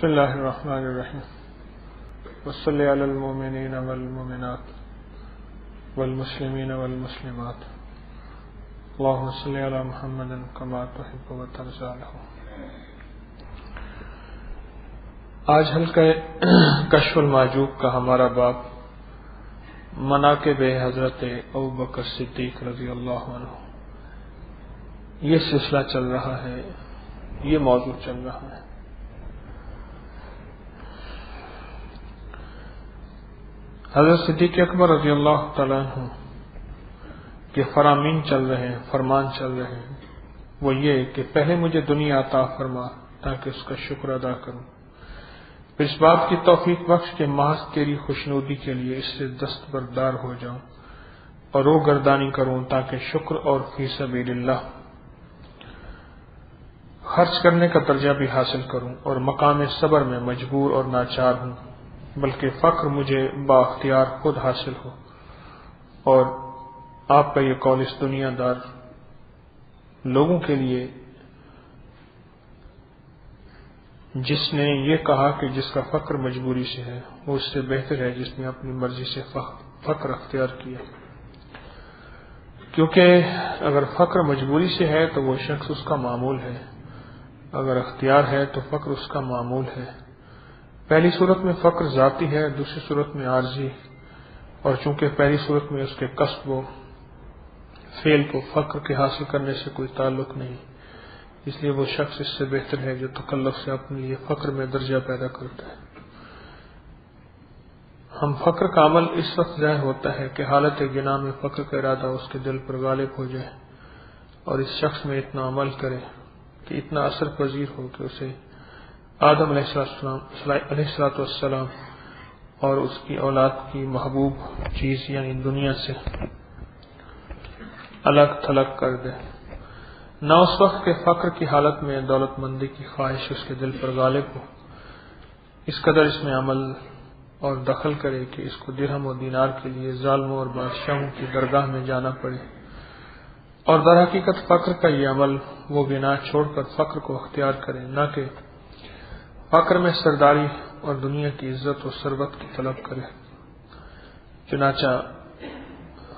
بسم اللہ الرحمن الرحیم وصلی علی المؤمنین والمؤمنات والمسلمین والمسلمات اللہم صلی علی محمد کما تحب و ترضی. آج حلقہ کشف المعجوب کا ہمارا باب مناقب حضرت ابوبکر صدیق رضی اللہ عنہ، یہ سلسلہ چل رہا ہے، یہ موضوع چل رہا ہے. حضرت صدیق اکبر رضی اللہ تعالیٰ عنہ کے فرامین چل رہے ہیں، فرمان چل رہے ہیں، وہ یہ کہ پہلے مجھے دنیا عطا فرما تاکہ اس کا شکر ادا کروں، پھر اس بات کی توفیق بخش کہ محض تیری خوشنودی کے لیے اس سے دستبردار ہو جاؤں اور رو گردانی کروں تاکہ شکر اور فی سبیل اللہ خرچ کرنے کا درجہ بھی حاصل کروں اور مقام صبر میں مجبور اور ناچار ہوں، بلکہ فقر مجھے بااختیار خود حاصل ہو. اور آپ کا یہ قول اس دنیا دار لوگوں کے لیے جس نے یہ کہا کہ جس کا فقر مجبوری سے ہے وہ اس سے بہتر ہے جس نے اپنی مرضی سے فقر اختیار کیا، کیونکہ اگر فقر مجبوری سے ہے تو وہ شخص اس کا معمول ہے، اگر اختیار ہے تو فقر اس کا معمول ہے. پہلی صورت میں فقر ذاتی ہے، دوسری صورت میں عارضی، اور چونکہ پہلی صورت میں اس کے کسب و فعل کو فقر کے حاصل کرنے سے کوئی تعلق نہیں، اس لیے وہ شخص اس سے بہتر ہے جو تکلف سے اپنے لیے فقر میں درجہ پیدا کرتا ہے. ہم فقر کا عمل اس وقت ظاہر ہوتا ہے کہ حالت گناہ میں فقر کا ارادہ اس کے دل پر غالب ہو جائے اور اس شخص میں اتنا عمل کرے کہ اتنا اثر پذیر ہو کہ اسے آدم علیہ السلام اور اس کی اولاد کی محبوب چیز یعنی دنیا سے الگ تھلگ کر دے. نہ اس وقت کے فقر کی حالت میں دولت مندی کی خواہش اس کے دل پر غالب ہو، اس قدر اس میں عمل اور دخل کرے کہ اس کو درہم و دینار کے لیے ظالموں اور بادشاہوں کی درگاہ میں جانا پڑے. اور در حقیقت فقر کا یہ عمل وہ گناہ چھوڑ کر فقر کو اختیار کرے، نہ کہ فقر میں سرداری اور دنیا کی عزت و ثروت کی طلب کرے. چنانچہ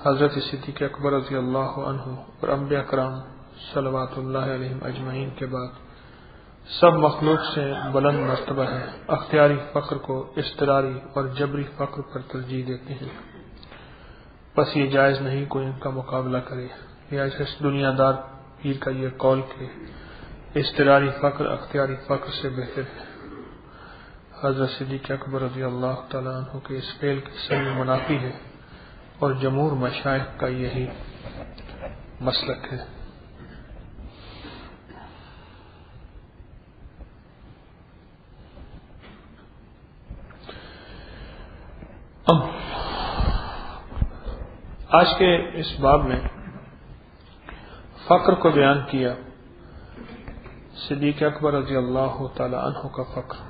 حضرت صدیق اکبر رضی اللہ عنہ اور انبیاء کرام صلوات اللہ علیہم اجمعین کے بعد سب مخلوق سے بلند مرتبہ ہے، اختیاری فقر کو اضطراری اور جبری فقر پر ترجیح دیتے ہیں. بس یہ جائز نہیں کوئی ان کا مقابلہ کرے. لہٰذا اس دنیا دار پیر کا یہ قول کہ اضطراری فقر اختیاری فقر سے بہتر ہے، حضرت صدیق اکبر رضی اللہ تعالیٰ عنہ کے اس فعل کے صحیح منافی ہے اور جمہور مشائخ کا یہی مسلک ہے. اب آج کے اس باب میں فقر کو بیان کیا. صدیق اکبر رضی اللہ تعالی عنہ کا فقر،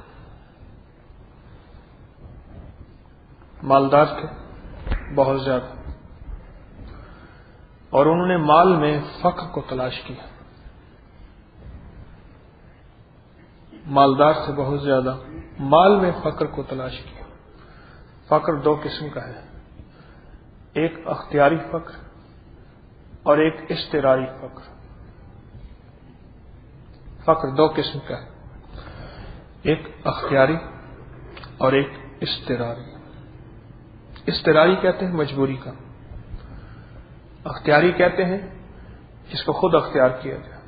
مالدار تھے بہت زیادہ، اور انہوں نے مال میں فقر کو تلاش کیا. مالدار تھے بہت زیادہ، مال میں فقر کو تلاش کیا. فقر دو قسم کا ہے، ایک اختیاری فقر اور ایک اضطراری فقر. فقر دو قسم کا ہے، ایک اختیاری اور ایک اضطراری. اضطراری کہتے ہیں مجبوری کا، اختیاری کہتے ہیں جس کو خود اختیار کیا جائے.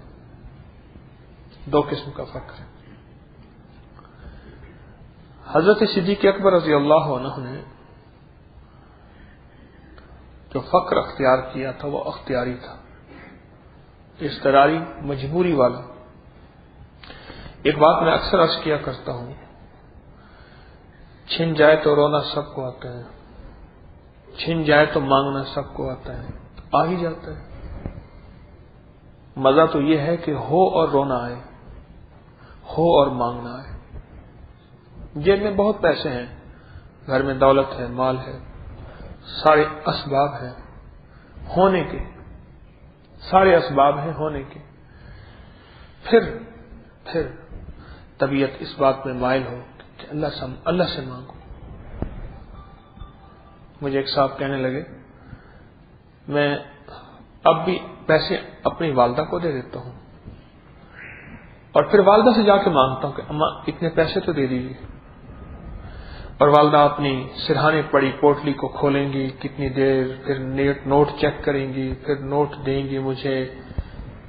دو قسم کا فقر ہے. حضرت صدیق اکبر رضی اللہ عنہ نے جو فقر اختیار کیا تھا وہ اختیاری تھا، اضطراری مجبوری والا. ایک بات میں اکثر عرض کیا کرتا ہوں، چھن جائے تو رونا سب کو آتا ہے، چھن جائے تو مانگنا سب کو آتا ہے، آ ہی جاتا ہے. مزہ تو یہ ہے کہ ہو اور رونا آئے، ہو اور مانگنا آئے. جیب میں بہت پیسے ہیں، گھر میں دولت ہے، مال ہے، سارے اسباب ہیں ہونے کے، سارے اسباب ہیں ہونے کے، پھر طبیعت اس بات میں مائل ہو کہ اللہ سے مانگو. مجھے ایک صاحب کہنے لگے میں اب بھی پیسے اپنی والدہ کو دے دیتا ہوں اور پھر والدہ سے جا کے مانگتا ہوں کہ اماں اتنے پیسے تو دے دیجیے. اور والدہ اپنی سرہانے پڑی پوٹلی کو کھولیں گی کتنی دیر، پھر نوٹ چیک کریں گی، پھر نوٹ دیں گی مجھے.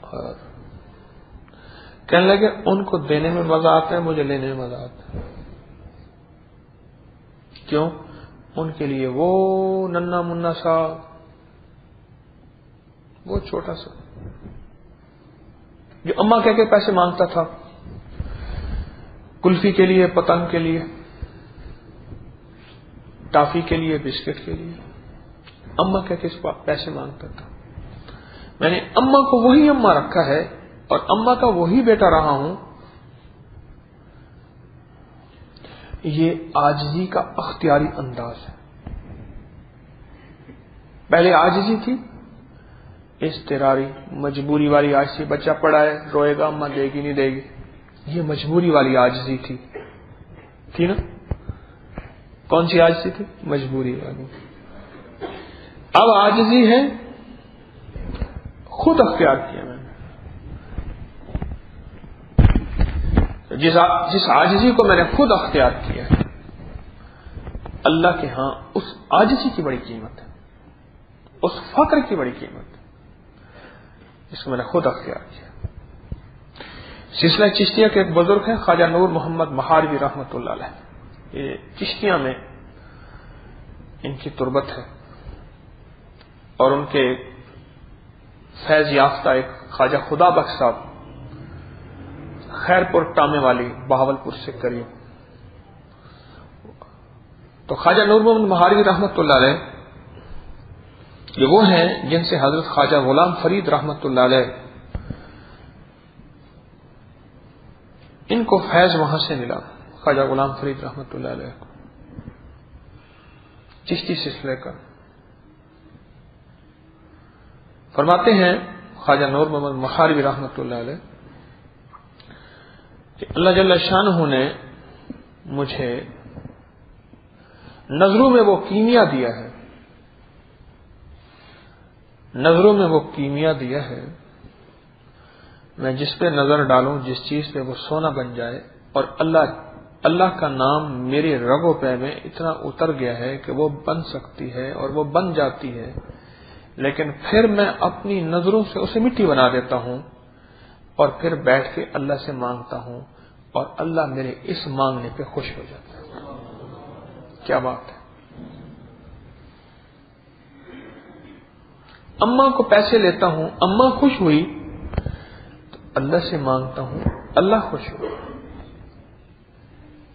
اور کہنے لگے ان کو دینے میں مزہ آتا ہے، مجھے لینے میں مزہ آتا ہے. کیوں؟ ان کے لیے وہ ننا منا سا، وہ چھوٹا سا جو اماں کہہ کے پیسے مانگتا تھا کلفی کے لیے، پتنگ کے لیے، ٹافی کے لیے، بسکٹ کے لیے، اماں کہہ کے پیسے مانگتا تھا. میں نے اماں کو وہی اماں رکھا ہے اور اماں کا وہی بیٹا رہا ہوں. یہ عاجزی کا اختیاری انداز ہے. پہلے عاجزی تھی اضطراری، مجبوری والی عاجزی. بچہ پڑا ہے روئے گا، اماں دے گی نہیں دے گی، یہ مجبوری والی عاجزی تھی نا. کون سی عاجزی تھی؟ مجبوری والی. اب عاجزی ہے خود اختیار کیا میں نے. جس عاجزی کو میں نے خود اختیار کیا ہے، اللہ کے ہاں اس عاجزی کی بڑی قیمت ہے، اس فقر کی بڑی قیمت ہے جس کو میں نے خود اختیار کیا. سلسلہ چشتیہ کے ایک بزرگ ہیں خواجہ نور محمد مہاروی رحمۃ اللہ علیہ. یہ چشتیہ میں ان کی تربت ہے اور ان کے فیض یافتہ ایک خواجہ خدا بخش صاحب خیر پور ٹامے والی بہاول پور سے قریب. تو خواجہ نور محمد مہاروی رحمۃ اللہ علیہ یہ وہ ہیں جن سے حضرت خواجہ غلام فرید رحمۃ اللہ علیہ ان کو فیض وہاں سے ملا. خواجہ غلام فرید رحمۃ اللہ علیہ کو چشتی سلسلے کا. فرماتے ہیں خواجہ نور محمد مہاروی رحمۃ اللہ علیہ کہ اللہ جل شانہ نے مجھے نظروں میں وہ کیمیا دیا ہے، نظروں میں وہ کیمیا دیا ہے، میں جس پہ نظر ڈالوں جس چیز پہ وہ سونا بن جائے. اور اللہ کا نام میرے رگوں پہ میں اتنا اتر گیا ہے کہ وہ بن سکتی ہے اور وہ بن جاتی ہے، لیکن پھر میں اپنی نظروں سے اسے مٹی بنا دیتا ہوں اور پھر بیٹھ کے اللہ سے مانگتا ہوں اور اللہ میرے اس مانگنے پہ خوش ہو جاتا ہے. کیا بات ہے! اماں کو پیسے لیتا ہوں، اماں خوش ہوئی تو اللہ سے مانگتا ہوں، اللہ خوش ہوا.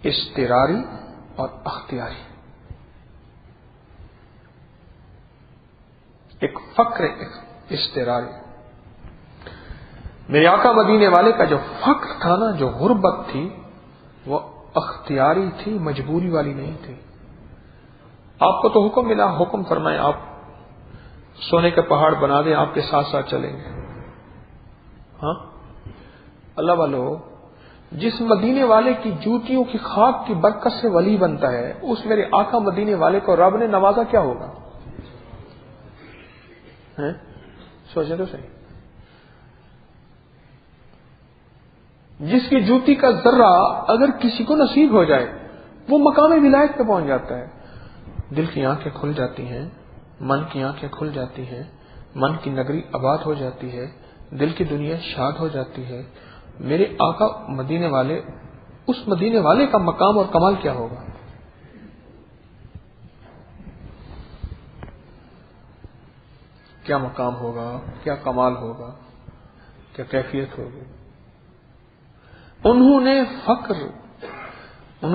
اضطراری اور اختیاری، ایک فقر اضطراری. میرے آقا مدینے والے کا جو فقر تھا نا، جو غربت تھی، وہ اختیاری تھی، مجبوری والی نہیں تھی. آپ کو تو حکم ملا، حکم فرمائے آپ سونے کے پہاڑ بنا دیں، آپ کے ساتھ ساتھ چلیں گے. ہاں اللہ والو، جس مدینے والے کی جوتیوں کی خاک کی برکت سے ولی بنتا ہے، اس میرے آقا مدینے والے کو رب نے نوازا کیا ہوگا؟ سوچیں تو صحیح. جس کی جوتی کا ذرہ اگر کسی کو نصیب ہو جائے وہ مقام ولایت پہ پہنچ جاتا ہے. دل کی آنکھیں کھل جاتی ہیں، من کی آنکھیں کھل جاتی ہیں، من کی نگری آباد ہو جاتی ہے، دل کی دنیا شاد ہو جاتی ہے. میرے آقا مدینے والے، اس مدینے والے کا مقام اور کمال کیا ہوگا؟ کیا مقام ہوگا، کیا کمال ہوگا، کیا کیفیت ہوگی؟ انہوں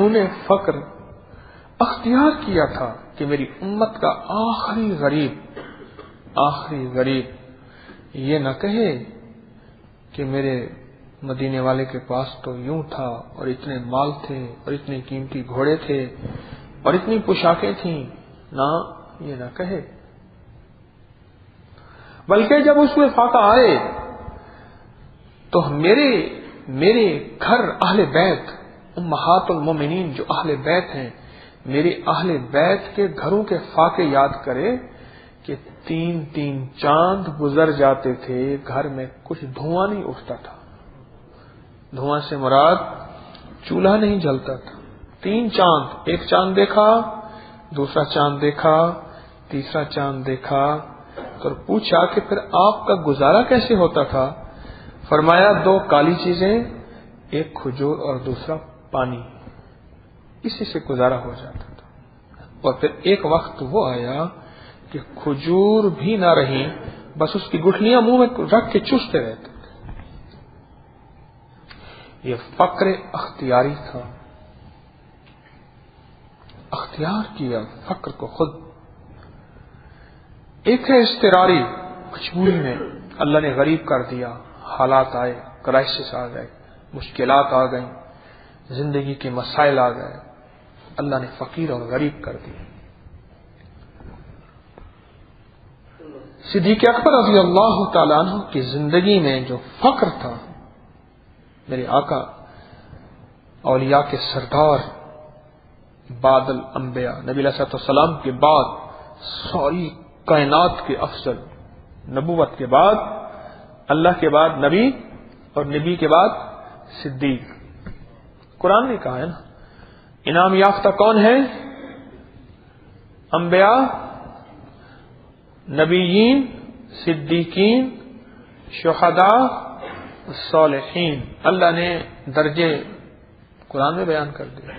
نے فقر اختیار کیا تھا کہ میری امت کا آخری غریب یہ نہ کہے کہ میرے مدینے والے کے پاس تو یوں تھا اور اتنے مال تھے اور اتنے قیمتی گھوڑے تھے اور اتنی پوشاکیں تھیں. نہ، یہ نہ کہے، بلکہ جب اس میں فاقہ آئے تو میرے میرے گھر اہل بیت امہات المومنین جو اہل بیت ہیں، میرے اہل بیت کے گھروں کے فاقے یاد کرے کہ 3 چاند گزر جاتے تھے، گھر میں کچھ دھواں نہیں اٹھتا تھا۔ دھواں سے مراد چولہا نہیں جلتا تھا۔ 3 چاند، ایک چاند دیکھا، دوسرا چاند دیکھا، تیسرا چاند دیکھا، تو پوچھا کہ پھر آپ کا گزارا کیسے ہوتا تھا؟ فرمایا 2 کالی چیزیں، ایک کھجور اور دوسرا پانی، اسی سے گزارا ہو جاتا تھا۔ اور پھر ایک وقت وہ آیا کہ کھجور بھی نہ رہی، بس اس کی گٹھلیاں منہ میں رکھ کے چوستے رہتے تھے۔ یہ فقر اختیاری تھا، اختیار کیا فقر کو خود۔ ایک ہے اضطراری، مجبوری میں اللہ نے غریب کر دیا، حالات آئے، کرائسس آ گئے، مشکلات آ گئیں، زندگی کے مسائل آ گئے، اللہ نے فقیر اور غریب کر دیا۔ صدیق اکبر رضی اللہ تعالیٰ عنہ کی زندگی میں جو فقر تھا، میرے آقا اولیاء کے سردار، بعد الانبیاء، نبی علیہ السلام کے بعد ساری کائنات کے افضل، نبوت کے بعد اللہ کے بعد نبی، اور نبی کے بعد صدیق۔ قرآن نے کہا ہے نا، انعام یافتہ کون ہے؟ انبیاء، نبیین، صدیقین، شہداء، صالحین۔ اللہ نے درجے قرآن میں بیان کر دیے۔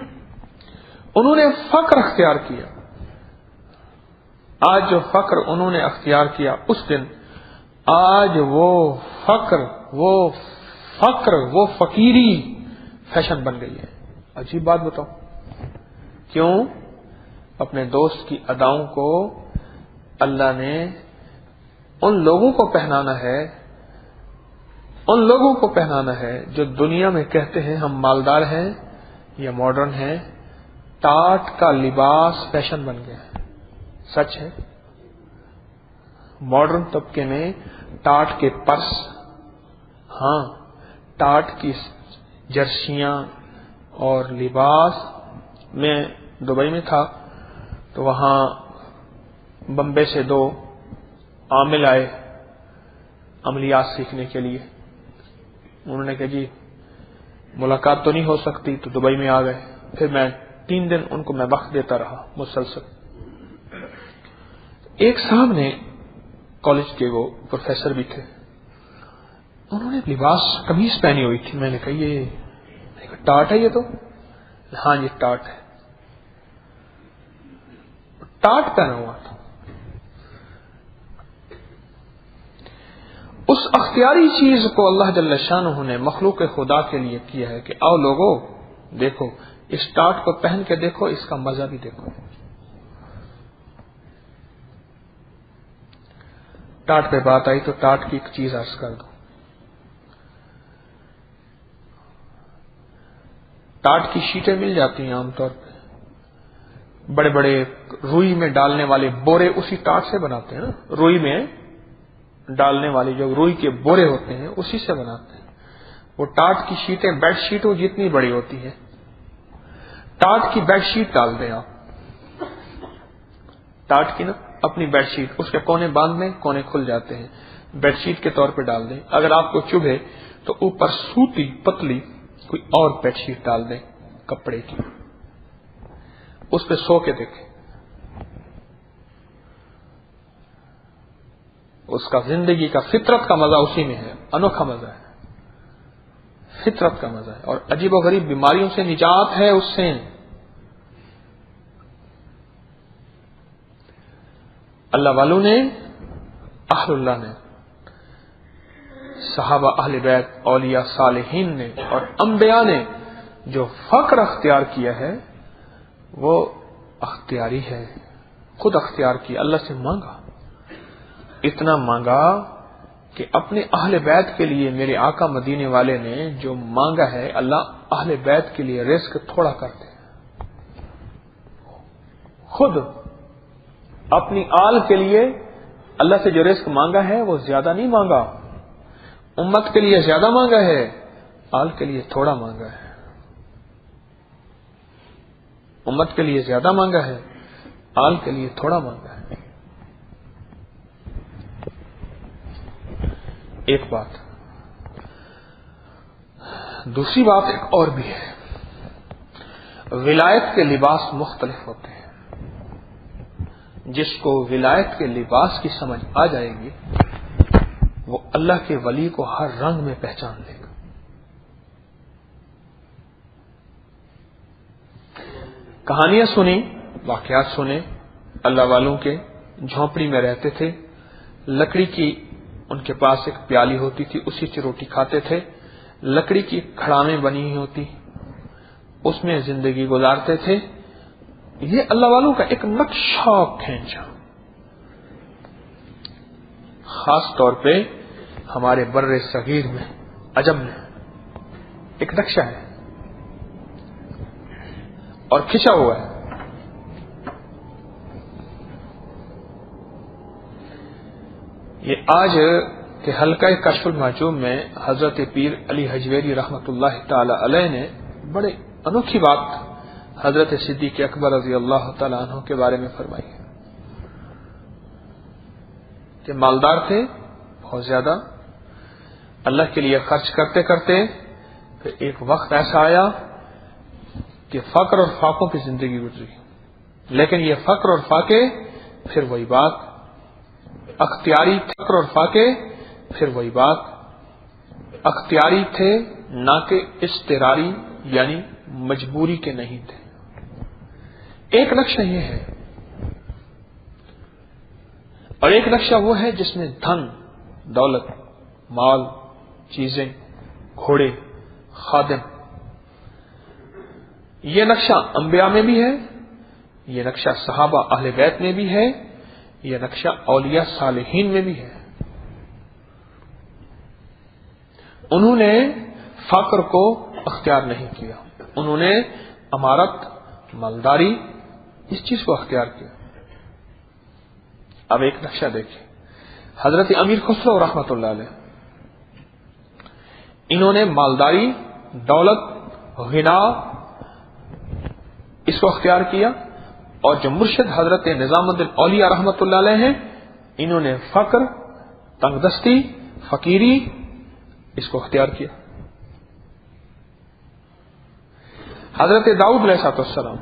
انہوں نے فقر اختیار کیا۔ آج جو فقر انہوں نے اختیار کیا، اس دن آج وہ فقر، وہ فقیری فیشن بن گئی ہے۔ عجیب بات بتاؤ، کیوں؟ اپنے دوست کی اداؤں کو اللہ نے ان لوگوں کو پہنانا ہے جو دنیا میں کہتے ہیں ہم مالدار ہیں یا ماڈرن ہیں۔ ٹاٹ کا لباس فیشن بن گیا ہے، سچ ہے۔ ماڈرن طبقے میں ٹاٹ کے پرس، ہاں ٹاٹ کی جرسیاں اور لباس۔ میں دبئی میں تھا تو وہاں بمبے سے 2 عامل آئے عملیات سیکھنے کے لیے۔ انہوں نے کہا جی ملاقات تو نہیں ہو سکتی، تو دبئی میں آ گئے۔ پھر میں 3 دن ان کو میں وقت دیتا رہا مسلسل۔ ایک صاحب نے، کالج کے وہ پروفیسر بھی تھے، انہوں نے لباس قمیض پہنی ہوئی تھی۔ میں نے کہا یہ ٹاٹ ہے؟ یہ تو ہاں یہ ٹاٹ ہے۔ ٹاٹ پہنا ہوا تھا۔ اس اختیاری چیز کو اللہ جل شانہ نے مخلوق خدا کے لیے کیا ہے کہ آؤ لوگوں دیکھو، اس ٹاٹ کو پہن کے دیکھو، اس کا مزہ بھی دیکھو۔ ٹاٹ پہ بات آئی تو ٹاٹ کی ایک چیز عرض کر دوں۔ ٹاٹ کی شیٹیں مل جاتی ہیں عام طور پہ، بڑے بڑے روئی میں ڈالنے والے بورے اسی ٹاٹ سے بناتے ہیں نا، روئی میں ڈالنے والے جو روئی کے بورے ہوتے ہیں اسی سے بناتے ہیں۔ وہ ٹاٹ کی شیٹیں، بیڈ شیٹ وہ جتنی بڑی ہوتی ہے، ٹاٹ کی بیڈ شیٹ ڈال دیں آپ، ٹاٹ کی نا اپنی بیڈ شیٹ، اس کے کونے باندھ دیں، کونے کھل جاتے ہیں، بیڈ شیٹ کے طور پہ ڈال دیں۔ اگر آپ کو چبھے تو اوپر سوتی پتلی کوئی اور بیڈ شیٹ ڈال دیں کپڑے کی، اس پہ سو کے دیکھیں، اس کا زندگی کا فطرت کا مزہ اسی میں ہے، انوکھا مزہ ہے، فطرت کا مزہ ہے، اور عجیب و غریب بیماریوں سے نجات ہے اس سے۔ اللہ والوں نے، اہل اللہ نے، صحابہ اہل بیت، اولیاء صالحین نے اور انبیاء نے جو فقر اختیار کیا ہے وہ اختیاری ہے، خود اختیار کیا، اللہ سے مانگا، اتنا مانگا کہ اپنے اہل بیت کے لیے میرے آقا مدینے والے نے جو مانگا ہے، اللہ اہل بیت کے لیے رزق تھوڑا کرتے ہیں۔ خود اپنی آل کے لیے اللہ سے جو رزق مانگا ہے وہ زیادہ نہیں مانگا، امت کے لیے زیادہ مانگا ہے، آل کے لیے تھوڑا مانگا ہے، امت کے لیے زیادہ مانگا ہے، آل کے لیے تھوڑا مانگا ہے۔ ایک بات، دوسری بات ایک اور بھی ہے، ولایت کے لباس مختلف ہوتے ہیں۔ جس کو ولایت کے لباس کی سمجھ آ جائے گی وہ اللہ کے ولی کو ہر رنگ میں پہچان لے گا۔ کہانیاں سنی، واقعات سنے، اللہ والوں کے جھونپڑی میں رہتے تھے، لکڑی کی ان کے پاس ایک پیالی ہوتی تھی، اسی سے روٹی کھاتے تھے، لکڑی کی کھڑامیں بنی ہوئی ہوتی، اس میں زندگی گزارتے تھے۔ یہ اللہ والوں کا ایک نقشہ کھینچا، خاص طور پہ ہمارے بر صغیر میں، عجم میں ایک نقشہ ہے اور کھینچا ہوا ہے۔ یہ آج کے حلقہ کشف المحجوب میں حضرت پیر علی حجویری رحمۃ اللہ تعالی علیہ نے بڑے انوکھی بات حضرت صدیق اکبر رضی اللہ تعالی عنہ کے بارے میں فرمائی ہے کہ مالدار تھے بہت زیادہ، اللہ کے لیے خرچ کرتے کرتے پھر ایک وقت ایسا آیا کہ فقر اور فاقوں کی زندگی گزری، لیکن یہ فقر اور فاقے پھر وہی بات، اختیاری فقر اور فاقے پھر وہی بات، اختیاری تھے نہ کہ اضطراری یعنی مجبوری کے نہیں تھے۔ ایک نقشہ یہ ہے، اور ایک نقشہ وہ ہے جس میں دھن، دولت، مال، چیزیں، گھوڑے، خادم، یہ نقشہ انبیاء میں بھی ہے، یہ نقشہ صحابہ اہل بیت میں بھی ہے، یہ نقشہ اولیاء صالحین میں بھی ہے۔ انہوں نے فقر کو اختیار نہیں کیا، انہوں نے امارت، مالداری، اس چیز کو اختیار کیا۔ اب ایک نقشہ دیکھیں، حضرت امیر خسرو رحمۃ اللہ علیہ، انہوں نے مالداری، دولت، غنا اس کو اختیار کیا، اور جو مرشد حضرت نظام الدین اولیاء رحمۃ اللہ علیہ ہیں، انہوں نے فقر، تنگ دستی، فقیری اس کو اختیار کیا۔ حضرت داؤد علیہ السلام،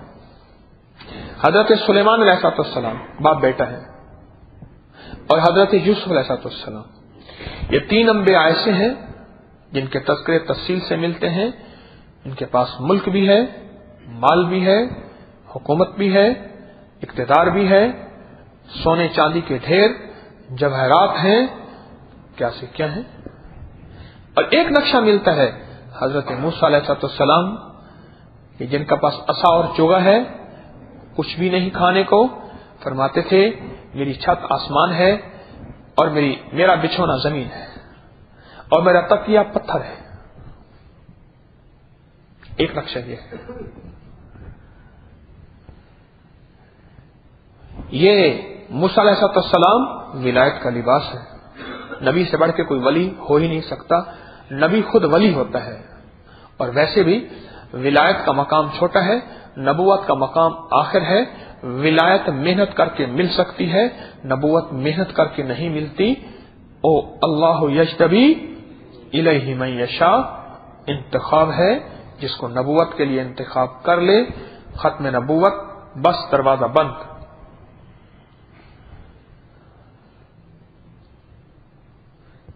حضرت سلیمان علیہ السلام باپ بیٹا ہے، اور حضرت یوسف علیہ السلام، یہ تین انبیاء ایسے ہیں جن کے تذکرے تفصیل سے ملتے ہیں۔ ان کے پاس ملک بھی ہے، مال بھی ہے، حکومت بھی ہے، اقتدار بھی ہے، سونے چاندی کے ڈھیر، جواہرات ہیں، کیا سے کیا ہیں۔ اور ایک نقشہ ملتا ہے حضرت موسیٰ علیہ السلام کہ جن کا پاس عصا اور چوغا ہے، کچھ بھی نہیں کھانے کو، فرماتے تھے میری چھت آسمان ہے اور میرا بچھونا زمین ہے اور میرا تکیہ پتھر ہے۔ ایک نقشہ یہ ہے۔ یہ موسیٰ علیہ السلام ولایت کا لباس ہے، نبی سے بڑھ کے کوئی ولی ہو ہی نہیں سکتا، نبی خود ولی ہوتا ہے، اور ویسے بھی ولایت کا مقام چھوٹا ہے، نبوت کا مقام آخر ہے۔ ولایت محنت کر کے مل سکتی ہے، نبوت محنت کر کے نہیں ملتی۔ او اللہ یجتبی الیہ من یشاء، انتخاب ہے، جس کو نبوت کے لیے انتخاب کر لے، ختم نبوت، بس دروازہ بند۔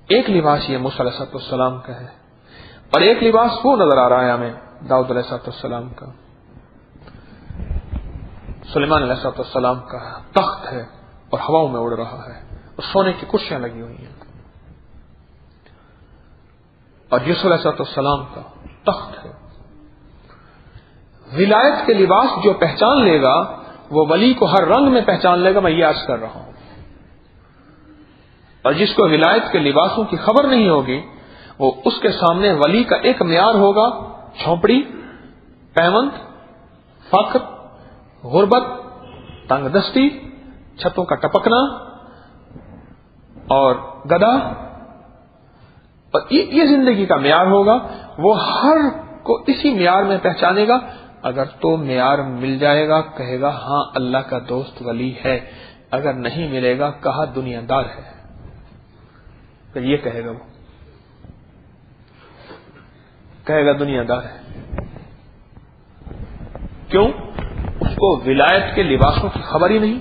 ایک لباس یہ موسیٰ علیہ السلام کا ہے، اور ایک لباس وہ نظر آ رہا ہے ہمیں داؤد علیہ السلام کا، سلیمان علیہ السلام کا تخت ہے اور ہواؤں میں اڑ رہا ہے، اور سونے کی کرسیاں لگی ہوئی ہیں، اور یوسف علیہ السلام کا تخت ہے۔ ولایت کے لباس جو پہچان لے گا وہ ولی کو ہر رنگ میں پہچان لے گا، میں یہ عرض کر رہا ہوں۔ اور جس کو ولایت کے لباسوں کی خبر نہیں ہوگی، وہ اس کے سامنے ولی کا ایک معیار ہوگا، جھونپڑی، پیمند، فقر، غربت، تنگ دستی، چھتوں کا ٹپکنا اور گدھا، اور یہ زندگی کا معیار ہوگا۔ وہ ہر کو اسی معیار میں پہچانے گا. اگر تو معیار مل جائے گا کہے گا ہاں اللہ کا دوست ولی ہے، اگر نہیں ملے گا کہا دنیا دار ہے. پھر یہ کہے گا، وہ کہے گا دنیا دار ہے. کیوں؟ اس کو ولایت کے لباسوں کی خبر ہی نہیں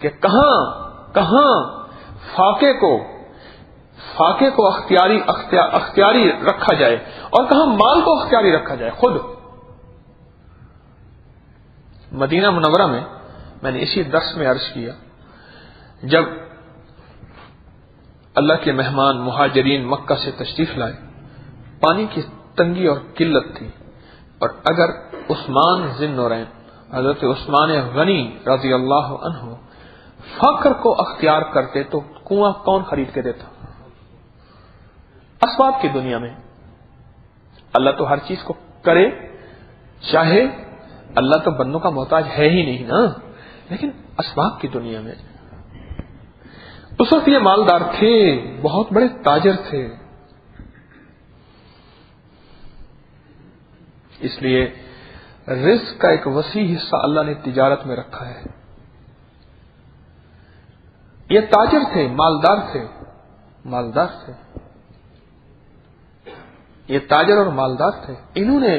کہ کہاں فاقے کو اختیاری رکھا جائے اور کہاں مال کو اختیاری رکھا جائے. خود مدینہ منورہ میں نے اسی درس میں عرض کیا، جب اللہ کے مہمان مہاجرین مکہ سے تشریف لائے، پانی کی تنگی اور قلت تھی، اور اگر عثمان ذی النورین حضرت عثمان غنی رضی اللہ عنہ فقر کو اختیار کرتے تو کنواں کون خرید کے دیتا؟ اسباب کی دنیا میں اللہ تو ہر چیز کو کرے چاہے، اللہ تو بندوں کا محتاج ہے ہی نہیں نا، لیکن اسباب کی دنیا میں اس وقت یہ مالدار تھے، بہت بڑے تاجر تھے. اس لیے رزق کا ایک وسیع حصہ اللہ نے تجارت میں رکھا ہے. یہ تاجر تھے، مالدار تھے. یہ تاجر اور مالدار تھے. انہوں نے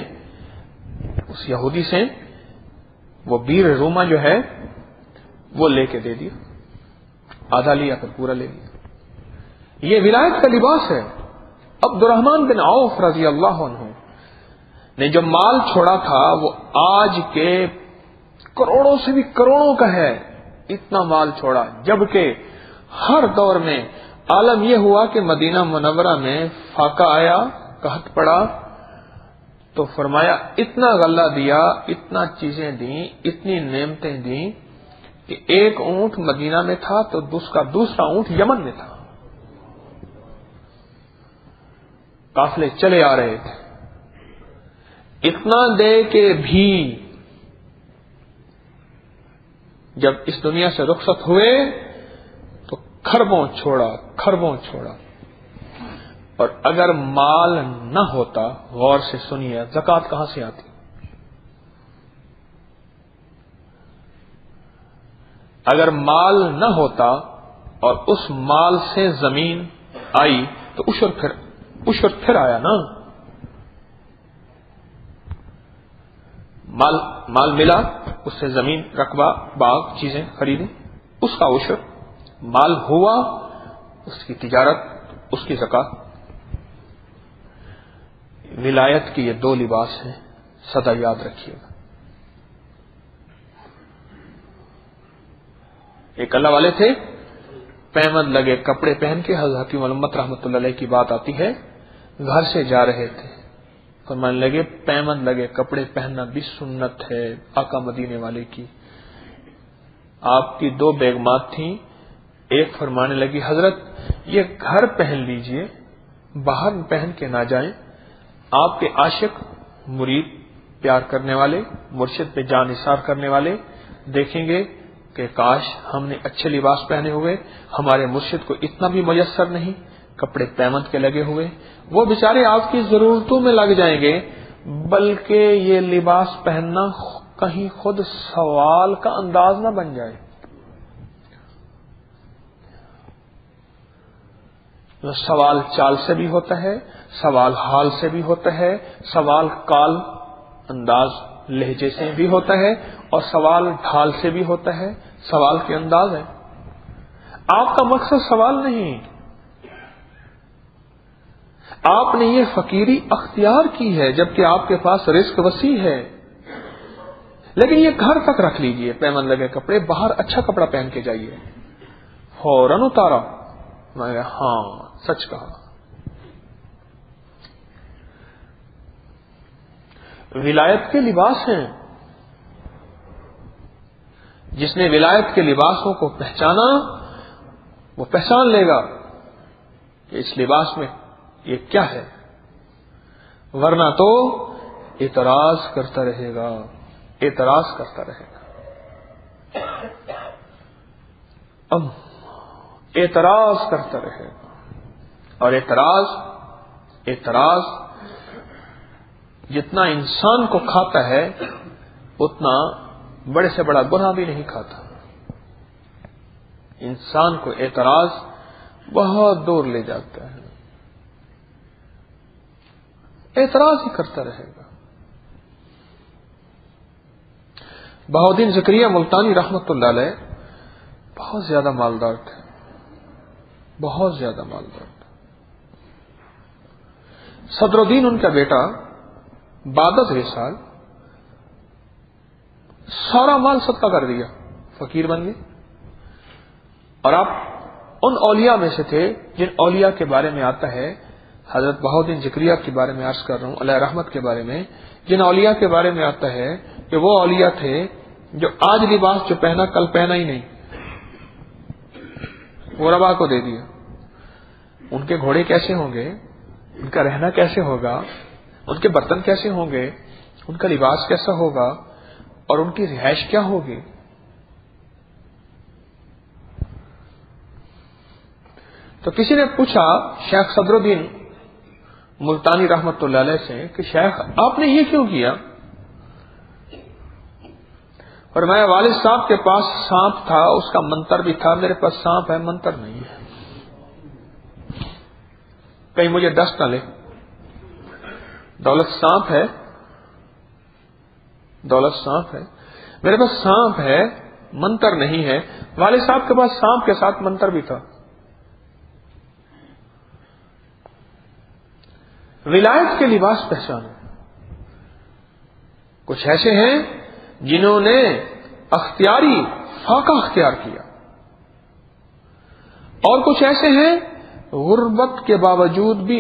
اس یہودی سے وہ بیر روما جو ہے وہ لے کے دے دیا، آدھا لیا پھر پورا لے لیا. یہ ولایت کا لباس ہے. عبد الرحمن بن عوف رضی اللہ عنہ نے جو مال چھوڑا تھا وہ آج کے کروڑوں سے بھی کروڑوں کا ہے. اتنا مال چھوڑا، جبکہ ہر دور میں عالم یہ ہوا کہ مدینہ منورہ میں فاقہ آیا، قحط پڑا، تو فرمایا اتنا غلہ دیا، اتنا چیزیں دیں، اتنی نعمتیں دیں کہ ایک اونٹ مدینہ میں تھا تو دوسرا اونٹ یمن میں تھا. قافلے چلے آ رہے تھے. اتنا دے کے بھی جب اس دنیا سے رخصت ہوئے تو خربوں چھوڑا. اور اگر مال نہ ہوتا، غور سے سنیے، زکوٰۃ کہاں سے آتی؟ اگر مال نہ ہوتا اور اس مال سے زمین آئی تو عشر پھر آیا نا. مال ملا، اس سے زمین، رقبہ، باغ، چیزیں خریدیں، اس کا عشر. مال ہوا، اس کی تجارت، اس کی زکوٰۃ. ولایت کے یہ دو لباس ہیں، سدا یاد رکھیے گا. ایک اللہ والے تھے، پیمند لگے کپڑے پہن کے، حضرت محمد رحمۃ اللہ علیہ کی بات آتی ہے، گھر سے جا رہے تھے، فرمانے لگے پیمند لگے کپڑے پہننا بھی سنت ہے آقا مدینے والے کی. آپ کی دو بیگمات تھیں، ایک فرمانے لگی حضرت یہ گھر پہن لیجئے، باہر پہن کے نہ جائیں. آپ کے عاشق، مرید، پیار کرنے والے، مرشد پہ جان نثار کرنے والے دیکھیں گے کہ کاش ہم نے اچھے لباس پہنے ہوئے، ہمارے مرشد کو اتنا بھی میسر نہیں، کپڑے پیمند کے لگے ہوئے. وہ بیچارے آپ کی ضرورتوں میں لگ جائیں گے، بلکہ یہ لباس پہننا کہیں خود سوال کا انداز نہ بن جائے. سوال چال سے بھی ہوتا ہے، سوال حال سے بھی ہوتا ہے، سوال کال انداز لہجے سے بھی ہوتا ہے، اور سوال ڈھال سے بھی ہوتا ہے. سوال کے انداز ہے. آپ کا مقصد سوال نہیں، آپ نے یہ فقیری اختیار کی ہے جبکہ آپ کے پاس رزق وسیع ہے. لیکن یہ گھر تک رکھ لیجئے، پیمند لگے کپڑے، باہر اچھا کپڑا پہن کے جائیے. فوراً اتارا، میں ہاں سچ کہا. ولایت کے لباس ہیں. جس نے ولایت کے لباسوں کو پہچانا وہ پہچان لے گا کہ اس لباس میں یہ کیا ہے، ورنہ تو اعتراض کرتا رہے گا. اعتراض کرتا رہے گا، اور اعتراض اعتراض جتنا انسان کو کھاتا ہے اتنا بڑے سے بڑا گناہ بھی نہیں کھاتا. انسان کو اعتراض بہت دور لے جاتا ہے، اعتراض ہی کرتا رہے گا. بہاؤالدین زکریا ملتانی رحمت اللہ علیہ بہت زیادہ مالدار تھے، بہت زیادہ مالدار تھے. صدر الدین ان کا بیٹا بعد از وصال سارا مال صدقہ کر دیا، فقیر بن گئے. اور آپ ان اولیاء میں سے تھے جن اولیاء کے بارے میں آتا ہے، حضرت بہاؤالدین زکریا کے بارے میں عرض کر رہا ہوں، علیہ رحمت کے بارے میں، جن اولیاء کے بارے میں آتا ہے کہ وہ اولیاء تھے جو آج لباس جو پہنا کل پہنا ہی نہیں، غربا کو دے دیا. ان کے گھوڑے کیسے ہوں گے، ان کا رہنا کیسے ہوگا، ان کے برتن کیسے ہوں گے، ان کا لباس کیسا ہوگا اور ان کی رہائش کیا ہوگی. تو کسی نے پوچھا شیخ صدر الدین ملتانی رحمت اللہ علیہ سے کہ شیخ آپ نے یہ کیوں کیا؟ فرمایا والد صاحب کے پاس سانپ تھا، اس کا منتر بھی تھا، میرے پاس سانپ ہے منتر نہیں ہے، کہیں مجھے ڈس نہ لے. دولت سانپ ہے، دولت سانپ ہے، میرے پاس سانپ ہے منتر نہیں ہے. والد صاحب کے پاس سانپ کے ساتھ منتر بھی تھا. ولایت کے لباس پہچانو. کچھ ایسے ہیں جنہوں نے اختیاری فاقہ اختیار کیا، اور کچھ ایسے ہیں غربت کے باوجود بھی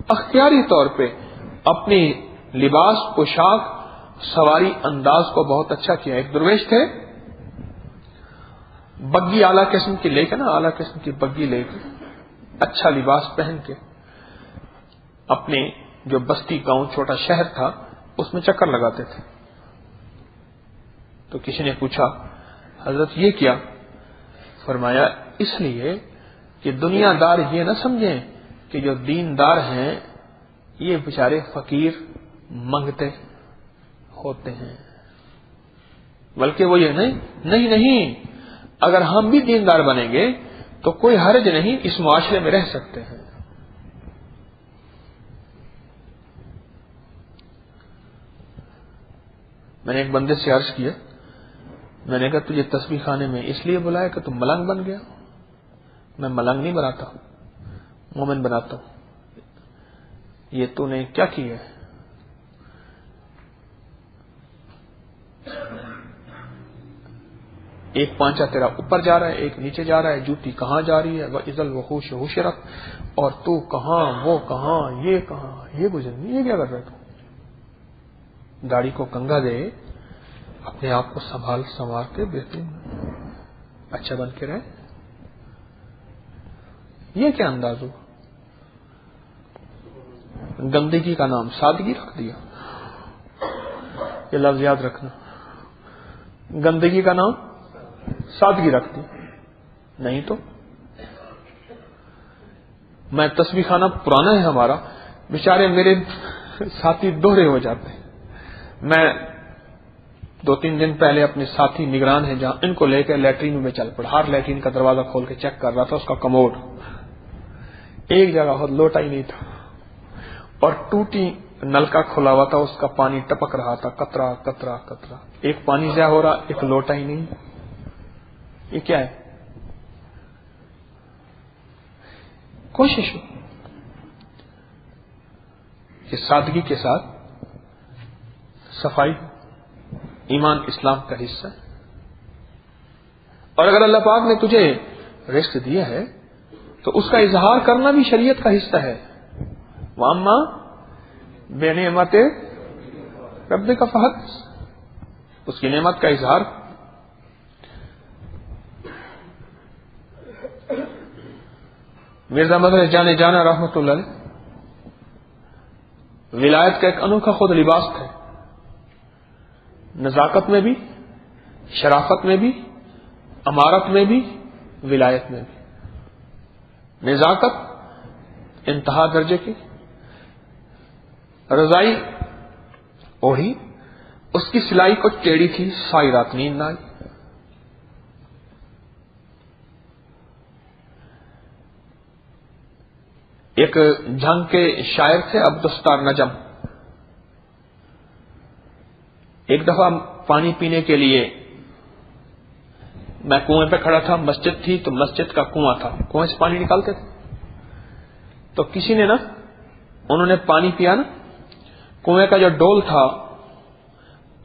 اختیاری طور پہ اپنی لباس پوشاک سواری انداز کو بہت اچھا کیا. ایک درویش تھے، بگی اعلیٰ قسم کی لے کے اعلیٰ قسم کی بگی لے کے اچھا لباس پہن کے اپنے جو بستی گاؤں چھوٹا شہر تھا اس میں چکر لگاتے تھے. تو کسی نے پوچھا حضرت یہ کیا؟ فرمایا اس لیے کہ دنیا دار یہ نہ سمجھیں کہ جو دیندار ہیں یہ بیچارے فقیر منگتے ہوتے ہیں، بلکہ وہ یہ نہیں، اگر ہم بھی دیندار بنیں گے تو کوئی حرج نہیں، اس معاشرے میں رہ سکتے ہیں. میں نے ایک بندے سے عرض کیا، میں نے کہا تجھے تسبیح خانے میں اس لیے بلایا کہ تم ملنگ بن گیا؟ میں ملنگ نہیں بناتا ہوں، مومن بناتا ہوں. یہ تو نے کیا کیا ہے؟ ایک پانچا تیرا اوپر جا رہا ہے، ایک نیچے جا رہا ہے، جوتی کہاں جا رہی ہے، وَإِذَا الْوُحُوشُ حُشِرَتْ، اور تو کہاں، وہ کہاں، یہ گزر نہیں. یہ کیا کر رہا ہے تو؟ داڑھی کو کنگھا دے، اپنے آپ کو سنوار کے بہترین اچھا بن کے رہے. یہ کیا انداز ہو؟ گندگی کا نام سادگی رکھ دیا. یہ لفظ یاد رکھنا، گندگی کا نام سادگی رکھ دی. نہیں تو میں تسبیح خانہ پرانا ہے ہمارا، بیچارے میرے ساتھی دوہرے ہو جاتے ہیں. میں 2-3 دن پہلے اپنے ساتھی نگران ہیں جہاں ان کو لے کے لیٹرین میں چل پڑا. ہر لیٹرین کا دروازہ کھول کے چیک کر رہا تھا، اس کا کموڈ ایک جگہ لوٹا ہی نہیں تھا، اور ٹوٹی نلکا کھلا ہوا تھا، اس کا پانی ٹپک رہا تھا، قطرہ قطرہ قطرہ. ایک پانی ضائع ہو رہا، ایک لوٹا ہی نہیں. یہ کیا ہے؟ کوشش ہو کہ سادگی کے ساتھ صفائی ایمان اسلام کا حصہ ہے. اور اگر اللہ پاک نے تجھے رزق دیا ہے تو اس کا اظہار کرنا بھی شریعت کا حصہ ہے. وَأَمَّا بِنِعْمَتِ رَبِّكَ فَحَدِّثْ، اس کی نعمت کا اظہار. مرزا مظہر جانے جانا رحمت اللہ علیہ ولایت کا ایک انوکھا خود لباس تھا. نزاکت میں بھی، شرافت میں بھی، امارت میں بھی، ولایت میں بھی. نزاکت انتہا درجے کی رضائی اوڑھی، اس کی سلائی کو ٹیڑھی تھی، ساری رات نیند نہ آئی۔ ایک جھنگ کے شاعر تھے عبدالستار نجم، ایک دفعہ پانی پینے کے لیے میں کنویں پہ کھڑا تھا، مسجد تھی تو مسجد کا کنواں تھا، کنویں سے پانی نکالتے تھے، تو کسی نے انہوں نے پانی پیا کنویں کا جو ڈول تھا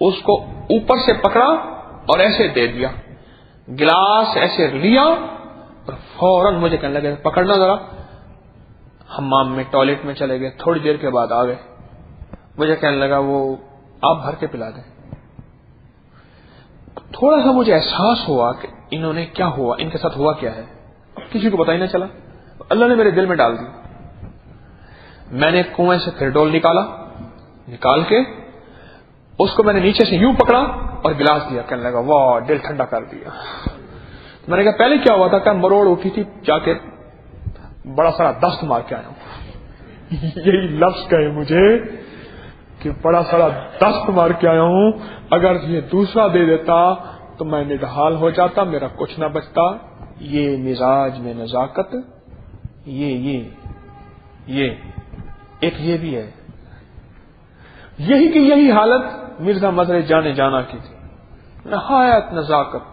اس کو اوپر سے پکڑا اور ایسے دے دیا، گلاس ایسے لیا اور فوراً مجھے کہنے لگے پکڑنا ذرا۔ حمام میں ٹوائلٹ میں چلے گئے، تھوڑی دیر کے بعد آ گئے، مجھے کہنے لگا وہ آپ بھر کے پلا دیں۔ تھوڑا سا مجھے احساس ہوا کہ انہوں نے کیا ہوا، ان کے ساتھ ہوا کیا ہے، کسی کو پتہ ہی نہ چلا، اللہ نے میرے دل میں ڈال دی۔ میں نے کنویں سے پھر ڈول نکال کے اس کو میں نے نیچے سے یوں پکڑا اور گلاس دیا، کہنے لگا واہ دل ٹھنڈا کر دیا۔ میں نے کہا پہلے کیا ہوا تھا، کہ مروڑ اٹھی تھی، جا کے بڑا سارا دست مار کے آیا ہوں۔ یہی لفظ کہے مجھے کہ بڑا سارا دست مار کے آیا ہوں، اگر یہ دوسرا دے دیتا تو میں نڈھال ہو جاتا، میرا کچھ نہ بچتا۔ یہ مزاج میں نزاکت، یہ ایک یہ بھی ہے، یہی کی یہی حالت مرزا مظہر جانے جانا کی تھی، نہایت نزاکت،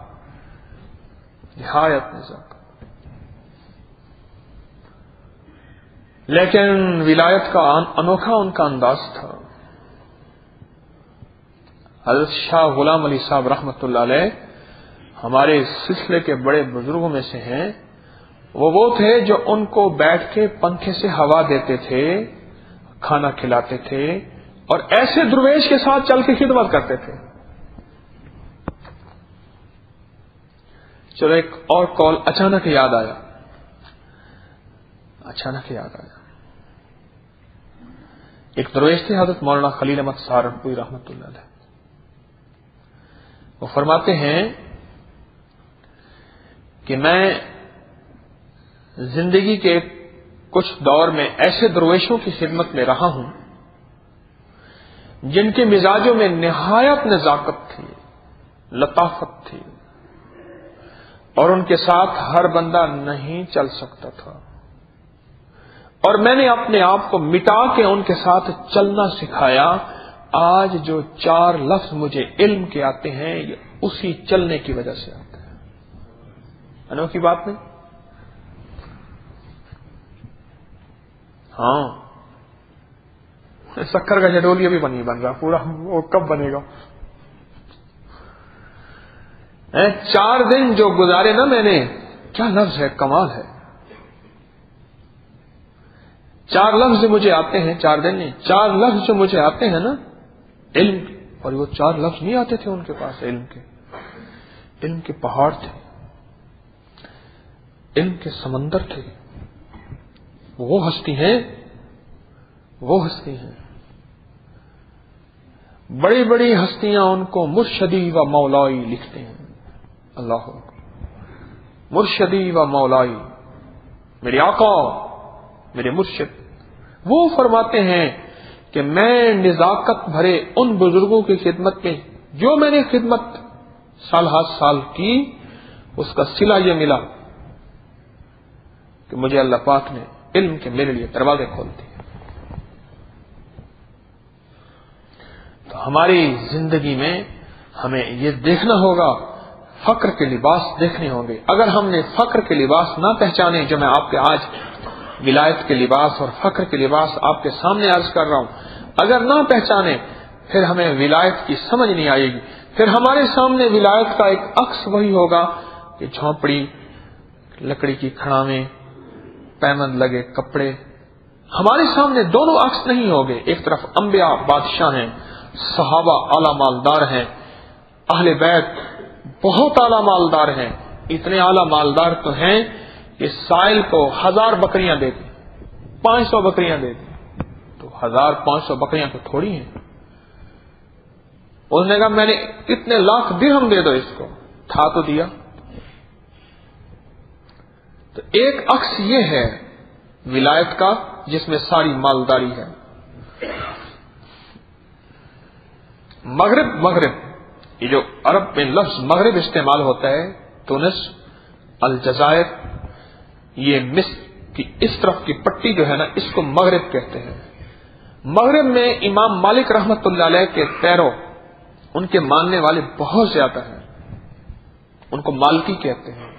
نہایت نزاکت۔ لیکن ولایت کا انوکھا ان کا انداز تھا۔ حضرت شاہ غلام علی صاحب رحمۃ اللہ علیہ ہمارے سلسلے کے بڑے بزرگوں میں سے ہیں، وہ تھے جو ان کو بیٹھ کے پنکھے سے ہوا دیتے تھے، کھانا کھلاتے تھے اور ایسے درویش کے ساتھ چل کے خدمت کرتے تھے۔ چلو ایک اور کال اچانک یاد آیا، ایک درویش تھے حضرت مولانا خلیل احمد سہارنپوری رحمۃ اللہ علیہ، وہ فرماتے ہیں کہ میں زندگی کے کچھ دور میں ایسے درویشوں کی خدمت میں رہا ہوں جن کے مزاجوں میں نہایت نزاکت تھی، لطافت تھی، اور ان کے ساتھ ہر بندہ نہیں چل سکتا تھا، اور میں نے اپنے آپ کو مٹا کے ان کے ساتھ چلنا سکھایا۔ آج جو 4 لفظ مجھے علم کے آتے ہیں یہ اسی چلنے کی وجہ سے آتے ہیں۔ انوکھی بات نہیں؟ ہاں، شکر کا چٹولیا بھی نہیں بن رہا پورا، وہ کب بنے گا؟ 4 دن جو گزارے نا میں نے، کیا لفظ ہے، کمال ہے۔ 4 لفظ مجھے آتے ہیں، 4 دن نہیں، 4 لفظ جو مجھے آتے ہیں نا علم، اور وہ 4 لفظ نہیں آتے تھے ان کے پاس، علم کے پہاڑ تھے، علم کے سمندر تھے۔ وہ ہستی ہیں، بڑی بڑی ہستیاں ان کو مرشدی و مولائی لکھتے ہیں۔ اللہ مرشدی و مولائی، میرے آقا، میرے مرشد۔ وہ فرماتے ہیں کہ میں نزاکت بھرے ان بزرگوں کی خدمت میں جو میں نے خدمت سال ہر سال کی، اس کا صلہ یہ ملا کہ مجھے اللہ پاک نے علم کے میرے لیے دروازے کھول دیے۔ تو ہماری زندگی میں ہمیں یہ دیکھنا ہوگا، فقر کے لباس دیکھنے ہوں گے۔ اگر ہم نے فقر کے لباس نہ پہچانے، جو میں آپ کے آج ولایت کے لباس اور فقر کے لباس آپ کے سامنے عرض کر رہا ہوں، اگر نہ پہچانے پھر ہمیں ولایت کی سمجھ نہیں آئے گی۔ پھر ہمارے سامنے ولایت کا ایک عکس وہی ہوگا کہ جھونپڑی، لکڑی کی کھڑاویں، پیمند لگے کپڑے، ہمارے سامنے دونوں عکس نہیں ہوگے۔ ایک طرف انبیاء بادشاہ ہیں، صحابہ اعلی مالدار ہیں، اہل بیت بہت اعلی مالدار ہیں، اتنے اعلی مالدار تو ہیں کہ سائل کو 1000 بکریاں دے دی، 500 بکریاں دے دی، تو 1500 بکریاں تو تھوڑی ہیں۔ اس نے کہا میں نے اتنے لاکھ درہم دے دو اس کو، تھا تو دیا۔ تو ایک عکس یہ ہے ولایت کا جس میں ساری مالداری ہے. مغرب یہ جو عرب میں لفظ مغرب استعمال ہوتا ہے، تونس، الجزائر، یہ مصر کی اس طرف کی پٹی جو ہے نا، اس کو مغرب کہتے ہیں. مغرب میں امام مالک رحمت اللہ علیہ کے پیرو، ان کے ماننے والے بہت زیادہ ہیں، ان کو مالکی کہتے ہیں.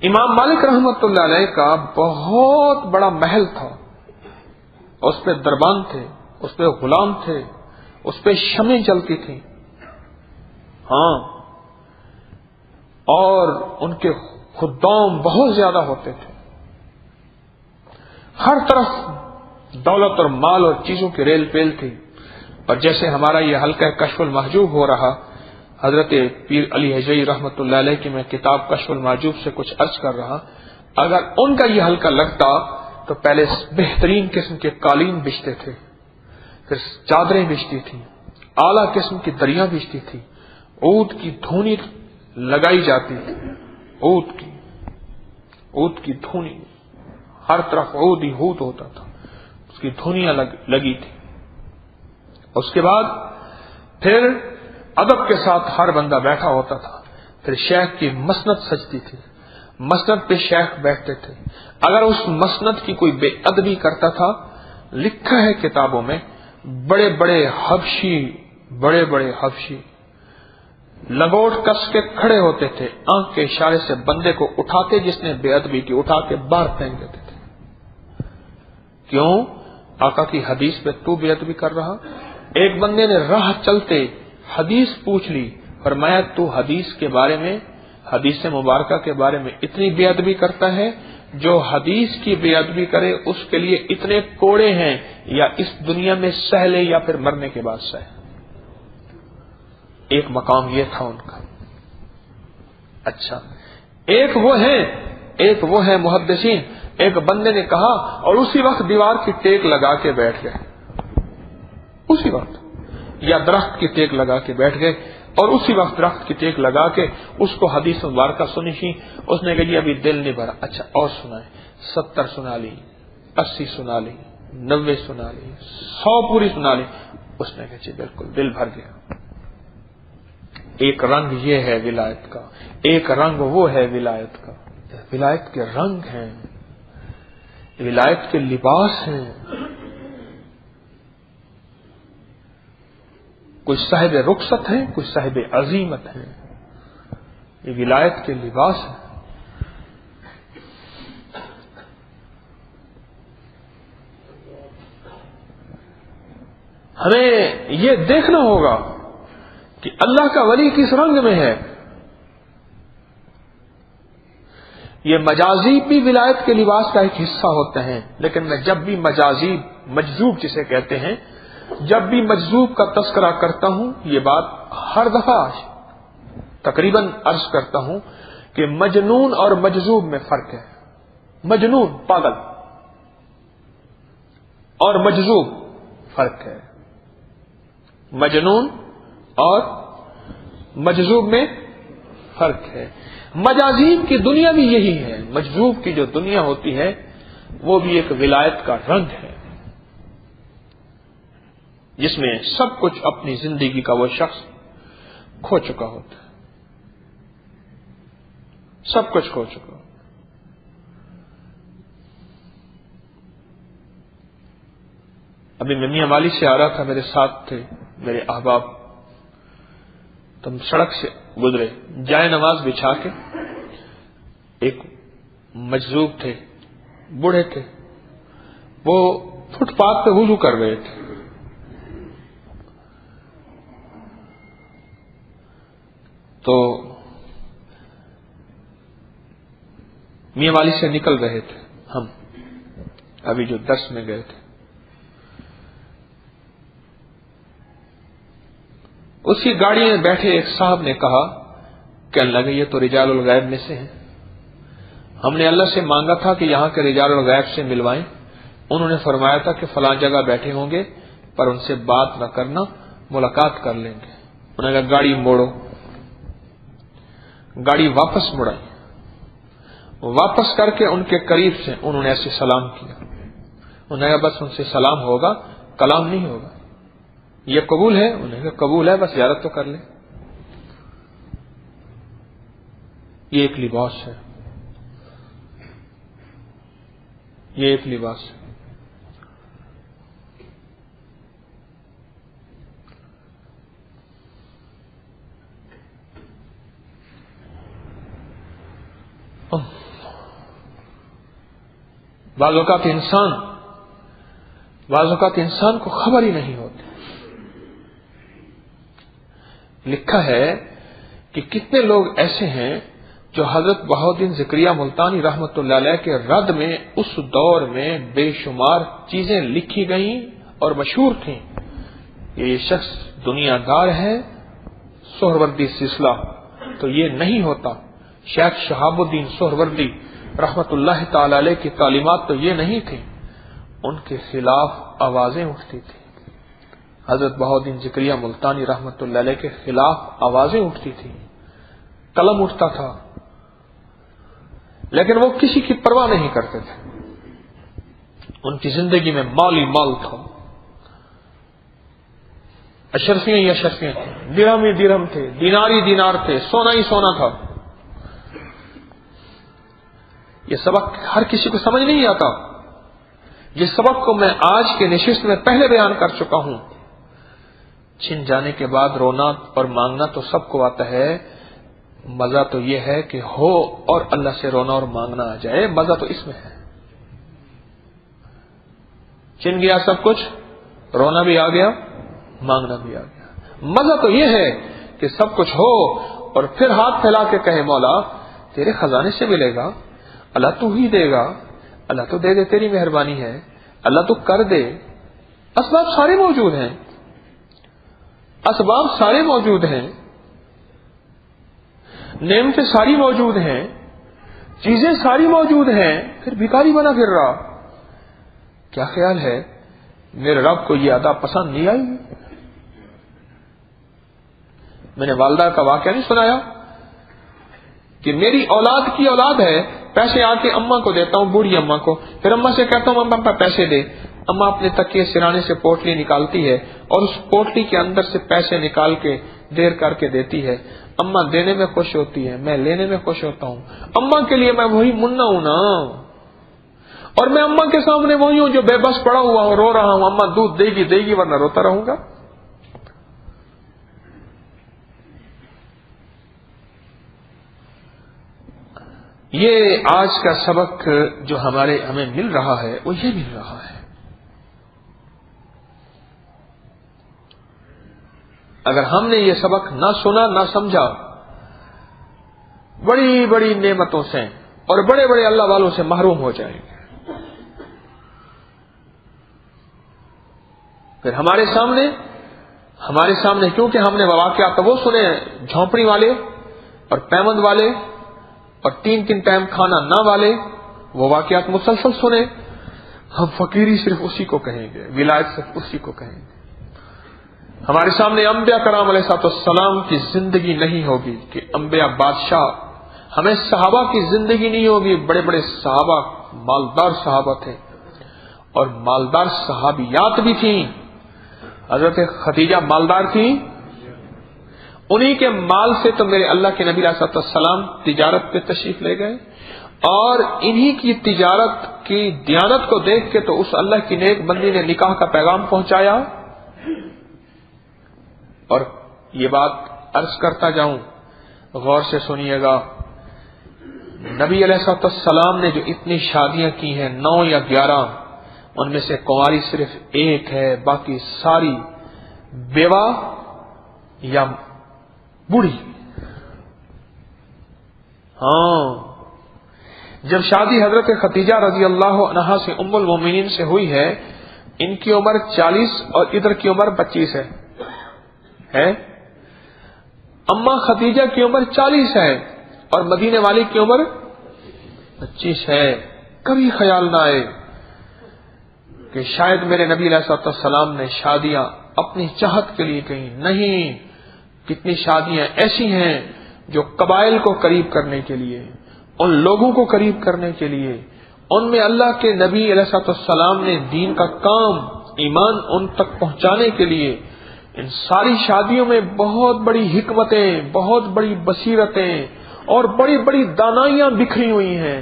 امام مالک رحمت اللہ علیہ کا بہت بڑا محل تھا، اس پہ دربان تھے، اس پہ غلام تھے، اس پہ شمیں جلتی تھیں. ہاں، اور ان کے خدام بہت زیادہ ہوتے تھے. ہر طرف دولت اور مال اور چیزوں کی ریل پیل تھی. اور جیسے ہمارا یہ حلقہ کشف المحجوب ہو رہا، حضرت پیر علی حجوی رحمت اللہ علیہ کی میں کتاب کشف المحجوب سے کچھ عرض کر رہا، اگر ان کا یہ حلقہ لگتا تو پہلے بہترین قسم کے قالین بچتے تھے، پھر چادریں بچتی تھیں، اعلیٰ قسم کی دریاں بچتی تھی، اونٹ کی دھونی لگائی جاتی تھی، اونٹ کی دھونی، ہر طرف عود ہی عود ہوتا تھا، اس کی دھونیاں لگی تھی. اس کے بعد پھر ادب کے ساتھ ہر بندہ بیٹھا ہوتا تھا. پھر شیخ کی مسند سجتی تھی، مسند پہ شیخ بیٹھتے تھے. اگر اس مسند کی کوئی بے ادبی کرتا تھا، لکھا ہے کتابوں میں، بڑے بڑے حبشی لگوٹ کس کے کھڑے ہوتے تھے، آنکھ کے اشارے سے بندے کو اٹھاتے، جس نے بے ادبی کی اٹھا کے باہر پھینک دیتے تھے. کیوں؟ آقا کی حدیث پہ تو بے ادبی کر رہا. ایک بندے نے راہ چلتے حدیث پوچھ لی، فرمایا تو حدیث کے بارے میں، حدیث مبارکہ کے بارے میں اتنی بے ادبی کرتا ہے، جو حدیث کی بے ادبی کرے اس کے لیے اتنے کوڑے ہیں، یا اس دنیا میں سہ لے یا پھر مرنے کے بعد سہ. ایک مقام یہ تھا ان کا. اچھا، ایک وہ ہے محدثین. ایک بندے نے کہا اور اسی وقت دیوار کی ٹیک لگا کے بیٹھ گئے، اسی وقت، یا درخت کی ٹیک لگا کے بیٹھ گئے، اور اسی وقت درخت کی ٹیک لگا کے اس کو حدیث مبارکہ سنی تھی. اس نے کہا جی ابھی دل نہیں بھرا. اچھا اور سنائے. 70 سنا لی، 80 سنا لی، 90 سنا لی، 100 پوری سنا لی. اس نے کہا جی بالکل دل بھر گیا. ایک رنگ یہ ہے ولایت کا، ایک رنگ وہ ہے ولایت کا. ولایت کے رنگ ہیں، ولایت کے لباس ہیں. کوئی صاحب رخصت ہیں، کوئی صاحب عظیمت ہیں. یہ ولایت کے لباس ہیں. ہمیں یہ دیکھنا ہوگا کہ اللہ کا ولی کس رنگ میں ہے. یہ مجازیب بھی ولایت کے لباس کا ایک حصہ ہوتے ہیں، لیکن میں جب بھی مجذوب جسے کہتے ہیں، جب بھی مجذوب کا تذکرہ کرتا ہوں، یہ بات ہر دفعہ تقریباً عرض کرتا ہوں کہ مجنون اور مجذوب میں فرق ہے. مجنون پاگل اور مجذوب فرق ہے. مجنون اور مجذوب میں فرق ہے. مجازیب کی دنیا بھی یہی ہے. مجذوب کی جو دنیا ہوتی ہے وہ بھی ایک ولایت کا رنگ ہے، جس میں سب کچھ اپنی زندگی کا وہ شخص کھو چکا ہوتا ہے، سب کچھ کھو چکا. ابھی میں میاں والی سے آ رہا تھا، میرے ساتھ تھے میرے احباب. تم سڑک سے گزرے، جائے نماز بچھا کے. ایک مجذوب تھے، بوڑھے تھے، وہ فٹ پاتھ پہ وضو کر رہے تھے. تو میاں والی سے نکل رہے تھے ہم، ابھی جو درس میں گئے تھے. اسی گاڑی میں بیٹھے ایک صاحب نے کہا کہ اللہ یہ تو رجال الغیب میں سے ہیں، ہم نے اللہ سے مانگا تھا کہ یہاں کے رجال الغیب سے ملوائیں. انہوں نے فرمایا تھا کہ فلاں جگہ بیٹھے ہوں گے، پر ان سے بات نہ کرنا، ملاقات کر لیں گے. انہوں نے کہا گاڑی موڑو. گاڑی واپس مڑائی واپس کر کے ان کے قریب سے انہوں نے ایسے سلام کیا. انہوں نے کہا بس ان سے سلام ہوگا, کلام نہیں ہوگا. یہ قبول ہے؟ انہوں نے کہا قبول ہے, بس زیارت تو کر لیں. یہ ایک لباس ہے, یہ ایک لباس ہے. بعض اوقات انسان کو خبر ہی نہیں ہوتی. لکھا ہے کہ کتنے لوگ ایسے ہیں جو حضرت بہاؤالدین زکریہ ملتانی رحمت اللہ علیہ کے رد میں اس دور میں بے شمار چیزیں لکھی گئیں اور مشہور تھیں. یہ شخص دنیا دار ہے, سہروردی سلسلہ تو یہ نہیں ہوتا. شیخ شہاب الدین سہروردی رحمت اللہ تعالی علیہ کی تعلیمات تو یہ نہیں تھی. ان کے خلاف آوازیں اٹھتی تھی. حضرت بہاؤالدین زکریہ ملتانی رحمت اللہ علیہ کے خلاف آوازیں اٹھتی تھی, قلم اٹھتا تھا, لیکن وہ کسی کی پرواہ نہیں کرتے تھے. ان کی زندگی میں مال ہی مال تھا, اشرفیاں ہی اشرفیاں تھیں, درہم ہی درہم تھے, دینار ہی دینار تھے, سونا ہی سونا تھا. یہ سبق ہر کسی کو سمجھ نہیں آتا. جس سبق کو میں آج کے نشست میں پہلے بیان کر چکا ہوں. چھن جانے کے بعد رونا اور مانگنا تو سب کو آتا ہے, مزہ تو یہ ہے کہ ہو اور اللہ سے رونا اور مانگنا آ جائے. مزہ تو اس میں ہے. چھن گیا سب کچھ, رونا بھی آ گیا, مانگنا بھی آ گیا. مزہ تو یہ ہے کہ سب کچھ ہو اور پھر ہاتھ پھیلا کے کہے مولا تیرے خزانے سے ملے گا, اللہ تو ہی دے گا, اللہ تو دے دے, تیری مہربانی ہے, اللہ تو کر دے. اسباب سارے موجود ہیں, اسباب سارے موجود ہیں, نعمتیں ساری موجود ہیں, چیزیں ساری موجود ہیں, پھر بھکاری بنا پھر رہا. کیا خیال ہے میرے رب کو یہ ادا پسند نہیں آئی؟ میں نے والدہ کا واقعہ نہیں سنایا کہ میری اولاد کی اولاد ہے, پیسے آ کے اماں کو دیتا ہوں, بوڑھی اماں کو, پھر اماں سے کہتا ہوں اماں پیسے دے. اماں اپنے تکیے سرانے سے پوٹلی نکالتی ہے اور اس پوٹلی کے اندر سے پیسے نکال کے دیر کر کے دیتی ہے. اماں دینے میں خوش ہوتی ہے, میں لینے میں خوش ہوتا ہوں. اماں کے لیے میں وہی منا ہوں نا, اور میں اماں کے سامنے وہی ہوں جو بے بس پڑا ہوا ہوں, رو رہا ہوں. اماں دودھ دے گی ورنہ روتا رہوں گا. یہ آج کا سبق جو ہمیں مل رہا ہے وہ یہ مل رہا ہے. اگر ہم نے یہ سبق نہ سنا نہ سمجھا, بڑی بڑی نعمتوں سے اور بڑے بڑے اللہ والوں سے محروم ہو جائیں گے. پھر ہمارے سامنے کیونکہ ہم نے واقعات وہ سنے, جھونپڑی والے اور پیمند والے اور 3 ٹائم کھانا نہ والے, وہ واقعات مسلسل سنے. ہم فقیری صرف اسی کو کہیں گے, ولایت صرف اسی کو کہیں گے. ہمارے سامنے انبیاء کرام علیہ السلام کی زندگی نہیں ہوگی کہ انبیاء بادشاہ, ہمیں صحابہ کی زندگی نہیں ہوگی. بڑے بڑے صحابہ, مالدار صحابہ تھے اور مالدار صحابیات بھی تھیں. حضرت خدیجہ مالدار تھیں, انہی کے مال سے تو میرے اللہ کے نبی علیہ السلام تجارت پہ تشریف لے گئے, اور انہی کی تجارت کی دیانت کو دیکھ کے تو اس اللہ کی نیک بندی نے نکاح کا پیغام پہنچایا. اور یہ بات عرض کرتا جاؤں, غور سے سنیے گا. نبی علیہ السلام نے جو اتنی شادیاں کی ہیں, 9 یا 11, ان میں سے کنواری صرف 1 ہے, باقی ساری بیوہ یا بوڑھی. ہاں, جب شادی حضرت خدیجہ رضی اللہ عنہا سے ام المومنین سے ہوئی ہے, ان کی عمر 40 اور ادھر کی عمر 25 ہے. اما خدیجہ کی عمر 40 ہے اور مدینے والی کی عمر 25 ہے. کبھی خیال نہ آئے کہ شاید میرے نبی علیہ السلام نے شادیاں اپنی چاہت کے لیے کہیں. نہیں, کتنی شادیاں ایسی ہیں جو قبائل کو قریب کرنے کے لیے, ان لوگوں کو قریب کرنے کے لیے، ان میں اللہ کے نبی علیہ السلام نے دین کا کام، ایمان ان تک پہنچانے کے لیے ان ساری شادیوں میں بہت بڑی حکمتیں، بہت بڑی بصیرتیں اور بڑی بڑی دانائیاں بکھری ہوئی ہیں۔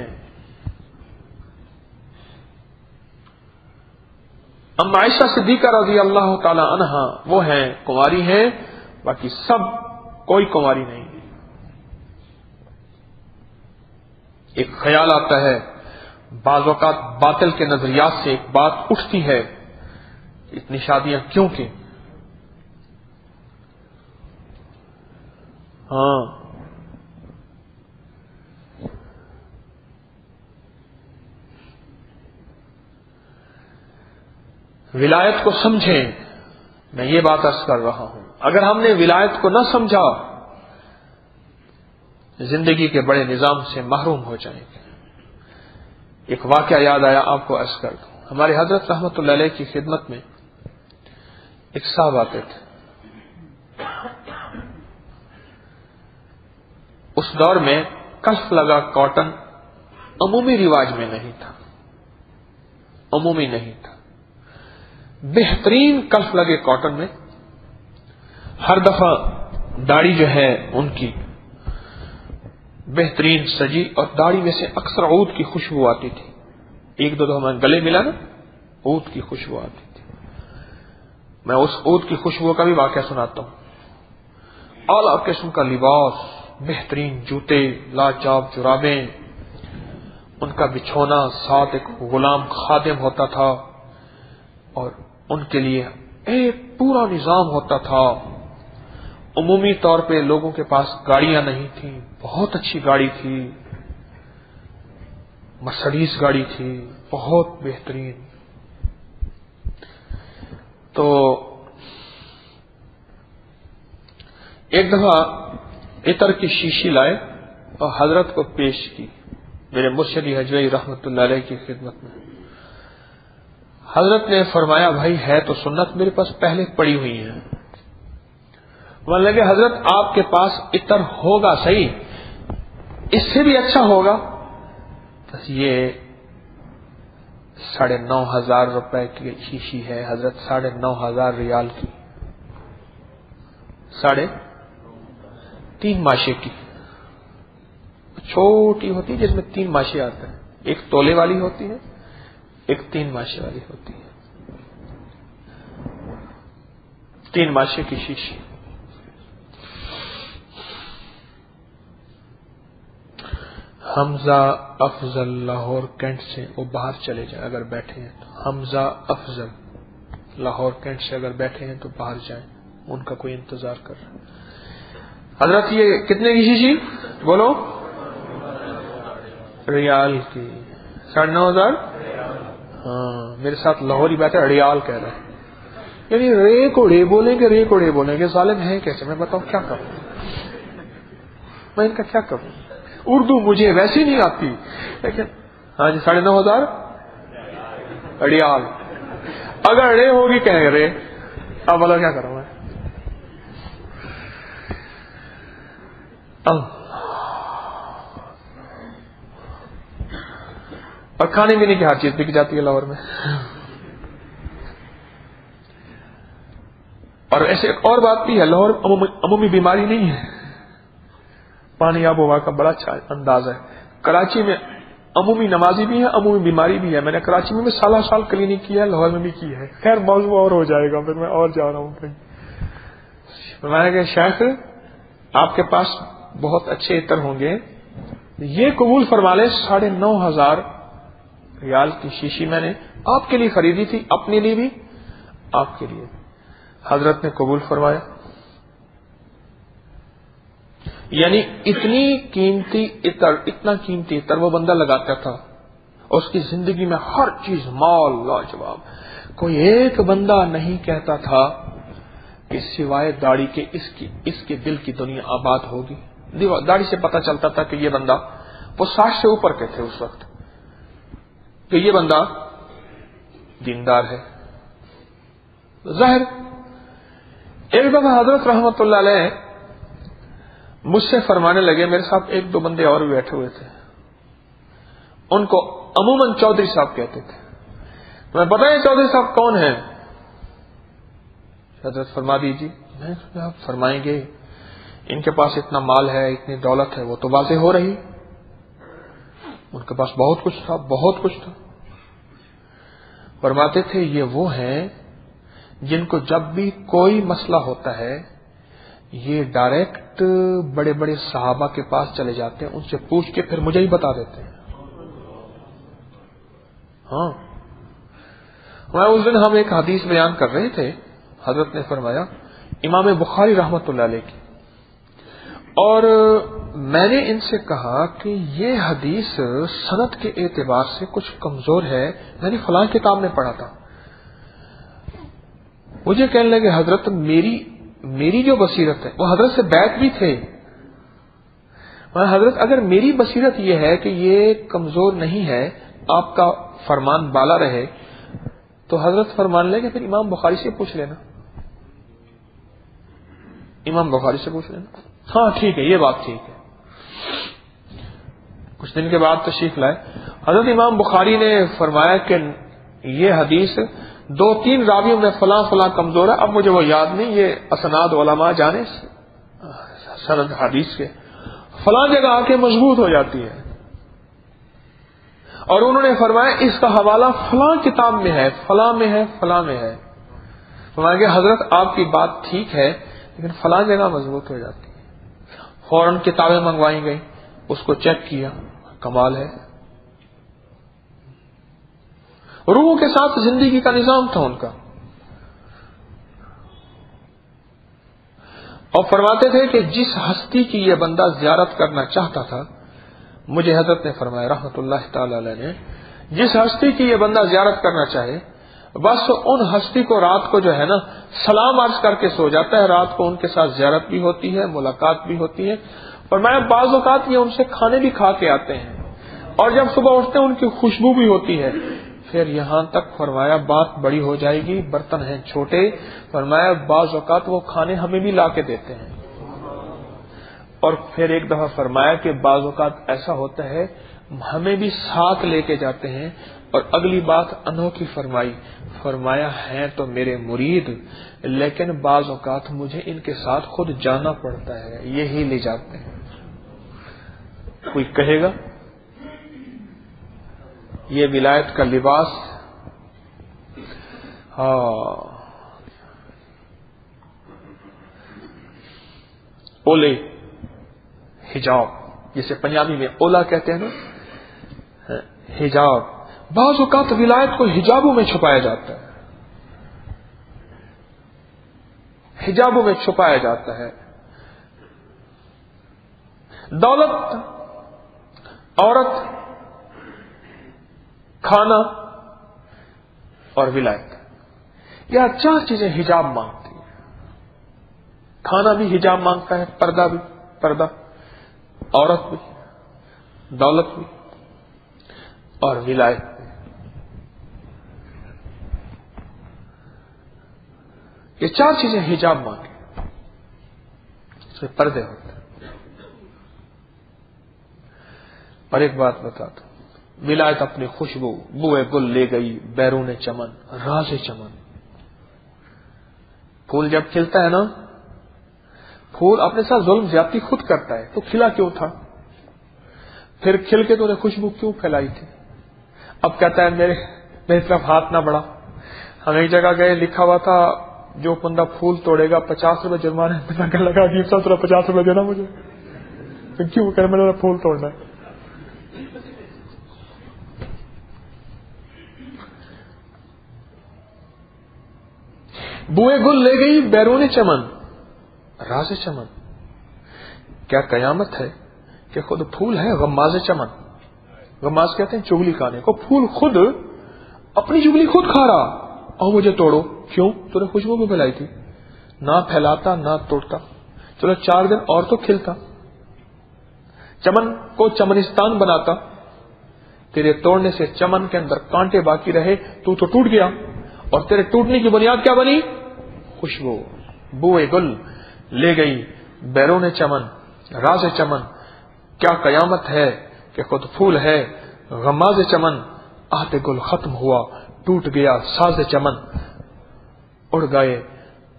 ام عائشہ صدیقہ رضی اللہ تعالی عنہا وہ ہیں، کنواری ہیں، باقی سب کوئی کنواری نہیں۔ ایک خیال آتا ہے، بعض اوقات باطل کے نظریات سے ایک بات اٹھتی ہے، اتنی شادیاں کیوں کی؟ ہاں، ولایت کو سمجھیں، میں یہ بات عرض کر رہا ہوں۔ اگر ہم نے ولایت کو نہ سمجھا، زندگی کے بڑے نظام سے محروم ہو جائیں گے۔ ایک واقعہ یاد آیا، آپ کو عرض کر دوں۔ ہمارے حضرت رحمت اللہ علیہ کی خدمت میں ایک صاحب آتے تھے۔ اس دور میں کلف لگا کاٹن عمومی رواج میں نہیں تھا، عمومی نہیں تھا۔ بہترین کلف لگے کاٹن میں ہر دفعہ داڑھی جو ہے ان کی بہترین سجی، اور داڑھی میں سے اکثر عود کی خوشبو آتی تھی۔ ایک دو دفعہ میں گلے ملا نا، عود کی خوشبو آتی تھی۔ میں اس عود کی خوشبو کا بھی واقعہ سناتا ہوں۔ اعلیٰ قسم کا لباس، بہترین جوتے، لاجاب جرابیں، ان کا بچھونا، ساتھ ایک غلام خادم ہوتا تھا، اور ان کے لیے ایک پورا نظام ہوتا تھا۔ عمومی طور پہ لوگوں کے پاس گاڑیاں نہیں تھیں، بہت اچھی گاڑی تھی، مرسڈیز گاڑی تھی، بہت بہترین۔ تو ایک دفعہ عطر کی شیشی لائے اور حضرت کو پیش کی، میرے مرشدی حجوی رحمت اللہ علیہ کی خدمت میں۔ حضرت نے فرمایا، بھائی ہے تو سنت، میرے پاس پہلے پڑی ہوئی ہے۔ مان لگے حضرت آپ کے پاس عطر ہوگا صحیح، اس سے بھی اچھا ہوگا، بس یہ 9,500 روپے کی شیشی ہے حضرت، 9,500 ریال کی، 3.5 ماشے کی، چھوٹی ہوتی جس میں 3 ماشے آتے ہیں، ایک تولے والی ہوتی ہے، ایک 3 ماشے والی ہوتی ہے، 3 ماشے کی شیشی۔ حمزہ افضل لاہور کینٹ سے وہ باہر چلے جائیں اگر بیٹھے ہیں تو، حمزہ افضل لاہور کینٹ سے اگر بیٹھے ہیں تو باہر جائیں، ان کا کوئی انتظار کر رہا ہے۔ حضرت یہ کتنے کی شیشی بولو؟ ریال کی، 9,500۔ ہاں، میرے ساتھ لاہوری بیٹھے ریال کہہ رہے ہیں، یعنی رے کو رے بولیں گے، رے کو رے بولیں گے، ظالم ہے کیسے؟ میں بتاؤں کیا کروں، میں ان کا کیا کروں؟ اردو مجھے ویسی نہیں آتی، لیکن ہاں جی 9,500 ریال، اگر رے ہوگی کہیں گے رے، اب بولا کیا کروں میں؟ اور کھانے پینے کی ہر چیز بک جاتی ہے لاہور میں۔ اور ایسے ایک اور بات بھی ہے، لاہور عمومی بیماری نہیں ہے، پانی آب و ہوا کا بڑا اچھا انداز ہے۔ کراچی میں عمومی نمازی بھی ہے، عمومی بیماری بھی ہے۔ میں نے کراچی میں بھی سال کلینک کی ہے، لاہور میں بھی کی ہے، خیر موضوع اور ہو جائے گا، پھر میں اور جا رہا ہوں کہیں۔ میں نے کہا شیخ آپ کے پاس بہت اچھے عطر ہوں گے، یہ قبول فرما لے، 9,500 ریال کی شیشی میں نے آپ کے لیے خریدی تھی، اپنے لیے بھی آپ کے لیے۔ حضرت نے قبول فرمایا۔ یعنی اتنی قیمتی عطر، اتنا قیمتی عطر وہ بندہ لگاتا تھا، اس کی زندگی میں ہر چیز مال لاجواب، کوئی ایک بندہ نہیں کہتا تھا کہ سوائے داڑھی کے اس کے دل کی دنیا آباد ہوگی۔ داڑھی سے پتہ چلتا تھا کہ یہ بندہ، وہ 60 سے اوپر کے تھے اس وقت، کہ یہ بندہ دیندار ہے۔ ظاہر ایک دفعہ حضرت رحمت اللہ علیہ مجھ سے فرمانے لگے، میرے ساتھ 1-2 بندے اور بھی بیٹھے ہوئے تھے، ان کو عموماً چودھری صاحب کہتے تھے. تمہیں پتہ ہے چودھری صاحب کون ہیں؟ حضرت فرما دیجیے. میں آپ فرمائیں گے ان کے پاس اتنا مال ہے، اتنی دولت ہے، وہ تو واضح ہو رہی. ان کے پاس بہت کچھ تھا، بہت کچھ تھا. فرماتے تھے یہ وہ ہیں جن کو جب بھی کوئی مسئلہ ہوتا ہے یہ ڈائریکٹ بڑے بڑے صحابہ کے پاس چلے جاتے ہیں، ان سے پوچھ کے پھر مجھے ہی بتا دیتے ہیں. ہاں، اس دن ہم ایک حدیث بیان کر رہے تھے، حضرت نے فرمایا امام بخاری رحمت اللہ علیہ کی، اور میں نے ان سے کہا کہ یہ حدیث سند کے اعتبار سے کچھ کمزور ہے، میں نے فلاں کتاب میں پڑھا تھا. مجھے کہنے لگے حضرت میری جو بصیرت ہے، وہ حضرت سے بیعت بھی تھے. حضرت اگر میری بصیرت یہ ہے کہ یہ کمزور نہیں ہے، آپ کا فرمان بالا رہے، تو حضرت فرمان لے کہ پھر امام بخاری سے پوچھ لینا. امام بخاری سے پوچھ لینا. ہاں ٹھیک ہے، یہ بات ٹھیک ہے. کچھ دن کے بعد تشریف لائے. حضرت امام بخاری نے فرمایا کہ یہ حدیث 2-3 راویوں میں فلاں فلاں کمزور ہے، اب مجھے وہ یاد نہیں، یہ اسناد علماء جانے سند حدیث کے فلاں جگہ آ کے مضبوط ہو جاتی ہے. اور انہوں نے فرمایا اس کا حوالہ فلاں کتاب میں ہے، فلاں میں ہے، فلاں میں ہے. فرمایا کہ حضرت آپ کی بات ٹھیک ہے لیکن فلاں جگہ مضبوط ہو جاتی ہے. فوراً کتابیں منگوائی گئی، اس کو چیک کیا، کمال ہے. روح کے ساتھ زندگی کا نظام تھا ان کا. اور فرماتے تھے کہ جس ہستی کی یہ بندہ زیارت کرنا چاہتا تھا، مجھے حضرت نے فرمایا رحمت اللہ تعالی علیہ نے، جس ہستی کی یہ بندہ زیارت کرنا چاہے بس ان ہستی کو رات کو جو ہے نا سلام عرض کر کے سو جاتا ہے. رات کو ان کے ساتھ زیارت بھی ہوتی ہے، ملاقات بھی ہوتی ہے. فرمایا بعض اوقات یہ ان سے کھانے بھی کھا کے آتے ہیں، اور جب صبح اٹھتے ہیں ان کی خوشبو بھی ہوتی ہے. پھر یہاں تک فرمایا بات بڑی ہو جائے گی، برتن ہیں چھوٹے، فرمایا بعض اوقات وہ کھانے ہمیں بھی لا کے دیتے ہیں. اور پھر ایک دفعہ فرمایا کہ بعض اوقات ایسا ہوتا ہے ہمیں بھی ساتھ لے کے جاتے ہیں. اور اگلی بات انوکھی فرمائی، فرمایا ہیں تو میرے مرید لیکن بعض اوقات مجھے ان کے ساتھ خود جانا پڑتا ہے، یہی لے جاتے ہیں. کوئی کہے گا یہ ولایت کا لباس، ہاں اولے حجاب، جسے پنجابی میں اولا کہتے ہیں نا، حجاب. بعض اوقات ولایت کو حجابوں میں چھپایا جاتا ہے، حجابوں میں چھپایا جاتا ہے. دولت، عورت، کھانا اور ولایت، یہ 4 چیزیں حجاب مانگتی ہیں. کھانا بھی حجاب مانگتا ہے، پردہ بھی، پردہ، عورت بھی، دولت بھی اور ولایت بھی. یہ 4 چیزیں حجاب مانگے، اس میں پردے ہوتے ہیں. اور ایک بات بتا دو، ولایت اپنی خوشبو بوئے گل لے گئی بیرون چمن، راز چمن. پھول جب کھلتا ہے نا، پھول اپنے ساتھ ظلم زیادتی خود کرتا ہے، تو کھلا کیوں تھا؟ پھر کھل کے تو نے خوشبو کیوں پھیلائی تھی؟ اب کہتا ہے میری طرف ہاتھ نہ بڑھا. ہم ایک جگہ گئے، لکھا ہوا تھا جو بندہ پھول توڑے گا 50 روپے جرمانے. لگا عجیب سا، 50 روپے دینا مجھے. کیوں کہ میں نے پھول توڑنا ہے. بوئے گل لے گئی بیرون چمن، راز چمن. کیا قیامت ہے کہ خود پھول ہے غماز چمن. غماز کہتے ہیں چگلی کھانے کو. پھول خود اپنی چگلی خود کھا رہا، اور مجھے توڑو. کیوں؟ تو نے خوشبو بھی پھیلائی تھی. نہ پھیلاتا نہ توڑتا، چلو 4 دن اور تو کھلتا. چمن کو چمنستان بناتا، تیرے توڑنے سے چمن کے اندر کانٹے باقی رہے، تو ٹوٹ گیا. اور تیرے ٹوٹنے کی بنیاد کیا بنی؟ خوشبو. بوئے گل لے گئی بیرون چمن، راز چمن. کیا قیامت ہے کہ خود پھول ہے غماز چمن آہت گل ختم ہوا، ٹوٹ گیا ساز چمن، اڑ گئے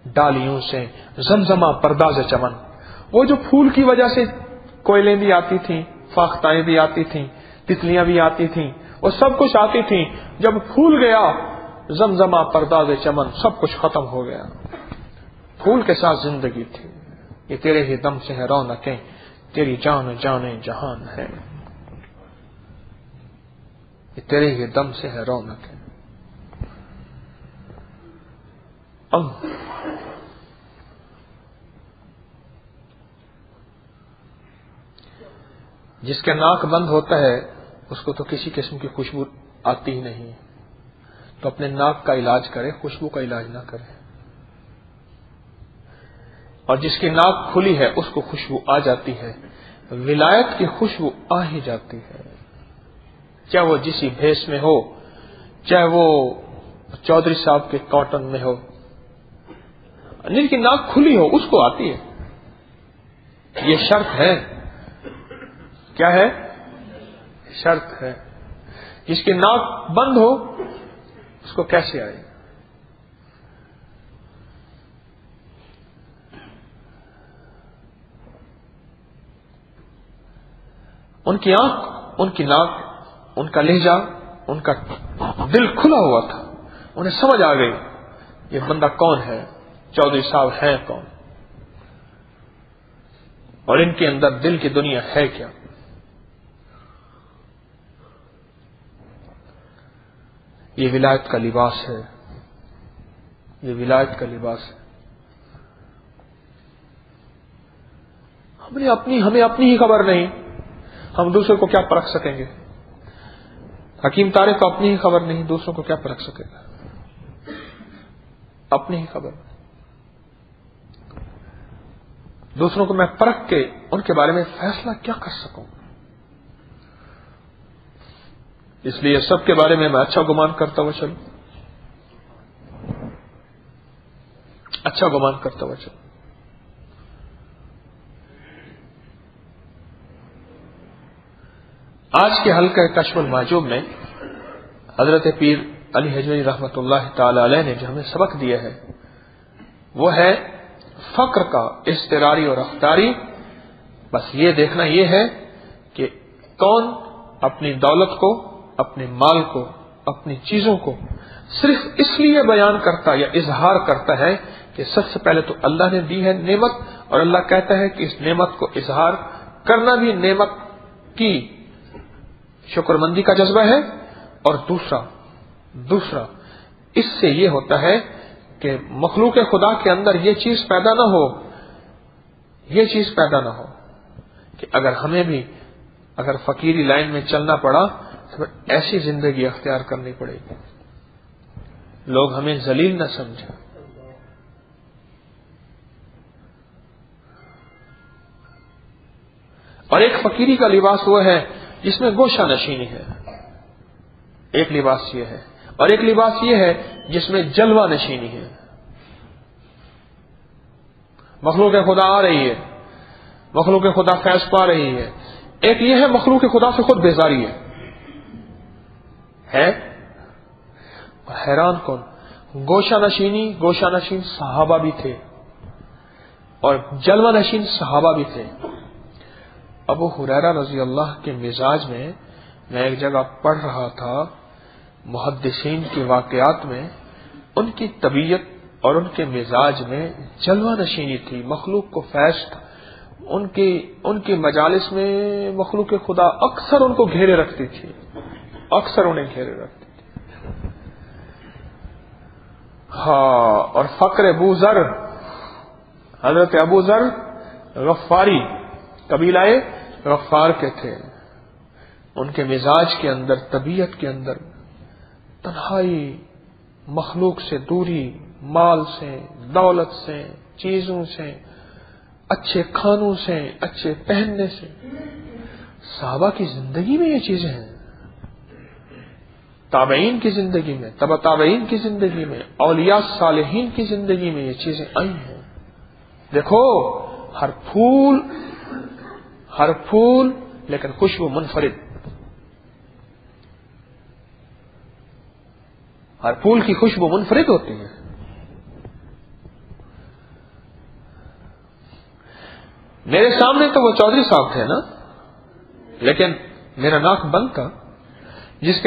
ڈالیوں سے زمزمہ پرداز چمن. وہ جو پھول کی وجہ سے کوئلیں بھی آتی تھیں، فاختائیں بھی آتی تھیں، تتلیاں بھی آتی تھیں، وہ سب کچھ آتی تھیں، جب پھول گیا زمزمہ پرداز چمن، سب کچھ ختم ہو گیا. پھول کے ساتھ زندگی تھی. یہ تیرے ہی دم سے ہے رونقیں، تیری جان جانے جہان ہے. یہ تیرے ہی دم سے ہے رونقیں. جس کے ناک بند ہوتا ہے اس کو تو کسی قسم کی خوشبو آتی ہی نہیں، تو اپنے ناک کا علاج کرے، خوشبو کا علاج نہ کرے. اور جس کی ناک کھلی ہے اس کو خوشبو آ جاتی ہے. ولایت کی خوشبو آ ہی جاتی ہے، چاہے وہ جسی بھیس میں ہو، چاہے وہ چودھری صاحب کے کاٹن میں ہو، جن کی ناک کھلی ہو اس کو آتی ہے. یہ شرط ہے. کیا ہے؟ شرط ہے. جس کی ناک بند ہو اس کو کیسے آئے؟ ان کی آنکھ، ان کی ناک، ان کا لہجہ، ان کا دل کھلا ہوا تھا. انہیں سمجھ آ گئی یہ بندہ کون ہے، چودھری صاحب ہیں کون، اور ان کے اندر دل کی دنیا ہے کیا. یہ ولایت کا لباس ہے. یہ ولایت کا لباس ہے. ہمیں اپنی ہی خبر نہیں، ہم دوسرے کو کیا پرکھ سکیں گے؟ حکیم طارق کو اپنی ہی خبر نہیں، دوسروں کو کیا پرکھ سکے گا؟ اپنی ہی خبر. دوسروں کو میں پرکھ کے ان کے بارے میں فیصلہ کیا کر سکوں؟ اس لیے سب کے بارے میں اچھا گمان کرتا ہوا چلوں، اچھا گمان کرتا ہوا چلوں. آج کے حلقہ کشف المحجوب میں حضرت پیر علی حجویری رحمۃ اللہ تعالی علیہ نے جو ہمیں سبق دیا ہے وہ ہے فقر کا اضطراری اور اختیاری. بس یہ دیکھنا یہ ہے کہ کون اپنی دولت کو، اپنے مال کو، اپنی چیزوں کو صرف اس لیے بیان کرتا یا اظہار کرتا ہے کہ سب سے پہلے تو اللہ نے دی ہے نعمت، اور اللہ کہتا ہے کہ اس نعمت کو اظہار کرنا بھی نعمت کی شکر مندی کا جذبہ ہے. اور دوسرا اس سے یہ ہوتا ہے کہ مخلوق خدا کے اندر یہ چیز پیدا نہ ہو کہ اگر ہمیں بھی اگر فقیری لائن میں چلنا پڑا تو ایسی زندگی اختیار کرنی پڑے گی، لوگ ہمیں ذلیل نہ سمجھیں. اور ایک فقیری کا لباس وہ ہے جس میں گوشہ نشینی ہے، ایک لباس یہ ہے. اور ایک لباس یہ ہے جس میں جلوہ نشینی ہے. مخلوق خدا آ رہی ہے، مخلوق خدا فیض پا رہی ہے. ایک یہ ہے مخلوق خدا سے خود بیزاری ہے. حیران کون، گوشہ نشین صحابہ بھی تھے اور جلوہ نشین صحابہ بھی تھے. ابو ہریرہ رضی اللہ کے مزاج میں ایک جگہ پڑھ رہا تھا، محدثین کے واقعات میں ان کی طبیعت اور ان کے مزاج میں جلوہ نشینی تھی، مخلوق کو فیض تھا. ان کی مجالس میں مخلوق خدا اکثر ان کو گھیرے رکھتی تھی، اکثر انہیں گھیرے رکھتی تھی. ہاں، اور فقر ابو ذر، حضرت ابو ذر غفاری، قبیلہ غفار کے تھے. ان کے مزاج کے اندر، طبیعت کے اندر تنہائی، مخلوق سے دوری، مال سے، دولت سے، چیزوں سے، اچھے کھانوں سے، اچھے پہننے سے. صحابہ کی زندگی میں یہ چیزیں ہیں، تابعین کی زندگی میں، تبع تابعین کی زندگی میں، اولیاء صالحین کی زندگی میں یہ چیزیں آئی ہیں. دیکھو ہر پھول لیکن خوشبو منفرد. ہر پھول کی خوشبو منفرد ہوتی ہے. میرے سامنے تو وہ چودھری صاحب تھے نا، لیکن میرا ناک بند تھا. جس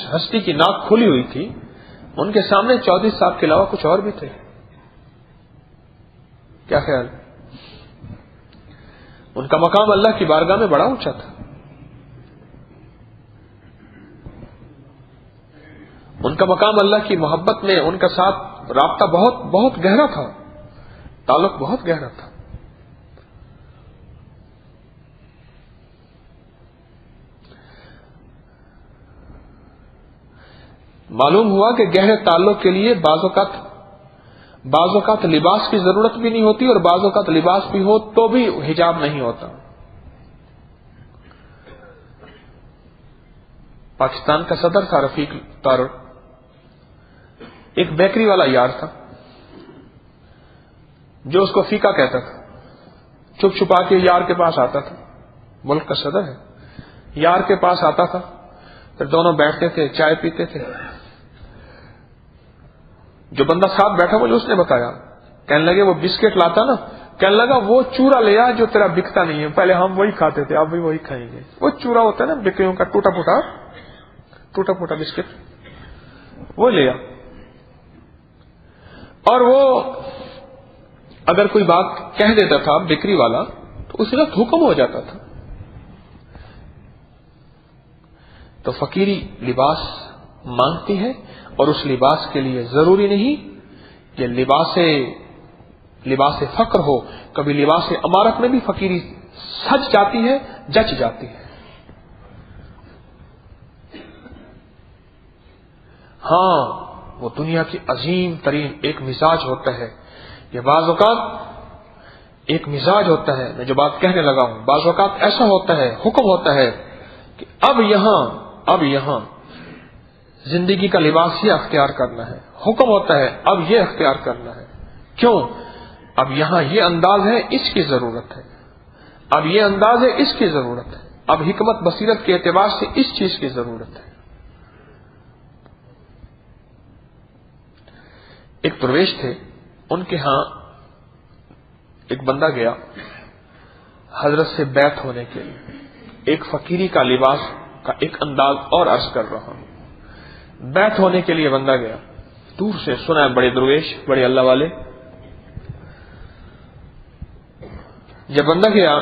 ہستی کی ناک کھلی ہوئی تھی ان کے سامنے چودھری صاحب کے علاوہ کچھ اور بھی تھے. کیا خیال؟ ان کا مقام اللہ کی بارگاہ میں بڑا اونچا تھا. ان کا مقام اللہ کی محبت میں ان کا ساتھ رابطہ بہت بہت گہرا تھا، تعلق بہت گہرا تھا. معلوم ہوا کہ گہرے تعلق کے لیے بعض اوقات لباس کی ضرورت بھی نہیں ہوتی، اور بعض اوقات لباس بھی ہو تو بھی حجاب نہیں ہوتا. پاکستان کا صدر تھا رفیق تارڑ، ایک بیکری والا یار تھا جو اس کو فیکا کہتا تھا. چھپ چھپا کے یار کے پاس آتا تھا، ملک کا صدر ہے، یار کے پاس آتا تھا، پھر دونوں بیٹھتے تھے، چائے پیتے تھے. جو بندہ ساتھ بیٹھا مجھے اس نے بتایا، کہنے لگے وہ بسکٹ لاتا نا، کہنے لگا وہ چورا لیا جو تیرا بکتا نہیں ہے، پہلے ہم وہی کھاتے تھے اب بھی وہی کھائیں گے. وہ چورا ہوتا ہے نا بکریوں کا، ٹوٹا پھوٹا بسکٹ، وہ لیا. اور وہ اگر کوئی بات کہہ دیتا تھا بکری والا تو اسی وقت حکم ہو جاتا تھا. تو فقیری لباس مانگتی ہے، اور اس لباس کے لیے ضروری نہیں کہ لباس فقر ہو. کبھی لباس امارت میں بھی فقیری سج جاتی ہے، جچ جاتی ہے. ہاں وہ دنیا کی عظیم ترین ایک مزاج ہوتا ہے. یہ بعض اوقات ایک مزاج ہوتا ہے، میں جو بات کہنے لگا ہوں، بعض اوقات ایسا ہوتا ہے، حکم ہوتا ہے کہ اب یہاں زندگی کا لباس یہ اختیار کرنا ہے. حکم ہوتا ہے اب یہ اختیار کرنا ہے. کیوں؟ اب یہاں یہ انداز ہے، اس کی ضرورت ہے. اب یہ انداز ہے، اس کی ضرورت ہے. اب حکمت بصیرت کے اعتبار سے اس چیز کی ضرورت ہے. ایک درویش تھے، ان کے ہاں ایک بندہ گیا حضرت سے بیعت ہونے کے لیے. ایک فقیری کا لباس کا ایک انداز اور عرض کر رہا ہوں. بیعت ہونے کے لیے بندہ گیا، دور سے سنا ہے بڑے درویش، بڑے اللہ والے. جب بندہ گیا،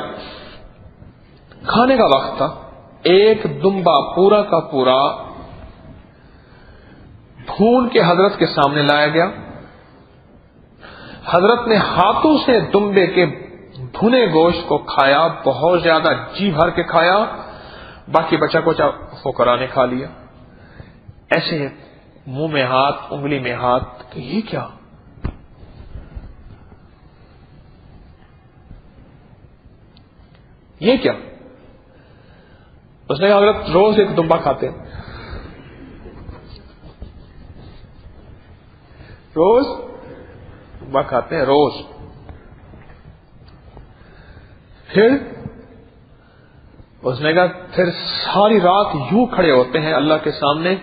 کھانے کا وقت تھا، ایک دمبا پورا کا پورا بھون کے حضرت کے سامنے لایا گیا. حضرت نے ہاتھوں سے دمبے کے بھنے گوشت کو کھایا، بہت زیادہ جی بھر کے کھایا، باقی بچا کچا فقراء نے کھا لیا. ایسے منہ میں ہاتھ، انگلی میں ہاتھ، کہ یہ کیا؟ یہ کیا؟ اس نے کہا حضرت روز ایک دمبا کھاتے ہیں، روز دمبا کھاتے ہیں، روز. پھر اس نے کہا پھر ساری رات یوں کھڑے ہوتے ہیں اللہ کے سامنے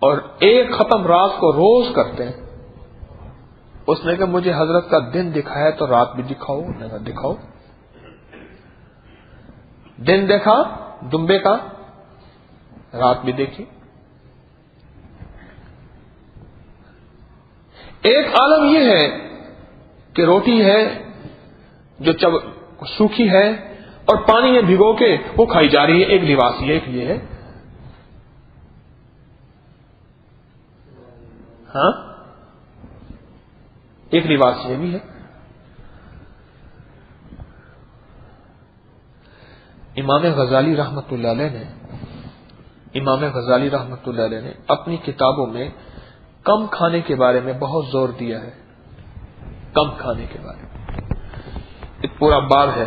اور ایک ختم رات کو روز کرتے ہیں. اس نے کہا مجھے حضرت کا دن دکھایا تو رات بھی دکھاؤ. نے کہا دکھاؤ. دن دیکھا دمبے کا، رات بھی دیکھی. ایک عالم یہ ہے کہ روٹی ہے جو سوکھی ہے اور پانی میں بھگو کے وہ کھائی جا رہی ہے. ایک لباس یہ، ایک یہ ہے. ہاں ایک لباس یہ بھی ہے. امام غزالی رحمت اللہ علیہ نے اپنی کتابوں میں کم کھانے کے بارے میں بہت زور دیا ہے. کم کھانے کے بارے میں ایک پورا باب ہے.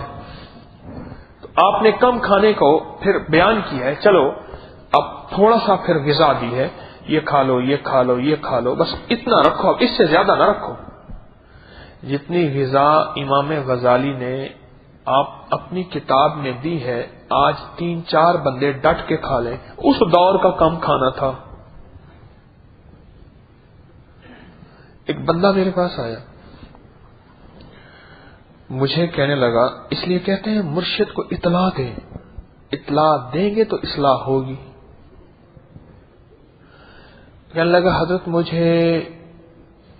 تو آپ نے کم کھانے کو پھر بیان کیا ہے. چلو اب تھوڑا سا پھر غذا دی ہے، یہ کھا لو، یہ کھا لو، یہ کھا لو، بس اتنا رکھو، اب اس سے زیادہ نہ رکھو. جتنی غذا امام غزالی نے آپ اپنی کتاب میں دی ہے، آج 3-4 بندے ڈٹ کے کھا لیں. اس دور کا کم کھانا تھا. ایک بندہ میرے پاس آیا، مجھے کہنے لگا، اس لیے کہتے ہیں مرشد کو اطلاع دیں، اطلاع دیں گے تو اصلاح ہوگی. کہنے لگا حضرت مجھے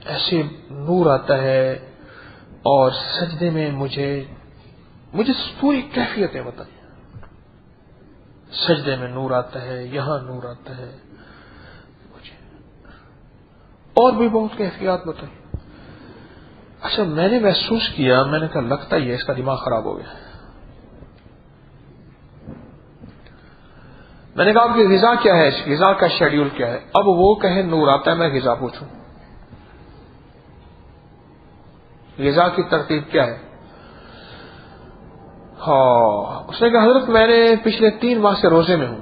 ایسے نور آتا ہے اور سجدے میں مجھے پوری کیفیتیں بتائیں، سجدے میں نور آتا ہے، یہاں نور آتا ہے، مجھے اور بھی بہت کیفیات بتائیں. اچھا میں نے محسوس کیا، میں نے کہا لگتا ہی ہے اس کا دماغ خراب ہو گیا. میں نے کہا آپ کی غذا کیا ہے، غذا کا شیڈیول کیا ہے؟ اب وہ کہے نور آتا ہے، میں غذا پوچھوں غذا کی ترتیب کیا ہے؟ ہاں اس نے کہا حضرت میں نے پچھلے 3 ماہ سے روزے میں ہوں،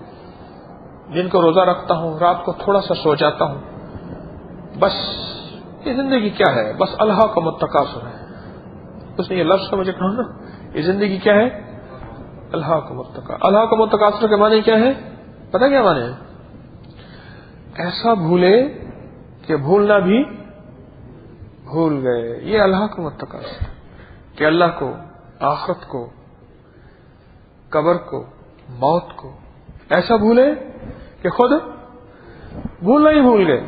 دن کو روزہ رکھتا ہوں، رات کو تھوڑا سا سو جاتا ہوں، بس یہ زندگی کیا ہے، بس اللہ کا متقاصر ہے. اس نے یہ لفظ کا مجھے کہا نا، یہ زندگی کیا ہے، اللہ کا متقاصر. اللہ کا متقاصر کے معنی کیا ہے پتہ کیا معنی ہے؟ ایسا بھولے کہ بھولنا بھی بھول گئے. یہ اللہ کا متقاصر کہ اللہ کو، آخرت کو، قبر کو، موت کو ایسا بھولے کہ خود بھولنا ہی بھول گئے.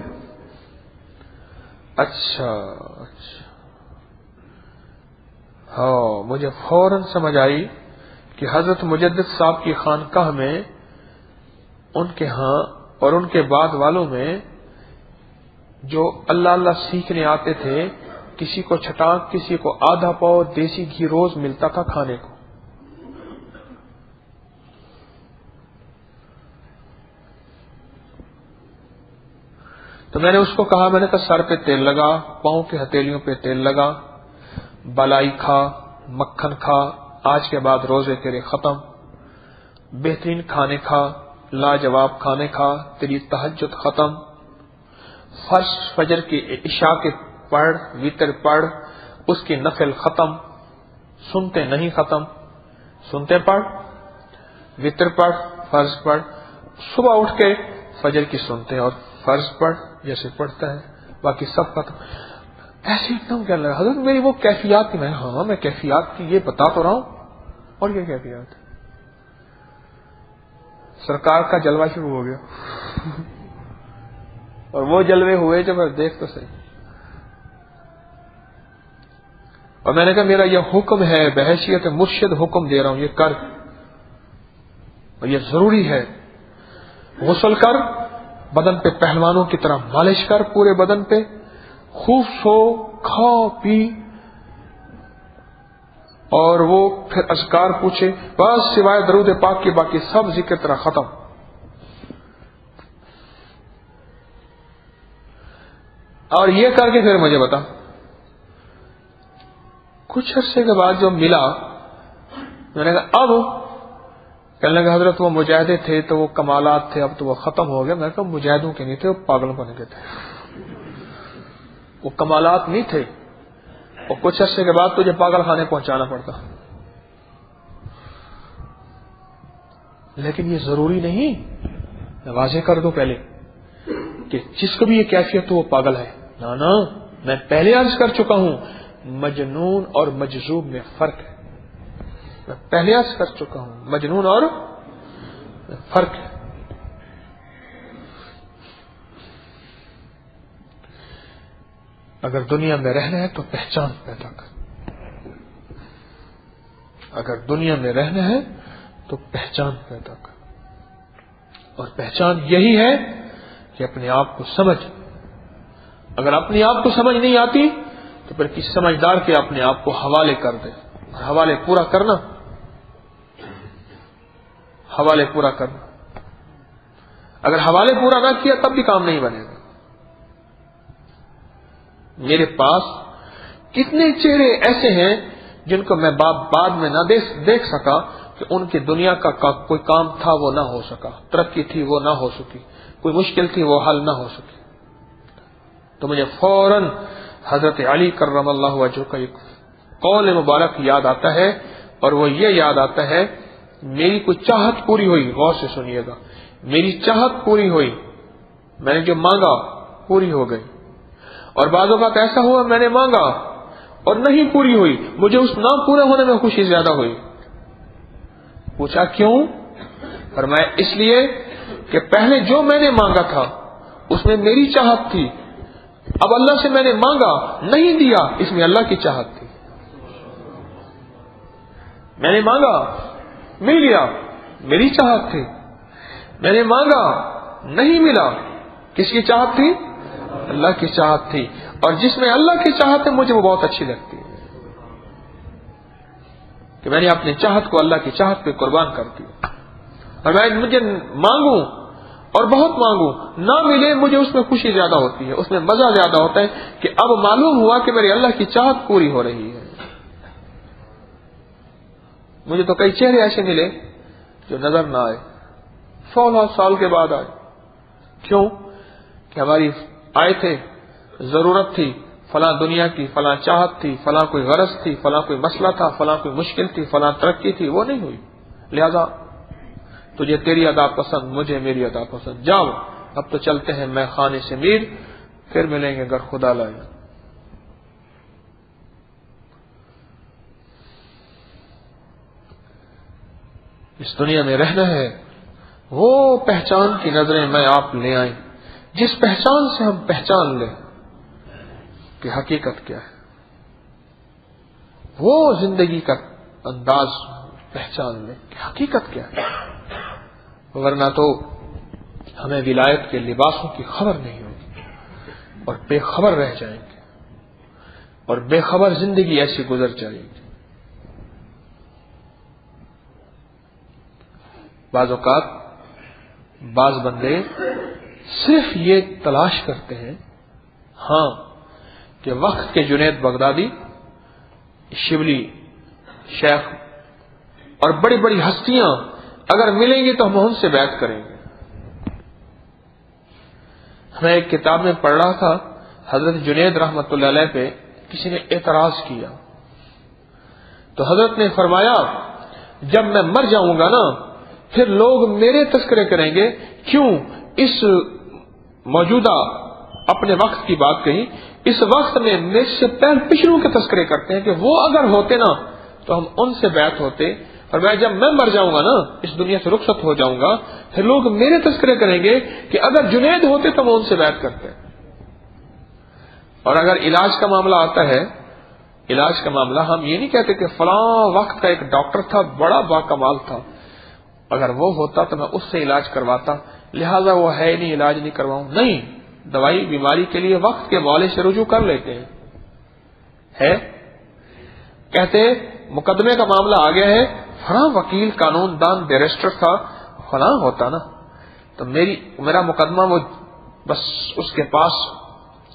اچھا ہاں مجھے فوراً سمجھ آئی کہ حضرت مجدد صاحب کی خانقاہ میں، ان کے ہاں اور ان کے بعد والوں میں جو اللہ اللہ سیکھنے آتے تھے، کسی کو چھٹانک، کسی کو آدھا پاؤ دیسی گھی روز ملتا تھا کھانے کو. تو میں نے اس کو کہا، میں نے کہا سر پہ تیل لگا، پاؤں کے ہتھیلیوں پہ تیل لگا، بالائی کھا، مکھن کھا، آج کے بعد روزے تیرے ختم، بہترین کھانے کھا، لاجواب کھانے کھا، تیری تہجد ختم، فرض فجر کی عشاء کے پڑھ، وتر پڑھ، اس کی نفل ختم، سنتے نہیں ختم، سنتے پڑھ، وتر پڑھ، فرض پڑھ، صبح اٹھ کے فجر کی سنتے اور فرض پڑھ جیسے پڑھتا ہے، باقی سب ختم. ایسے ایک دم کیا لگا حضرت میری وہ کیفیات کی، میں کیفیات کی یہ بتا تو رہا ہوں. اور کیا کیفیات؟ سرکار کا جلوہ شروع ہو گیا اور وہ جلوے ہوئے جب دیکھ تو صحیح. اور میں نے کہا میرا یہ حکم ہے، بحیثیت مرشد حکم دے رہا ہوں، یہ کر، اور یہ ضروری ہے. غسل کر، بدن پہ پہلوانوں کی طرح مالش کر، پورے بدن پہ خوب سو، کھا پی، اور وہ پھر اذکار پوچھے، بس سوائے درود پاک کی باقی سب ذکر طرح ختم. اور یہ کر کے پھر مجھے بتا. کچھ عرصے کے بعد جو ملا، میں نے کہا اب، کہنے لگا حضرت وہ مجاہدے تھے تو وہ کمالات تھے، اب تو وہ ختم ہو گئے. میں نے کہا مجاہدوں کے نہیں تھے، وہ پاگلوں بنے کے تھے، وہ کمالات نہیں تھے. اور کچھ عرصے کے بعد تجھے پاگل خانے پہنچانا پڑتا. لیکن یہ ضروری نہیں، میں واضح کر دوں پہلے کہ جس کو بھی یہ کیفیت ہو وہ پاگل ہے. نا میں پہلے عرض کر چکا ہوں، مجنون اور مجذوب میں فرق ہے. میں پہلے عرض کر چکا ہوں، مجنون اور فرق ہے. اگر دنیا میں رہنا ہے تو پہچان پیدا کر. اگر دنیا میں رہنا ہے تو پہچان پیدا کر. اور پہچان یہی ہے کہ اپنے آپ کو سمجھ. اگر اپنے آپ کو سمجھ نہیں آتی تو پھر کسی سمجھدار کے اپنے آپ کو حوالے کر دے. اور حوالے پورا کرنا، حوالے پورا کرنا. اگر حوالے پورا نہ کیا تب بھی کام نہیں بنے گا. میرے پاس کتنے چہرے ایسے ہیں جن کو میں بعد میں نہ دیکھ سکا کہ ان کی دنیا کا کوئی کام تھا وہ نہ ہو سکا، ترقی تھی وہ نہ ہو سکی، کوئی مشکل تھی وہ حل نہ ہو سکی. تو مجھے فوراً حضرت علی کرم اللہ وجہہ کا ایک قول مبارک یاد آتا ہے، اور وہ یہ یاد آتا ہے، میری کوئی چاہت پوری ہوئی، غور سے سنیے گا، میری چاہت پوری ہوئی، میں نے جو مانگا پوری ہو گئی، اور بعض اوقات ایسا ہوا میں نے مانگا اور نہیں پوری ہوئی، مجھے اس نہ پورے ہونے میں خوشی زیادہ ہوئی۔ پوچھا کیوں؟ فرمایا اس لیے کہ پہلے جو میں نے مانگا تھا اس میں میری چاہت تھی، اب اللہ سے میں نے مانگا نہیں دیا، اس میں اللہ کی چاہت تھی۔ میں نے مانگا مل گیا، میری چاہت تھی۔ میں نے مانگا نہیں ملا، کس کی چاہت تھی؟ اللہ کی چاہت تھی۔ اور جس میں اللہ کی چاہت ہے مجھے وہ بہت اچھی لگتی ہے کہ میں نے اپنی چاہت کو اللہ کی چاہت پہ قربان کر دیا۔ اور میں مجھے مانگوں اور بہت مانگوں نہ ملے، مجھے اس میں خوشی زیادہ ہوتی ہے، اس میں مزہ زیادہ ہوتا ہے کہ اب معلوم ہوا کہ میری اللہ کی چاہت پوری ہو رہی ہے۔ مجھے تو کئی چہرے ایسے ملے جو نظر نہ آئے، 16 سال کے بعد آئے۔ کیوں؟ کہ ہماری آئے تھے، ضرورت تھی، فلاں دنیا کی فلاں چاہت تھی، فلاں کوئی غرض تھی، فلاں کوئی مسئلہ تھا، فلاں کوئی مشکل تھی، فلاں ترقی تھی، وہ نہیں ہوئی، لہذا تجھے تیری ادا پسند، مجھے میری ادا پسند، جاؤ اب تو چلتے ہیں میں خانے سے میر، پھر ملیں گے اگر خدا لائے۔ اس دنیا میں رہنا ہے، وہ پہچان کی نظریں میں آپ لے آئیں جس پہچان سے ہم پہچان لیں کہ حقیقت کیا ہے، وہ زندگی کا انداز پہچان لیں کہ حقیقت کیا ہے، ورنہ تو ہمیں ولایت کے لباسوں کی خبر نہیں ہوگی اور بے خبر رہ جائیں گے، اور بے خبر زندگی ایسی گزر جائے گی۔ بعض اوقات بعض بندے صرف یہ تلاش کرتے ہیں ہاں کہ وقت کے جنید بغدادی، شبلی، شیخ اور بڑی بڑی ہستیاں اگر ملیں گی تو ہم ان سے بیعت کریں گے۔ میں ایک کتاب میں پڑھ رہا تھا، حضرت جنید رحمت اللہ علیہ پہ کسی نے اعتراض کیا تو حضرت نے فرمایا جب میں مر جاؤں گا نا پھر لوگ میرے تذکرے کریں گے، کیوں اس موجودہ اپنے وقت کی بات کہی، اس وقت میں میرے سے پچھلوں کے تذکرے کرتے ہیں کہ وہ اگر ہوتے نا تو ہم ان سے بیعت ہوتے، اور میں جب میں مر جاؤں گا نا اس دنیا سے رخصت ہو جاؤں گا پھر لوگ میرے تذکرے کریں گے کہ اگر جنید ہوتے تو وہ ان سے بیعت کرتے۔ اور اگر علاج کا معاملہ آتا ہے، علاج کا معاملہ ہم یہ نہیں کہتے کہ فلاں وقت کا ایک ڈاکٹر تھا بڑا باکمال تھا، اگر وہ ہوتا تو میں اس سے علاج کرواتا، لہذا وہ ہے نہیں علاج نہیں کرواؤں، نہیں، دوائی بیماری کے لیے وقت کے معالجے سے رجوع کر لیتے ہیں۔ ہے کہتے مقدمے کا معاملہ آ گیا ہے، فلاں وکیل قانون دان بیرسٹر تھا، فلاں ہوتا نا تو میرا مقدمہ وہ بس اس کے پاس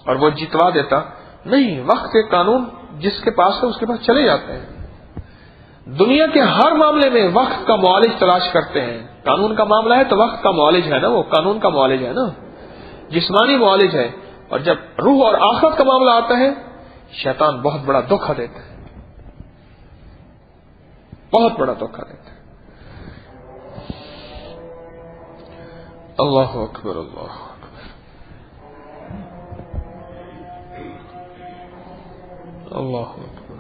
اور وہ جتوا دیتا، نہیں، وقت کے قانون جس کے پاس ہے اس کے پاس چلے جاتے ہیں۔ دنیا کے ہر معاملے میں وقت کا معالج تلاش کرتے ہیں، قانون کا معاملہ ہے تو وقت کا معالج ہے نا، وہ قانون کا معالج ہے نا، جسمانی معالج ہے، اور جب روح اور آخرت کا معاملہ آتا ہے شیطان بہت بڑا دھوکہ دیتا ہے، بہت بڑا دھوکہ دیتا ہے۔ اللہ اکبر، اللہ اکبر، اللہ اکبر،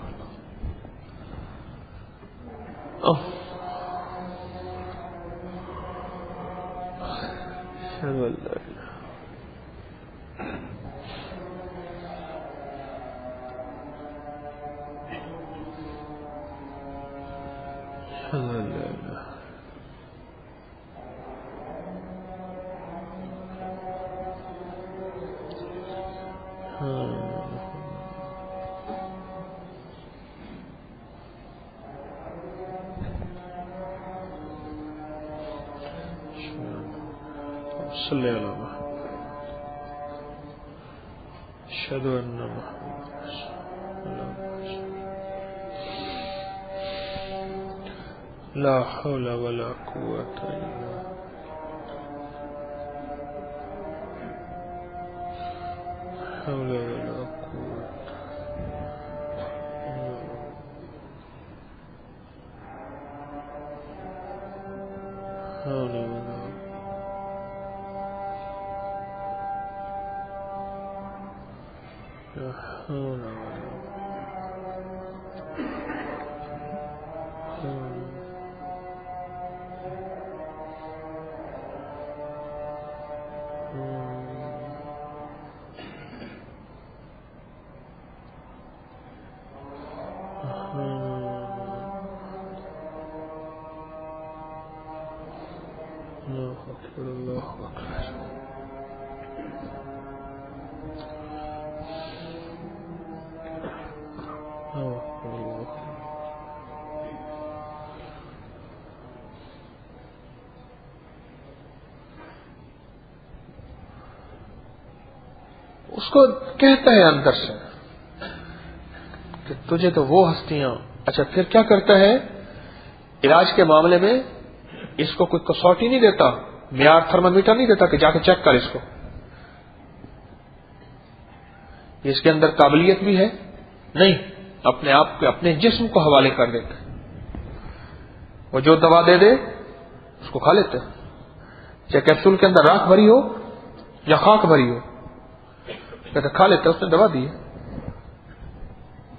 صلی اللہ علیہ وسلم، اشہد ان محمد رسول اللہ، لا حول ولا قوة الا حول ولا قوة حول ولا اس کو کہتا ہے اندر سے کہ تجھے تو وہ ہستیاں. اچھا پھر کیا کرتا ہے؟ علاج کے معاملے میں اس کو کوئی کسوٹی نہیں دیتا، معیار تھرمامیٹر نہیں دیتا کہ جا کے چیک کر اس کو. اس کے اندر قابلیت بھی ہے نہیں، اپنے آپ کے اپنے جسم کو حوالے کر دیتا ہے. وہ جو دوا دے دے اس کو کھا لیتے ہیں، چاہے کیپسول کے اندر راکھ بھری ہو یا خاک بھری ہو، کہتے کھا لیتے. اس نے دوا دی ہے،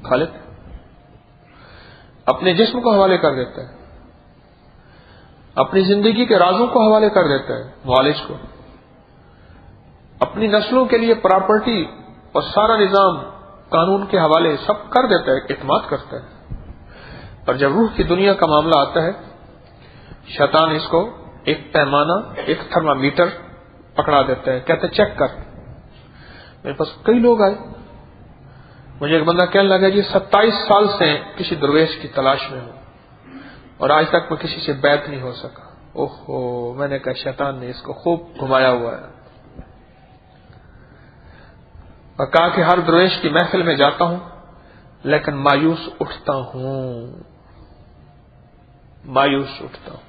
کھا لیتے. اپنے جسم کو حوالے کر دیتا ہے، اپنی زندگی کے رازوں کو حوالے کر دیتا ہے معالج کو. اپنی نسلوں کے لیے پراپرٹی اور سارا نظام قانون کے حوالے سب کر دیتا ہے، اعتماد کرتا ہے. اور جب روح کی دنیا کا معاملہ آتا ہے، شیطان اس کو ایک پیمانہ، ایک تھرمامیٹر پکڑا دیتا ہے، کہتے چیک کر. میرے پاس کئی لوگ آئے، مجھے ایک بندہ کہنے لگا جی 27 سال سے کسی درویش کی تلاش میں ہوں اور آج تک میں کسی سے بیعت نہیں ہو سکا. اوہو، میں نے کہا شیطان نے اس کو خوب گھمایا ہوا ہے. اور کہا کہ ہر درویش کی محفل میں جاتا ہوں لیکن مایوس اٹھتا ہوں، مایوس اٹھتا ہوں.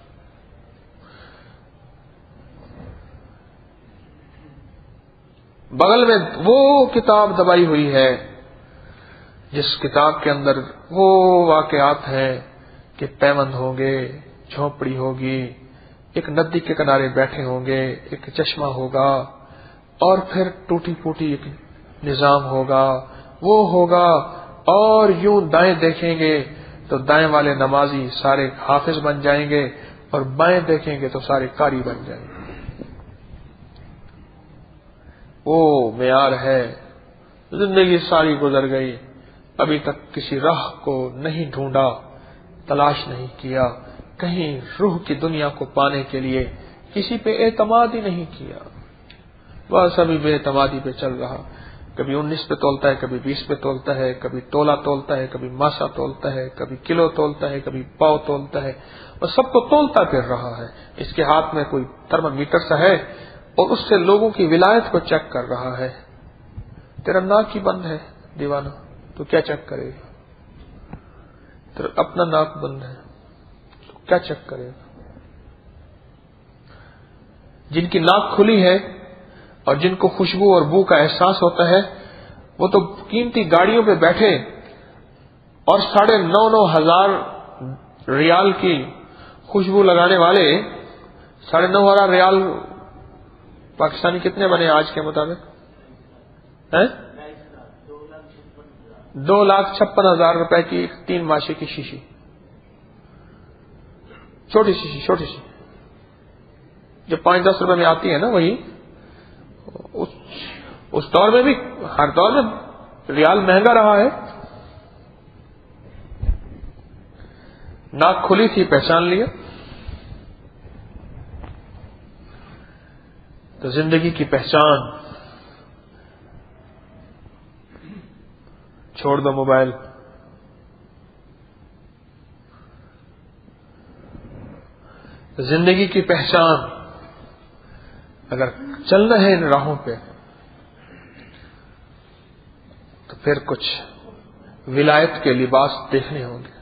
بغل میں وہ کتاب دبائی ہوئی ہے جس کتاب کے اندر وہ واقعات ہیں کہ پیوند ہوں گے، جھونپڑی ہوگی، ایک ندی کے کنارے بیٹھے ہوں گے، ایک چشمہ ہوگا، اور پھر ٹوٹی پھوٹی ایک نظام ہوگا، وہ ہوگا. اور یوں دائیں دیکھیں گے تو دائیں والے نمازی سارے حافظ بن جائیں گے اور بائیں دیکھیں گے تو سارے قاری بن جائیں گے. وہ معیار ہے. زندگی ساری گزر گئی، ابھی تک کسی راہ کو نہیں ڈھونڈا، تلاش نہیں کیا، کہیں روح کی دنیا کو پانے کے لیے کسی پہ اعتماد ہی نہیں کیا. بس ابھی بے اعتمادی پہ چل رہا. کبھی 19 پہ تولتا ہے، کبھی 20 پہ تولتا ہے، کبھی تولا تولتا ہے، کبھی ماسا تولتا ہے، کبھی کلو تولتا ہے، کبھی پاؤ تولتا ہے، اور سب کو تولتا پھر رہا ہے. اس کے ہاتھ میں کوئی تھرمامیٹر سا ہے اور اس سے لوگوں کی ولایت کو چیک کر رہا ہے. تیرا ناک ہی بند ہے دیوانہ، تو کیا چیک کرے گا؟ تیرا اپنا ناک بند ہے تو کیا چیک کرے گا؟ جن کی ناک کھلی ہے اور جن کو خوشبو اور بو کا احساس ہوتا ہے، وہ تو قیمتی گاڑیوں پہ بیٹھے اور 9,500 ریال کی خوشبو لگانے والے. 9,500 ریال پاکستانی کتنے بنے آج کے مطابق؟ 2,56,000 روپے کی 3 ماشے کی شیشی، چھوٹی شیشی، چھوٹی سی جو 5-10 روپے میں آتی ہے نا، وہی اس دور میں بھی ہر دور میں ریال مہنگا رہا ہے. ناک کھلی تھی، پہچان لیا. تو زندگی کی پہچان چھوڑ دو موبائل، زندگی کی پہچان اگر چلنا ہے ان راہوں پہ تو پھر کچھ ولایت کے لباس دیکھنے ہوں گے،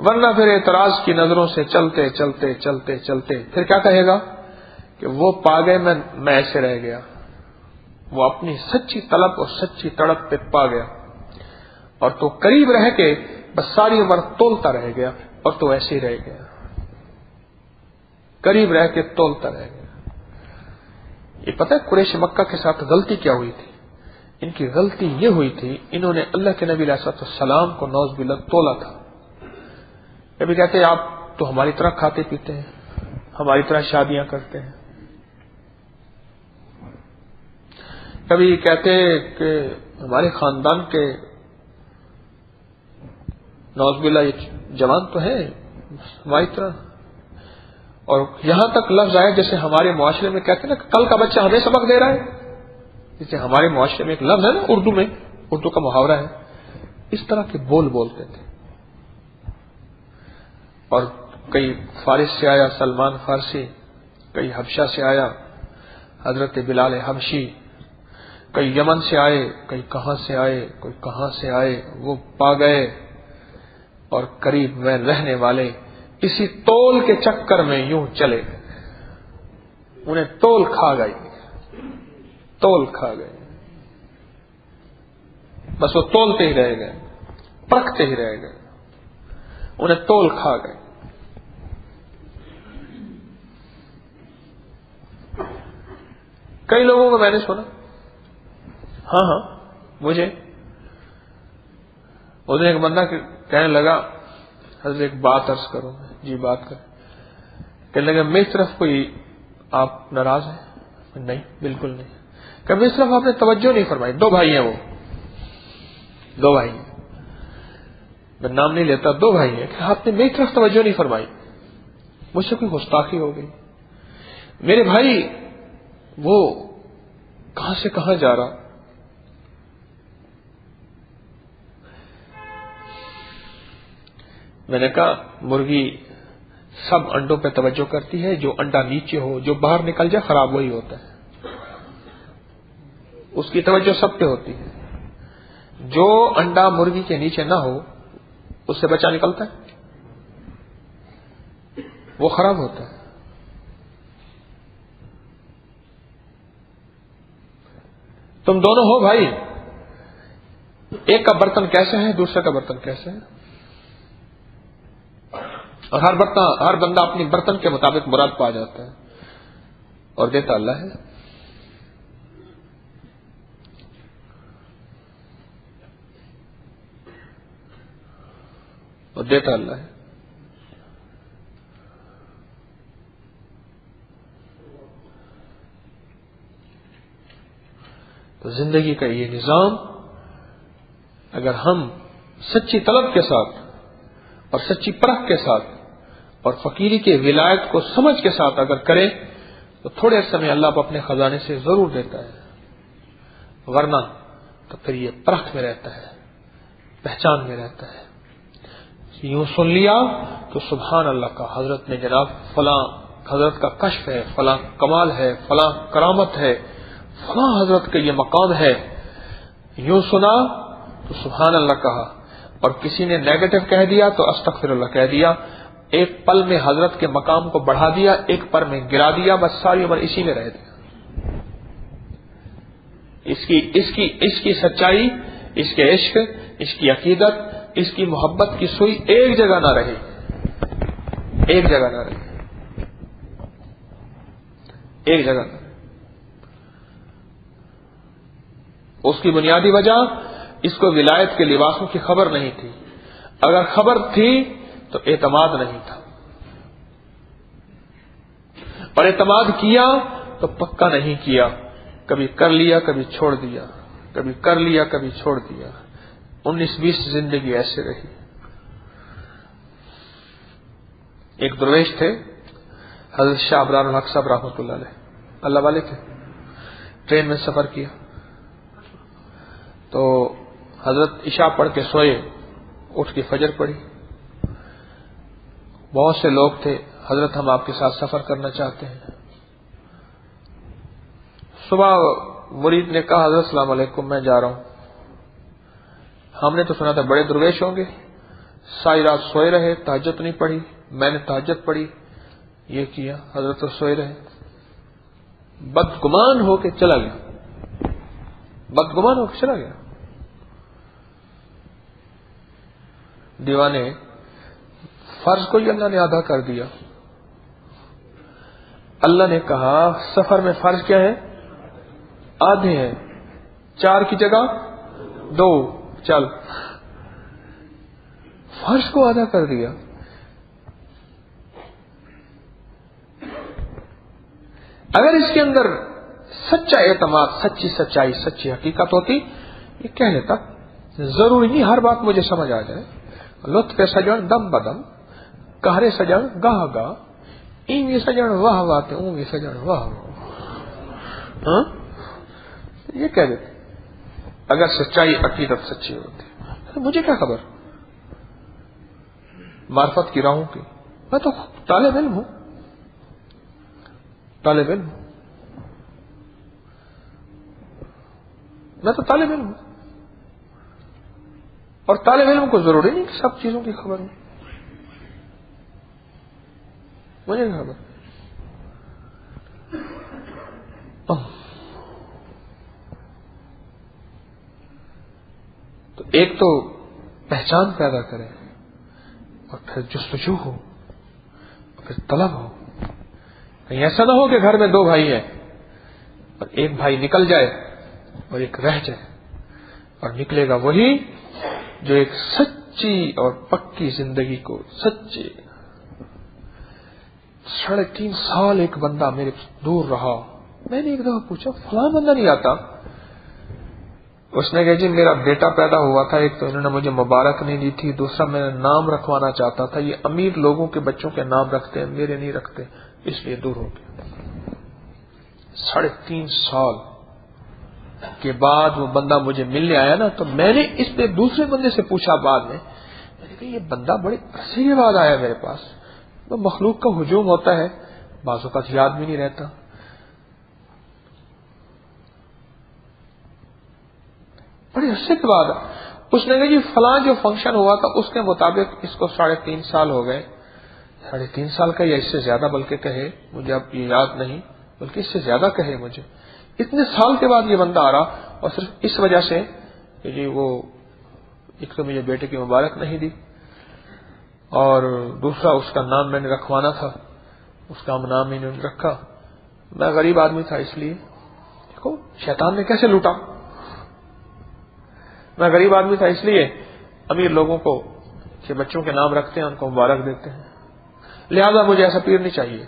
ورنہ پھر اعتراض کی نظروں سے چلتے چلتے چلتے چلتے پھر کیا کہے گا کہ وہ پا گئے، میں ایسے رہ گیا. وہ اپنی سچی طلب اور سچی تڑپ پہ پا گیا، اور تو قریب رہ کے بس ساری عمر تولتا رہ گیا، اور تو ایسے ہی رہ گیا، قریب رہ کے تولتا رہ گیا. یہ پتہ ہے قریش مکہ کے ساتھ غلطی کیا ہوئی تھی؟ ان کی غلطی یہ ہوئی تھی، انہوں نے اللہ کے نبی علیہ السلام کو نوز باللہ تولا تھا. کبھی کہتے ہیں آپ تو ہماری طرح کھاتے پیتے ہیں، ہماری طرح شادیاں کرتے ہیں. کبھی کہتے کہ ہمارے خاندان کے نوز باللہ یہ جوان تو ہے ہماری طرح. اور یہاں تک لفظ آئے جیسے ہمارے معاشرے میں کہتے ہیں نا کل کا بچہ ہمیں سبق دے رہا ہے. جیسے ہمارے معاشرے میں ایک لفظ ہے نا اردو میں، اردو کا محاورہ ہے، اس طرح کے بول بولتے تھے. اور کئی فارس سے آیا سلمان فارسی، کئی حبشہ سے آیا حضرت بلال حبشی، کئی یمن سے آئے، کئی کہاں سے آئے، کوئی کہاں سے آئے، وہ پا گئے. اور قریب میں رہنے والے اسی تول کے چکر میں یوں چلے گئے. انہیں تول کھا گئی، تول کھا گئے. بس وہ تولتے ہی رہ گئے، پرکھتے ہی رہ گئے، انہیں تول کھا گئے. کئی لوگوں کو میں نے سنا، ہاں مجھے اس دن ایک بندہ کہنے لگا حضرت ایک بات عرض کروں. جی بات کر. کہنے لگا میری طرف کوئی آپ ناراض ہیں؟ نہیں بالکل نہیں. کہ میری طرف آپ نے توجہ نہیں فرمائی. دو بھائی ہیں، وہ دو بھائی ہیں، میں نام نہیں لیتا، دو بھائی ہیں کہ آپ نے میری طرف توجہ نہیں فرمائی. مجھ سے کوئی گستاخی ہو گئی. میرے بھائی وہ کہاں سے کہاں جا رہا. میں نے کہا مرغی سب انڈوں پہ توجہ کرتی ہے، جو انڈا نیچے ہو، جو باہر نکل جائے خراب وہی ہوتا ہے. اس کی توجہ سب پہ ہوتی ہے. جو انڈا مرغی کے نیچے نہ ہو اس سے بچہ نکلتا ہے، وہ خراب ہوتا ہے. تم دونوں ہو بھائی، ایک کا برتن کیسے ہے دوسرے کا برتن کیسے ہے. اور ہر بندہ اپنی برتن کے مطابق مراد پا جاتا ہے، اور دیتا اللہ ہے. اور دیتا اللہ ہے. تو زندگی کا یہ نظام اگر ہم سچی طلب کے ساتھ اور سچی پرکھ کے ساتھ اور فقیری کے ولایت کو سمجھ کے ساتھ اگر کریں تو تھوڑے عرصے میں اللہ اپنے خزانے سے ضرور دیتا ہے. ورنہ تو پھر یہ پرکھ میں رہتا ہے، پہچان میں رہتا ہے. یوں سن لیا تو سبحان اللہ کا حضرت نے جناب فلاں حضرت کا کشف ہے، فلاں کمال ہے، فلاں کرامت ہے، فلاں حضرت کا یہ مقام ہے. یوں سنا تو سبحان اللہ کہا، اور کسی نے نیگیٹو کہہ دیا تو استغفر اللہ کہہ دیا. ایک پل میں حضرت کے مقام کو بڑھا دیا، ایک پر میں گرا دیا، بس ساری عمر اسی میں رہ دیا. اس کی سچائی، اس کے عشق، اس کی عقیدت، اس کی محبت کی سوئی ایک جگہ نہ رہے، ایک جگہ نہ رہے، ایک جگہ نہ رہے. اس کی بنیادی وجہ اس کو ولایت کے لباسوں کی خبر نہیں تھی. اگر خبر تھی تو اعتماد نہیں تھا، اور اعتماد کیا تو پکا نہیں کیا. کبھی کر لیا کبھی چھوڑ دیا، کبھی کر لیا کبھی چھوڑ دیا. 19-20 زندگی ایسے رہی. ایک درویش تھے حضرت شاہ ابرار الحق صاحب رحمۃ اللہ علیہ، اللہ والے تھے. ٹرین میں سفر کیا تو حضرت عشاء پڑھ کے سوئے، اٹھ کے فجر پڑھی. بہت سے لوگ تھے، حضرت ہم آپ کے ساتھ سفر کرنا چاہتے ہیں. صبح مرید نے کہا حضرت السلام علیکم میں جا رہا ہوں. ہم نے تو سنا تھا بڑے درویش ہوں گے، ساری رات سوئے رہے، تہجد نہیں پڑھی. میں نے تہجد پڑھی، یہ کیا، حضرت تو سوئے رہے. بدگمان ہو کے چلا گیا، بدگمان ہو کے چلا گیا. دیوانے فرض کو ہی اللہ نے آدھا کر دیا. اللہ نے کہا سفر میں فرض کیا ہے؟ آدھے ہیں. 4 کی جگہ 2، چل فرض کو ادا کر دیا. اگر اس کے اندر سچا اعتماد، سچی سچائی، سچی حقیقت ہوتی، یہ کہہ لیتا ضروری نہیں ہر بات مجھے سمجھ آ جائے. لطف سجن دم بدم، کہرے سجن گاہ گاہ، این سجن واہ واہ اون سجن واہ واہ. یہ کہہ دیتے اگر سچائی عقیدت سچی ہوتی. مجھے کیا خبر معرفت کی راہوں کی، میں تو طالب علم ہوں، طالب علم، میں تو طالب علم ہوں. اور طالب علم کو ضروری نہیں کہ سب چیزوں کی خبر ہو. مجھے کیا خبر. تو ایک تو پہچان پیدا کرے، اور پھر جستجو ہو، اور پھر طلب ہو. کہیں ایسا نہ ہو کہ گھر میں 2 بھائی ہیں اور ایک بھائی نکل جائے اور ایک رہ جائے، اور نکلے گا وہی جو ایک سچی اور پکی زندگی کو، سچے 3.5 سال ایک بندہ میرے دور رہا. میں نے ایک دفعہ پوچھا فلاں بندہ نہیں آتا؟ اس نے کہا جی میرا بیٹا پیدا ہوا تھا، ایک تو انہوں نے مجھے مبارک نہیں دی تھی، دوسرا میں نام رکھوانا چاہتا تھا، یہ امیر لوگوں کے بچوں کے نام رکھتے ہیں، میرے نہیں رکھتے، اس لیے دور ہو گیا. 3.5 سال کے بعد وہ بندہ مجھے ملنے آیا نا، تو میں نے اس پہ دوسرے بندے سے پوچھا بعد میں نے کہا یہ بندہ بڑے عرصے کے بعد آیا میرے پاس. تو مخلوق کا ہجوم ہوتا ہے، بعض اوقات یاد بھی نہیں رہتا. بڑے عرصے کے بعد اس نے کہا جی فلاں جو فنکشن ہوا تھا اس کے مطابق اس کو 3.5 سال ہو گئے. 3.5 سال کا یا اس سے زیادہ بلکہ کہے، مجھے اب یہ یاد نہیں، بلکہ اس سے زیادہ کہے مجھے. اتنے سال کے بعد یہ بندہ آ رہا، اور صرف اس وجہ سے کہ جی وہ ایک تو مجھے بیٹے کی مبارک نہیں دی، اور دوسرا اس کا نام میں نے رکھوانا تھا، اس کا نام ہی نہیں رکھا. میں غریب آدمی تھا اس لیے. دیکھو شیطان نے کیسے لوٹا. میں غریب آدمی تھا اس لیے امیر لوگوں کو کہ بچوں کے نام رکھتے ہیں ان کو مبارک دیتے ہیں، لہذا مجھے ایسا پیر نہیں چاہیے.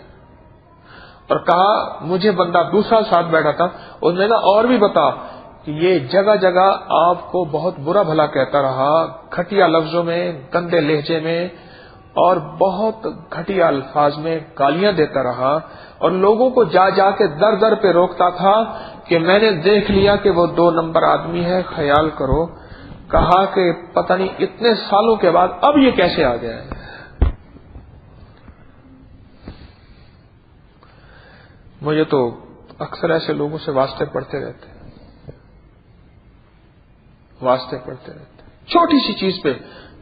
اور کہا مجھے بندہ دوسرا ساتھ بیٹھا تھا، اس نے کہا اور بھی بتا کہ یہ جگہ جگہ آپ کو بہت برا بھلا کہتا رہا، گھٹیا لفظوں میں، گندے لہجے میں اور بہت گھٹیا الفاظ میں گالیاں دیتا رہا، اور لوگوں کو جا جا کے در در پہ روکتا تھا کہ میں نے دیکھ لیا کہ وہ 2 نمبر آدمی ہے، خیال کرو. کہا کہ پتہ نہیں اتنے سالوں کے بعد اب یہ کیسے آ گیا ہے. مجھے تو اکثر ایسے لوگوں سے واسطے پڑھتے رہتے، واسطے پڑھتے رہتے. چھوٹی سی چیز پہ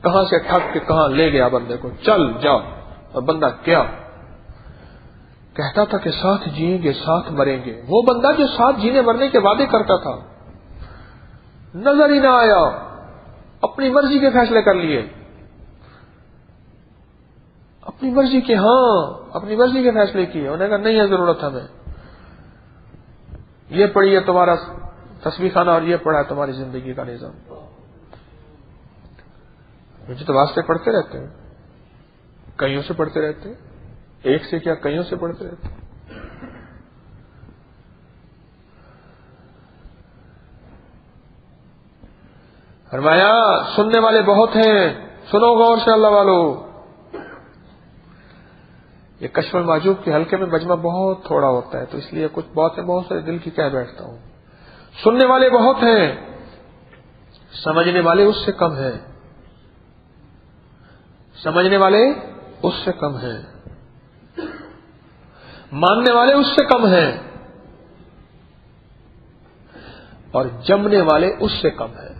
کہاں سے ٹھگ کے کہاں لے گیا بندے کو، چل جاؤ. اور بندہ کیا کہتا تھا کہ ساتھ جئیں گے ساتھ مریں گے. وہ بندہ جو ساتھ جینے مرنے کے وعدے کرتا تھا نظر ہی نہ آیا، اپنی مرضی کے فیصلے کر لیے، اپنی مرضی کے، ہاں اپنی مرضی کے فیصلے کیے. انہوں نے کہا نہیں ہے ضرورت ہمیں، یہ پڑھی ہے تمہارا تسبیح خانہ اور یہ پڑھا ہے تمہاری زندگی کا نظام. مجھے تو واسطے پڑھتے رہتے ہیں، کئیوں سے پڑھتے رہتے ہیں، ایک سے کیا کئیوں سے پڑھتے رہتے ہیں. فرمایا سننے والے بہت ہیں، سنو غور سے اللہ والو. یہ کشف المحجوب کے حلقے میں مجمع بہت تھوڑا ہوتا ہے، تو اس لیے کچھ بہت سے دل کی کہہ بیٹھتا ہوں. سننے والے بہت ہیں، سمجھنے والے اس سے کم ہیں، سمجھنے والے اس سے کم ہیں، ماننے والے اس سے کم ہیں، اور جمنے والے اس سے کم ہیں.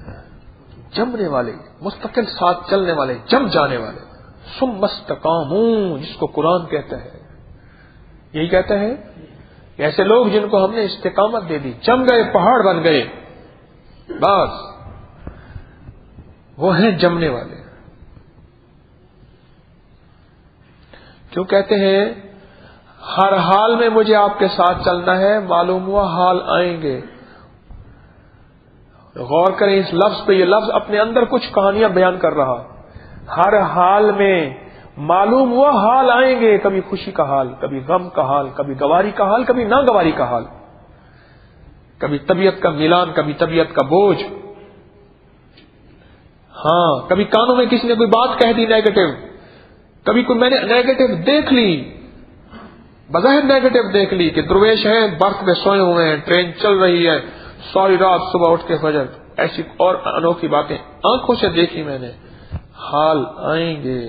جمنے والے مستقل ساتھ چلنے والے، جم جانے والے. ثم استقاموا جس کو قرآن کہتا ہے، یہی کہتا ہے ایسے لوگ جن کو ہم نے استقامت دے دی، جم گئے، پہاڑ بن گئے، بس وہ ہیں جمنے والے. کیوں کہتے ہیں ہر حال میں مجھے آپ کے ساتھ چلنا ہے، معلوم ہوا حال آئیں گے. غور کریں اس لفظ پہ. یہ لفظ اپنے اندر کچھ کہانیاں بیان کر رہا. ہر حال میں معلوم وہ حال آئیں گے، کبھی خوشی کا حال، کبھی غم کا حال، کبھی گواری کا حال، کبھی ناگواری کا حال، کبھی طبیعت کا ملان، کبھی طبیعت کا بوجھ. ہاں، کبھی کانوں میں کسی نے کوئی بات کہہ دی نیگیٹو، کبھی کوئی میں نے نیگیٹو دیکھ لی، بظاہر نیگیٹو دیکھ لی کہ درویش ہیں برتھ میں سوئے ہوئے ہیں، ٹرین چل رہی ہے ساری رات، صبح اٹھ کے فجر، ایسی اور انوکھی باتیں آنکھوں سے دیکھی میں نے. حال آئیں گے،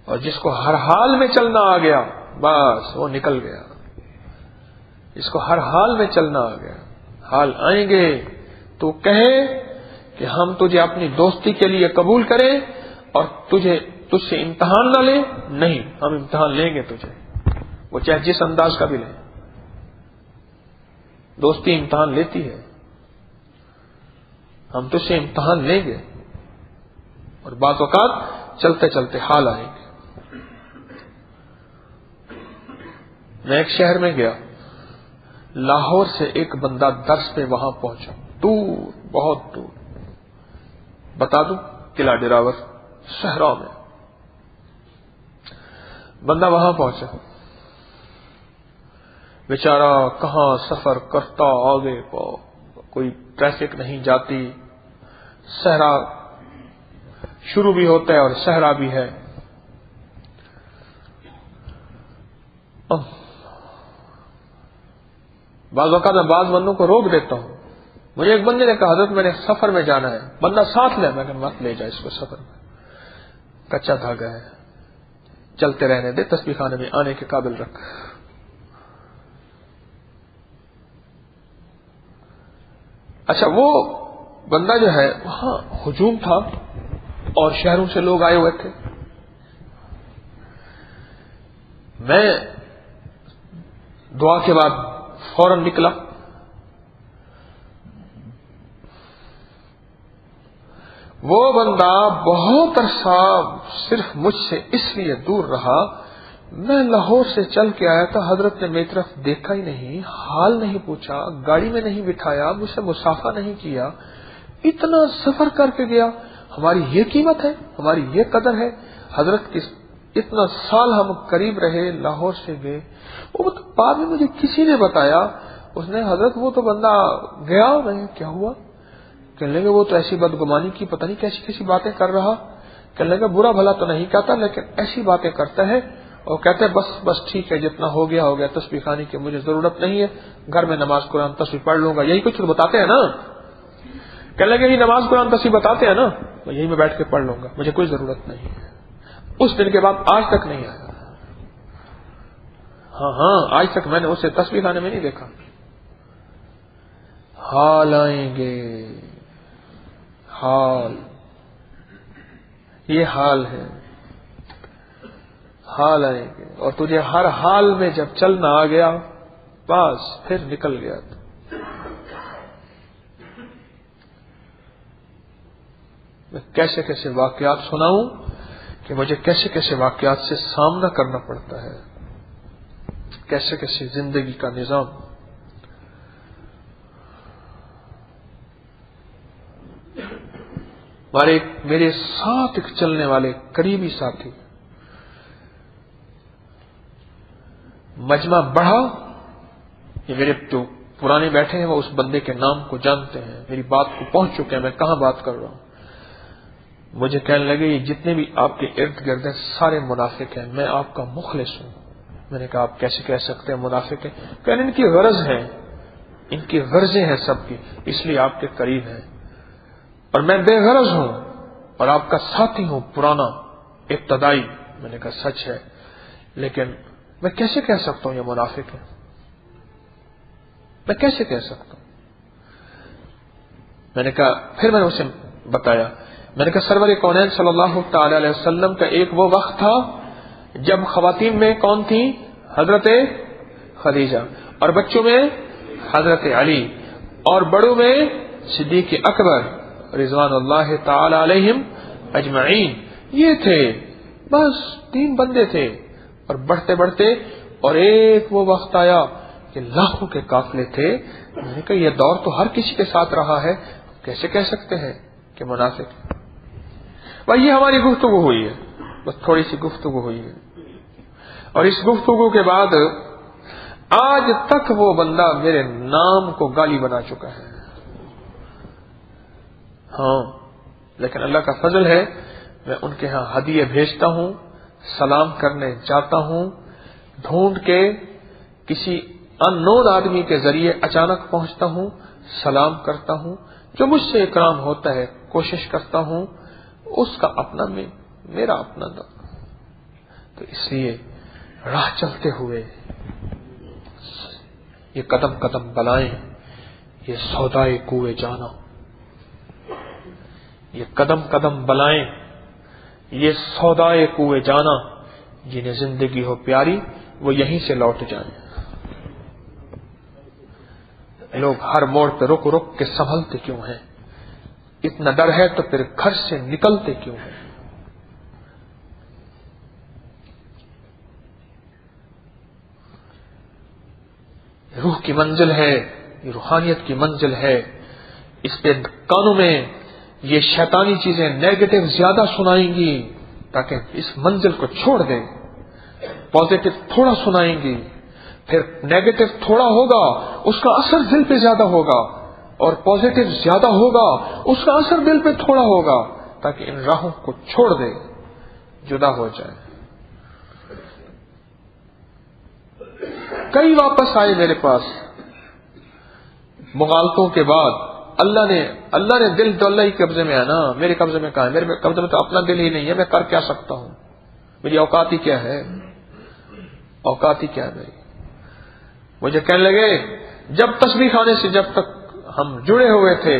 اور جس کو ہر حال میں چلنا آ گیا بس وہ نکل گیا. جس کو ہر حال میں چلنا آ گیا. حال آئیں گے تو کہے کہ ہم تجھے اپنی دوستی کے لیے قبول کریں اور تجھ سے امتحان نہ لیں. نہیں، ہم امتحان لیں گے تجھے، وہ چاہے جس انداز کا بھی لیں. دوستی امتحان لیتی ہے. ہم تجھ سے امتحان لیں گے، اور بعض اوقات چلتے چلتے حال آئیں گے. میں ایک شہر میں گیا، لاہور سے ایک بندہ درس پہ وہاں پہنچا، دور، بہت دور، بتا دوں قلعہ ڈراور صحرا میں. بندہ وہاں پہنچا، بیچارہ کہاں سفر کرتا، آگے کوئی ٹریفک نہیں جاتی، صحرا شروع بھی ہوتا ہے اور صحرا بھی ہے. بعض اوقات میں بعض بندوں کو روک دیتا ہوں. مجھے ایک بندے نے کہا حضرت میں نے سفر میں جانا ہے. بندہ ساتھ لے، میں کہ مت لے جا اس کو سفر میں، کچا دھاگا ہے، چلتے رہنے دے، تسبیح خانے میں آنے کے قابل رکھ. اچھا، وہ بندہ جو ہے وہاں ہجوم تھا اور شہروں سے لوگ آئے ہوئے تھے. میں دعا کے بعد فوراً نکلا. وہ بندہ بہت عرصہ صرف مجھ سے اس لیے دور رہا، میں لاہور سے چل کے آیا تھا، حضرت نے میری طرف دیکھا ہی نہیں، حال نہیں پوچھا، گاڑی میں نہیں بٹھایا، مجھ سے مصافحہ نہیں کیا، اتنا سفر کر کے گیا. ہماری یہ قیمت ہے، ہماری یہ قدر ہے. حضرت کی اتنا سال ہم قریب رہے، لاہور سے گئے. وہ بعد میں مجھے کسی نے بتایا، اس نے حضرت وہ تو بندہ گیا. میں کیا ہوا؟ کہنے لگے وہ تو ایسی بدگمانی کی، پتہ نہیں کیسی کیسی باتیں کر رہا. کہنے لگا برا بھلا تو نہیں کہتا، لیکن ایسی باتیں کرتا ہے اور کہتے ہیں بس ٹھیک ہے، جتنا ہو گیا ہو گیا، تسبیح خانی کی مجھے ضرورت نہیں ہے، گھر میں نماز قرآن تسبیح پڑھ لوں گا. یہی کچھ بتاتے ہیں نا. کہنے لگے یہ نماز قرآن تسبیح بتاتے ہیں نا، میں یہی میں بیٹھ کے پڑھ لوں گا، مجھے کوئی ضرورت نہیں ہے. اس دن کے بعد آج تک نہیں آیا. ہاں آج تک میں نے اسے تسبیح خانے میں نہیں دیکھا. حال آئیں گے، حال، یہ حال ہے. حال آئیں گے اور تجھے ہر حال میں جب چلنا آ گیا بس پھر نکل گیا. میں کیسے کیسے واقعات سناؤں کہ مجھے کیسے کیسے واقعات سے سامنا کرنا پڑتا ہے، کیسے کیسے زندگی کا نظام. میرے ساتھ ایک چلنے والے قریبی ساتھی، مجمع بڑھا، یہ میرے جو پرانے بیٹھے ہیں وہ اس بندے کے نام کو جانتے ہیں، میری بات کو پہنچ چکے ہیں میں کہاں بات کر رہا ہوں. مجھے کہنے لگے یہ جتنے بھی آپ کے ارد گرد ہیں سارے منافق ہیں، میں آپ کا مخلص ہوں. میں نے کہا آپ کیسے کہہ سکتے ہیں منافق ہیں؟ کہنے ان کی غرض ہے، ان کی غرضیں ہیں سب کی، اس لیے آپ کے قریب ہیں، اور میں بے غرض ہوں اور آپ کا ساتھی ہوں پرانا ابتدائی. میں نے کہا سچ ہے، لیکن میں کیسے کہہ سکتا ہوں یہ منافق ہے؟ میں کیسے کہہ سکتا ہوں؟ میں نے کہا، پھر میں نے اسے بتایا، میں نے کہا سرور کونین صلی اللہ تعالی علیہ وسلم کا ایک وہ وقت تھا جب خواتین میں کون تھی؟ حضرت خدیجہ، اور بچوں میں حضرت علی، اور بڑوں میں صدیق اکبر رضوان اللہ تعالی علیہم اجمعین. یہ تھے، بس 3 بندے تھے. اور بڑھتے بڑھتے اور ایک وہ وقت آیا یہ لاکھوں کے قافلے تھے. میں نے کہا یہ دور تو ہر کسی کے ساتھ رہا ہے, کیسے کہہ سکتے ہیں کہ منافق. بھائی یہ ہماری گفتگو ہوئی ہے, بس تھوڑی سی گفتگو ہوئی ہے, اور اس گفتگو کے بعد آج تک وہ بندہ میرے نام کو گالی بنا چکا ہے. ہاں لیکن اللہ کا فضل ہے, میں ان کے ہاں ہدیے بھیجتا ہوں, سلام کرنے جاتا ہوں, ڈھونڈ کے کسی ان نون آدمی کے ذریعے اچانک پہنچتا ہوں, سلام کرتا ہوں, جو مجھ سے اکرام ہوتا ہے کوشش کرتا ہوں, اس کا اپنا میں میرا اپنا دم. تو اس لیے راہ چلتے ہوئے یہ قدم قدم بلائیں, یہ سودائے کوئے جانا, یہ قدم قدم بلائیں, یہ سودائے کوئے جانا, جنہیں زندگی ہو پیاری وہ یہیں سے لوٹ جائیں. لوگ ہر موڑ پہ رک رک کے سنبھلتے کیوں ہیں؟ اتنا ڈر ہے تو پھر گھر سے نکلتے کیوں ہیں؟ روح کی منزل ہے, یہ روحانیت کی منزل ہے. اس پہ کانوں میں یہ شیطانی چیزیں نیگیٹو زیادہ سنائیں گی تاکہ اس منزل کو چھوڑ دیں. پازیٹو تھوڑا سنائیں گی, پھر نیگیٹو تھوڑا ہوگا, اس کا اثر دل پہ زیادہ ہوگا, اور پازیٹو زیادہ ہوگا, اس کا اثر دل پہ تھوڑا ہوگا, تاکہ ان راہوں کو چھوڑ دے, جدا ہو جائے. کئی واپس آئے میرے پاس مغالطوں کے بعد. اللہ نے دل تو اللہ ہی قبضے میں ہے نا, میرے قبضے میں کہاں ہے؟ میرے قبضے میں تو اپنا دل ہی نہیں ہے, میں کر کیا سکتا ہوں؟ میری اوقات ہی کیا ہے؟ اوقات ہی کیا ہے میری؟ مجھے کہنے لگے جب تسبیح خانے سے جب تک ہم جڑے ہوئے تھے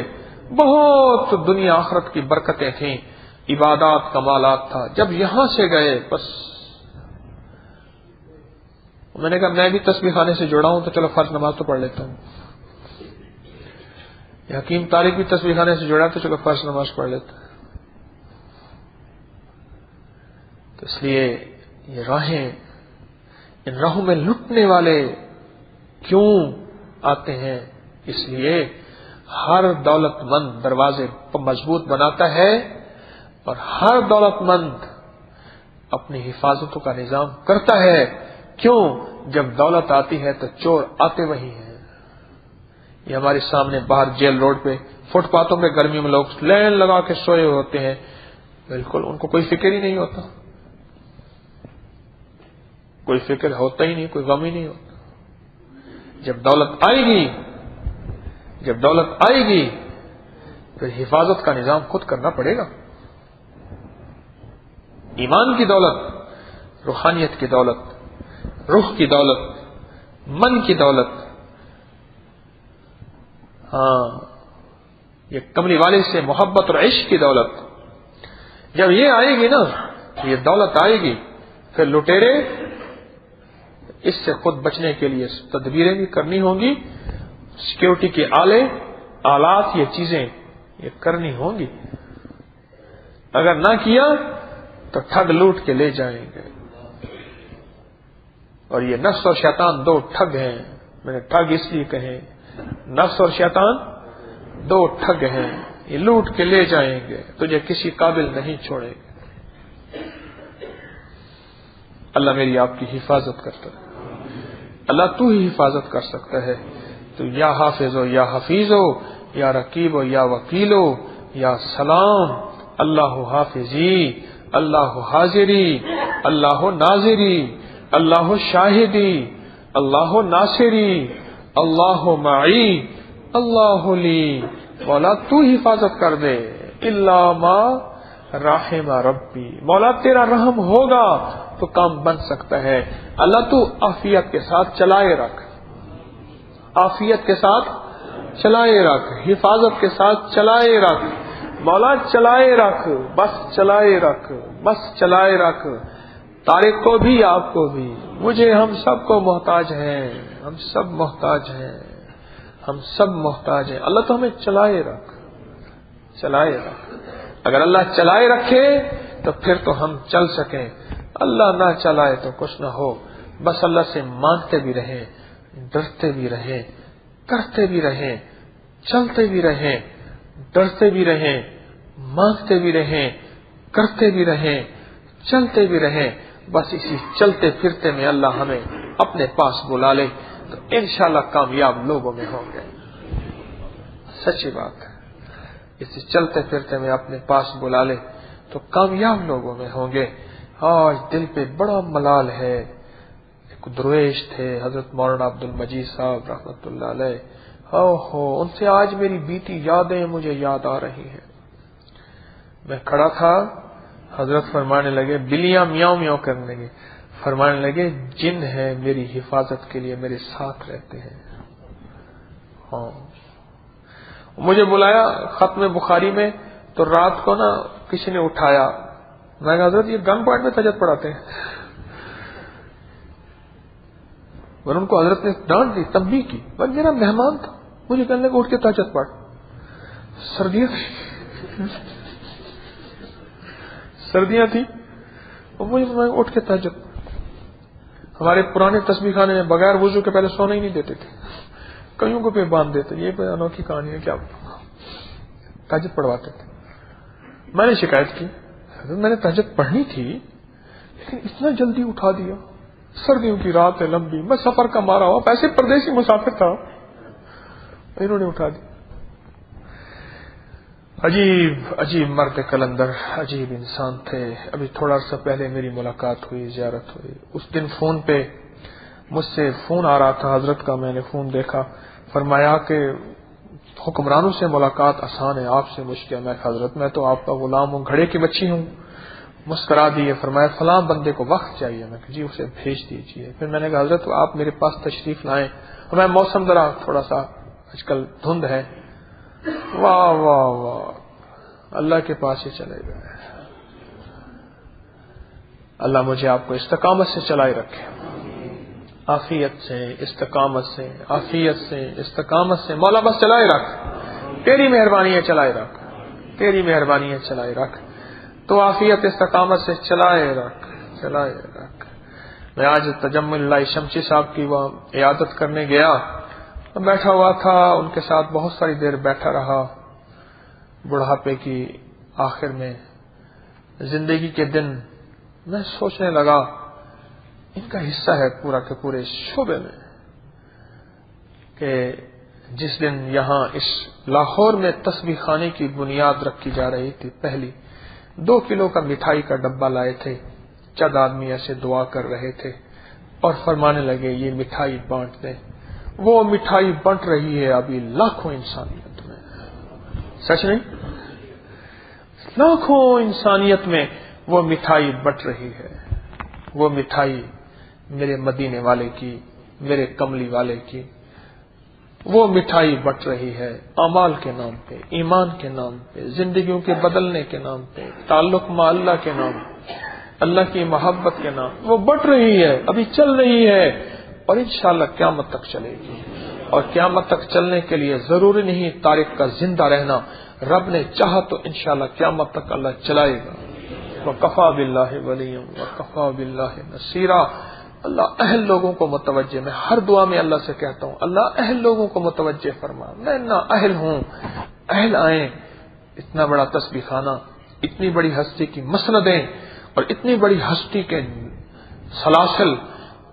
بہت دنیا آخرت کی برکتیں تھیں, عبادات کمالات تھا, جب یہاں سے گئے بس. میں نے کہا میں بھی تسبیح خانے سے جڑا ہوں تو چلو فرض نماز تو پڑھ لیتا ہوں. حکیم طارق بھی تسبیح خانے سے جڑا تو چلو فرض نماز پڑھ لیتا. تو اس لیے یہ راہیں, ان راہوں میں لٹنے والے کیوں آتے ہیں؟ اس لیے ہر دولت مند دروازے مضبوط بناتا ہے, اور ہر دولت مند اپنی حفاظتوں کا نظام کرتا ہے. کیوں؟ جب دولت آتی ہے تو چور آتے وہی ہیں. یہ ہمارے سامنے باہر جیل روڈ پہ فٹ پاتھوں پہ گرمیوں میں لوگ لین لگا کے سوئے ہوتے ہیں, بالکل ان کو کوئی فکر ہی نہیں ہوتا, کوئی فکر ہوتا ہی نہیں, کوئی غم ہی نہیں ہوتا. جب دولت آئے گی پھر حفاظت کا نظام خود کرنا پڑے گا. ایمان کی دولت, روحانیت کی دولت, روح کی دولت, من کی دولت, ہاں یہ کملی والے سے محبت اور عشق کی دولت, جب یہ آئے گی نا, یہ دولت آئے گی, پھر لٹیرے اس سے خود بچنے کے لیے تدبیریں بھی کرنی ہوں گی, سیکیورٹی کے آلات, یہ چیزیں یہ کرنی ہوں گی. اگر نہ کیا تو ٹھگ لوٹ کے لے جائیں گے. اور یہ نفس اور شیطان دو ٹھگ ہیں. میں نے ٹھگ اس لیے کہے, نفس اور شیطان دو ٹھگ ہیں, یہ لوٹ کے لے جائیں گے, تجھے کسی قابل نہیں چھوڑیں گے. اللہ میری آپ کی حفاظت کرتا ہے. اللہ تو ہی حفاظت کر سکتا ہے. تو یا حافظ ہو یا حفیظ ہو یا رقیب ہو یا وکیل ہو یا سلام. اللہ حافظی, اللہ حاضری, اللہ ناظری, اللہ شاہدی, اللہ ناصری, اللہ معی, اللہ لی. مولا تو حفاظت کر دے. الا ما رحم ربی, مولا تیرا رحم ہوگا تو کام بن سکتا ہے. اللہ تو عافیت کے ساتھ چلائے رکھ, عافیت کے ساتھ چلائے رکھ, حفاظت کے ساتھ چلائے رکھ. مولا چلائے رکھ, بس چلائے رکھ, بس چلائے رکھ. طارق کو بھی, آپ کو بھی, مجھے, ہم سب کو محتاج ہیں, ہم سب محتاج ہیں, ہم سب محتاج ہیں. اللہ تو ہمیں چلائے رکھ, چلائے رکھ. اگر اللہ چلائے رکھے تو پھر تو ہم چل سکیں, اللہ نہ چلائے تو کچھ نہ ہو. بس اللہ سے مانگتے بھی رہیں, ڈرتے بھی رہیں، کرتے بھی رہیں، چلتے بھی رہیں، ڈرتے بھی رہیں، مانگتے بھی رہیں، کرتے بھی رہیں، چلتے بھی رہیں. بس اسی چلتے پھرتے میں اللہ ہمیں اپنے پاس بلا لے تو انشاءاللہ کامیاب لوگوں میں ہوں گے. سچی بات ہے. اسی چلتے پھرتے میں اپنے پاس بلا لے تو کامیاب لوگوں میں ہوں گے. آج دل پہ بڑا ملال ہے. ایک درویش تھے حضرت مولانا عبد المجید صاحب رحمۃ اللہ علیہ. ان سے آج میری بیتی یادیں مجھے یاد آ رہی ہیں. میں کھڑا تھا، حضرت فرمانے لگے، بلیاں میاؤں میاؤں کرنے لگے، فرمانے لگے جن ہے میری حفاظت کے لیے میرے ساتھ رہتے ہیں. ہاں مجھے بلایا ختم بخاری میں تو رات کو نا کسی نے اٹھایا. میں کہا حضرت یہ گن پوائنٹ میں تہجد پڑھاتے ہیں. اور ان کو حضرت نے ڈانٹ دی، تنبیہ کی. بس میرا مہمان تھا، مجھے کہنے لگا اٹھ کے تہجد پڑھ. سردیاں تھی اور مجھے اٹھ کے تہجد. ہمارے پرانے تسبیح خانے میں بغیر وضو کے پہلے سونا ہی نہیں دیتے تھے، کئیوں کو پہ باندھ دیتے. یہ انوکھی کہانی ہے. کیا تہجد پڑھواتے تھے. میں نے شکایت کی، میں نے تہجد پڑھنی تھی لیکن اتنا جلدی اٹھا دیا. سردیوں کی رات ہے لمبی، میں سفر کا مارا ہوا، ایسے پردیسی مسافر تھا، انہوں نے اٹھا دی. عجیب عجیب مرد کلندر، عجیب انسان تھے. ابھی تھوڑا سا پہلے میری ملاقات ہوئی، زیارت ہوئی. اس دن فون پہ مجھ سے فون آ رہا تھا حضرت کا. میں نے فون دیکھا، فرمایا کہ حکمرانوں سے ملاقات آسان ہے، آپ سے مشکل. میں حضرت میں تو آپ کا غلام ہوں، گھڑے کی بچی ہوں. مسکرا دیے. فرمایا فلاں بندے کو وقت چاہیے. میں جی اسے بھیج دیجیے. پھر میں نے کہا حضرت آپ میرے پاس تشریف لائیں. ہمیں موسم ذرا تھوڑا سا آج کل دھند ہے. واہ واہ واہ، اللہ کے پاس ہی چلے گئے. اللہ مجھے آپ کو استقامت سے چلائے رکھے، عافیت سے، استقامت سے، عافیت سے، استقامت سے. مولا بس چلائے رکھ، تیری مہربانی ہے چلائے رکھ، تیری مہربانی ہے چلائے رکھ. تو عافیت استقامت سے چلائے رکھ، چلائے رکھ. میں آج تجمل اللہ شمسی صاحب کی وہ عیادت کرنے گیا، بیٹھا ہوا تھا ان کے ساتھ، بہت ساری دیر بیٹھا رہا. بڑھاپے کی آخر میں زندگی کے دن میں سوچنے لگا ان کا حصہ ہے پورا کے پورے شعبے میں کہ جس دن یہاں اس لاہور میں تسبیح خانے کی بنیاد رکھی جا رہی تھی، پہلی 2 کلو کا مٹھائی کا ڈبہ لائے تھے. چند آدمی ایسے دعا کر رہے تھے اور فرمانے لگے یہ مٹھائی بانٹ دیں. وہ مٹھائی بانٹ رہی ہے ابھی لاکھوں انسانیت میں. سچ نہیں؟ لاکھوں انسانیت میں وہ مٹھائی بٹ رہی ہے. وہ مٹھائی میرے مدینے والے کی، میرے کملی والے کی، وہ مٹھائی بٹ رہی ہے. اعمال کے نام پہ، ایمان کے نام پہ، زندگیوں کے بدلنے کے نام پہ، تعلق مع اللہ کے نام، اللہ کی محبت کے نام، وہ بٹ رہی ہے، ابھی چل رہی ہے اور انشاءاللہ قیامت تک چلے گی. اور قیامت تک چلنے کے لیے ضروری نہیں تاریخ کا زندہ رہنا، رب نے چاہا تو انشاءاللہ قیامت تک اللہ چلائے گا. وَكَفَى بِاللَّهِ وَلِيًّا وَكَفَى بِاللَّهِ نَصِيرًا. اللہ اہل لوگوں کو متوجہ، میں ہر دعا میں اللہ سے کہتا ہوں اللہ اہل لوگوں کو متوجہ فرما. میں نہ اہل ہوں، اہل آئیں. اتنا بڑا تسبیح خانہ، اتنی بڑی ہستی کی مسندیں اور اتنی بڑی ہستی کے سلاسل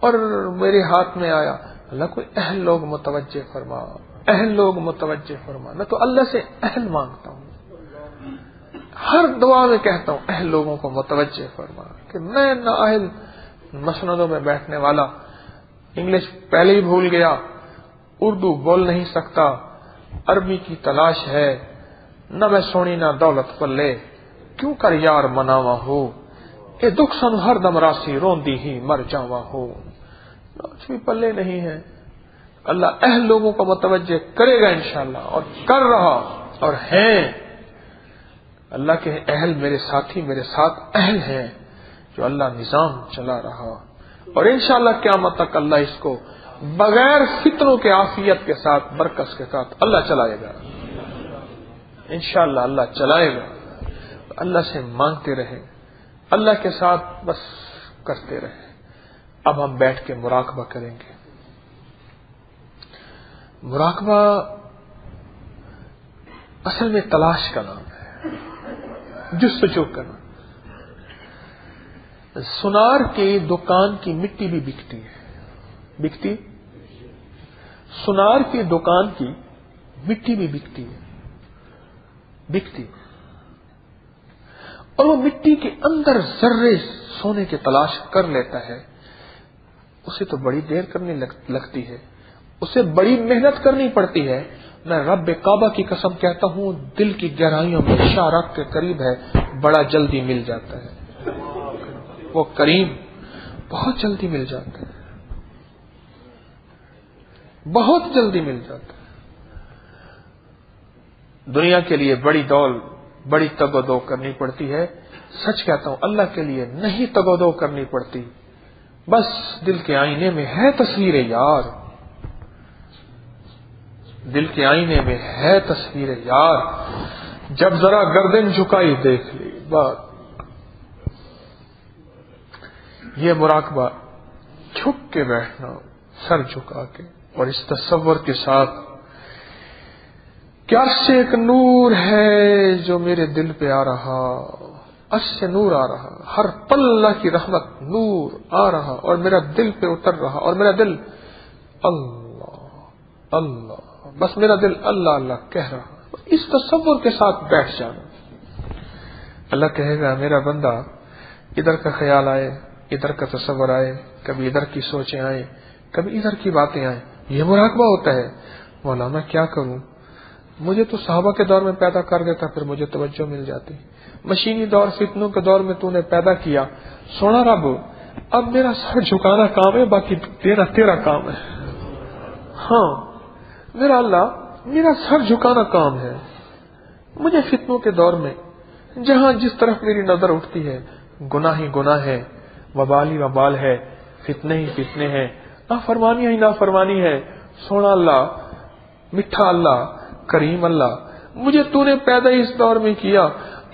اور میرے ہاتھ میں آیا. اللہ کوئی اہل لوگ متوجہ فرما، اہل لوگ متوجہ فرما. میں تو اللہ سے اہل مانگتا ہوں، ہر دعا میں کہتا ہوں اہل لوگوں کو متوجہ فرما. کہ میں نہ اہل مسندوں میں بیٹھنے والا، انگلش پہلے ہی بھول گیا، اردو بول نہیں سکتا، عربی کی تلاش ہے، نہ میں سونی نہ دولت پلے، کیوں کر یار مناوا ہو، کہ دکھ سن ہر دم راسی روندی ہی مر جاوا ہو. کچھ بھی پلے نہیں ہے. اللہ اہل لوگوں کو متوجہ کرے گا انشاءاللہ، اور کر رہا اور ہیں. اللہ کے اہل میرے ساتھی میرے ساتھ اہل ہیں جو اللہ نظام چلا رہا، اور انشاءاللہ قیامت تک اللہ اس کو بغیر فتنوں کے عافیت کے ساتھ برکت کے ساتھ اللہ چلائے گا. انشاءاللہ اللہ چلائے گا. اللہ سے مانگتے رہے، اللہ کے ساتھ بس کرتے رہے. اب ہم بیٹھ کے مراقبہ کریں گے. مراقبہ اصل میں تلاش کا نام ہے، جستجو کرنا. سونار کی دکان کی مٹی بھی بکتی ہے، بکتی. سونار کی دکان کی مٹی بھی بکتی ہے، بکتی. اور وہ مٹی کے اندر ذرے سونے کی تلاش کر لیتا ہے، اسے تو بڑی دیر کرنے لگتی ہے، اسے بڑی محنت کرنی پڑتی ہے. میں رب کعبہ کی قسم کہتا ہوں، دل کی گہرائیوں میں اشارہ کے قریب ہے، بڑا جلدی مل جاتا ہے. وہ کریم بہت جلدی مل جاتا ہے، بہت جلدی مل جاتا ہے. دنیا کے لیے بڑی دول، بڑی تگ و دو کرنی پڑتی ہے. سچ کہتا ہوں، اللہ کے لیے نہیں تگ و دو کرنی پڑتی. بس دل کے آئینے میں ہے تصویر یار، دل کے آئینے میں ہے تصویر یار، جب ذرا گردن جھکائی دیکھ لی بات. یہ مراقبہ جھک کے بیٹھنا، سر جھکا کے، اور اس تصور کے ساتھ کیا سے ایک نور ہے جو میرے دل پہ آ رہا، اس سے نور آ رہا، ہر پل اللہ کی رحمت نور آ رہا اور میرا دل پہ اتر رہا، اور میرا دل اللہ اللہ، بس میرا دل اللہ اللہ کہہ رہا. اس تصور کے ساتھ بیٹھ جانا. اللہ کہے گا میرا بندہ، ادھر کا خیال آئے، ادھر کا تصور آئے، کبھی ادھر کی سوچیں آئیں، کبھی ادھر کی باتیں آئیں، یہ مراقبہ ہوتا ہے. مولا میں کیا کروں، مجھے تو صحابہ کے دور میں پیدا کر دیتا، پھر مجھے توجہ مل جاتی. مشینی دور، فتنوں کے دور میں تو نے پیدا کیا، سونا رب اب میرا سر جھکانا کام ہے، باقی تیرا کام ہے. ہاں میرا اللہ، میرا سر جھکانا کام ہے. مجھے فتنوں کے دور میں جہاں جس طرف میری نظر اٹھتی ہے، گناہ ہی گناہ ہے، وبال ہی وبال ہے، فتنے ہی فتنے ہیں، نافرمانی ہی نافرمانی ہے. سونا اللہ، میٹھا اللہ، کریم اللہ، مجھے تو نے پیدا اس دور میں کیا،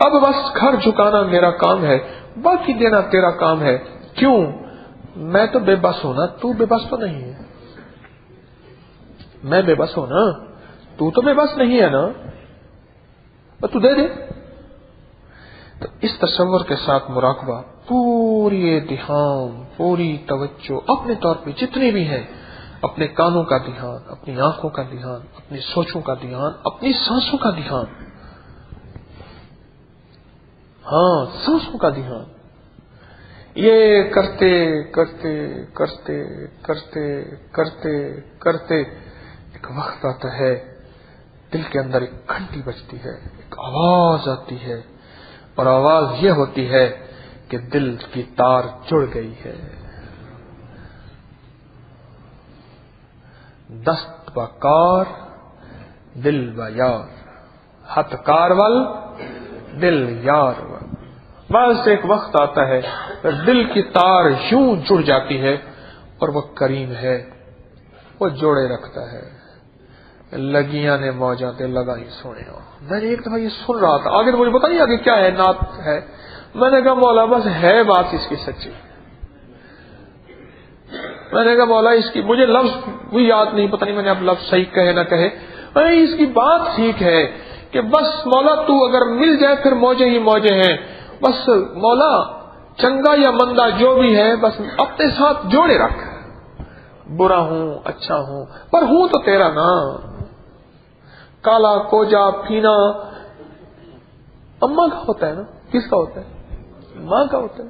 اب بس گھر جھکانا میرا کام ہے، باقی دینا تیرا کام ہے. کیوں؟ میں تو بے بس ہوں نا، تو بے بس تو نہیں ہے. میں بے بس ہوں نا، تو بے بس نہیں ہے نا، تو دے دے. تو اس تصور کے ساتھ مراقبہ، پوری دھیان، پوری توجہ، اپنے طور پہ جتنے بھی ہیں، اپنے کانوں کا دھیان، اپنی آنکھوں کا دھیان، اپنی سوچوں کا دھیان، اپنی سانسوں کا دھیان. ہاں سانسوں کا دھیان. یہ کرتے کرتے کرتے کرتے کرتے کرتے ایک وقت آتا ہے، دل کے اندر ایک گھنٹی بجتی ہے، ایک آواز آتی ہے، اور آواز یہ ہوتی ہے کہ دل کی تار جڑ گئی ہے. دست با کار دل با یار، ہتھ کار ول دل یار ول. بس ایک وقت آتا ہے پھر دل کی تار یوں جڑ جاتی ہے، اور وہ کریم ہے، وہ جوڑے رکھتا ہے. لگیاں نے موجاں تے لگائی سونے. میں نے ایک دفعہ یہ سن رہا تھا، آگے مجھے پتا نہیں آگے کیا ہے، نعت ہے. میں نے کہا مولا بس ہے بات اس کی سچی. میں نے کہا مولا اس کی، مجھے لفظ بھی یاد نہیں، پتہ نہیں میں نے اب لفظ صحیح کہے نہ کہے. اس کی بات ٹھیک ہے کہ بس مولا تو اگر مل جائے پھر موجے ہی موجے ہیں. بس مولا چنگا یا مندہ جو بھی ہے بس اپنے ساتھ جوڑے رکھ، برا ہوں اچھا ہوں پر ہوں تو تیرا نا. کالا کوجا پینا اماں کا ہوتا ہے نا، کس کا ہوتا ہے؟ ماں کا ہوتا ہے،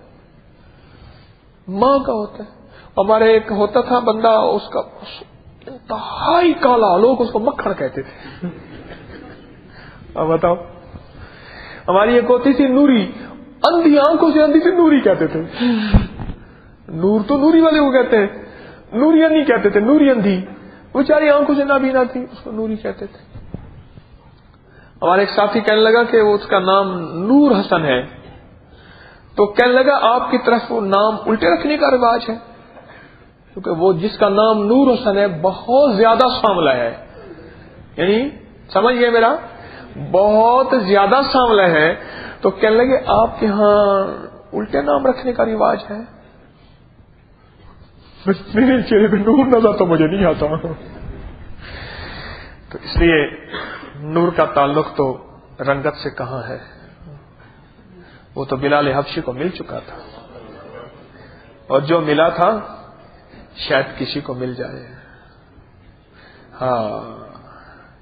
ماں کا ہوتا ہے. ہمارے ایک ہوتا تھا بندہ، اس کا انتہائی کالا، لوگ اس کو مکھن کہتے تھے. اب بتاؤ. ہماری ایک ہوتی تھی نوری، اندھی آنکھوں سے اندھی سے نوری کہتے تھے. نور تو نوری والے کو کہتے ہیں، نوری اندھی کہتے تھے، نوری اندھی. بیچاری آنکھوں سے نابینا تھی، اس کو نوری کہتے تھے. ہمارے ایک ساتھی کہنے لگا کہ اس کا نام نور حسن ہے، تو کہنے لگا آپ کی طرف وہ نام الٹے رکھنے کا رواج ہے، کیونکہ وہ جس کا نام نور حسن ہے بہت زیادہ سانولا ہے. یعنی سمجھ گئے میرا، بہت زیادہ سانولا ہے. تو کہنے لگے آپ کے ہاں الٹے نام رکھنے کا رواج ہے. میرے چہرے پہ نور نظر تو مجھے نہیں آتا. تو اس لیے نور کا تعلق تو رنگت سے کہاں ہے، وہ تو بلال حبشی کو مل چکا تھا، اور جو ملا تھا شاید کسی کو مل جائے. ہاں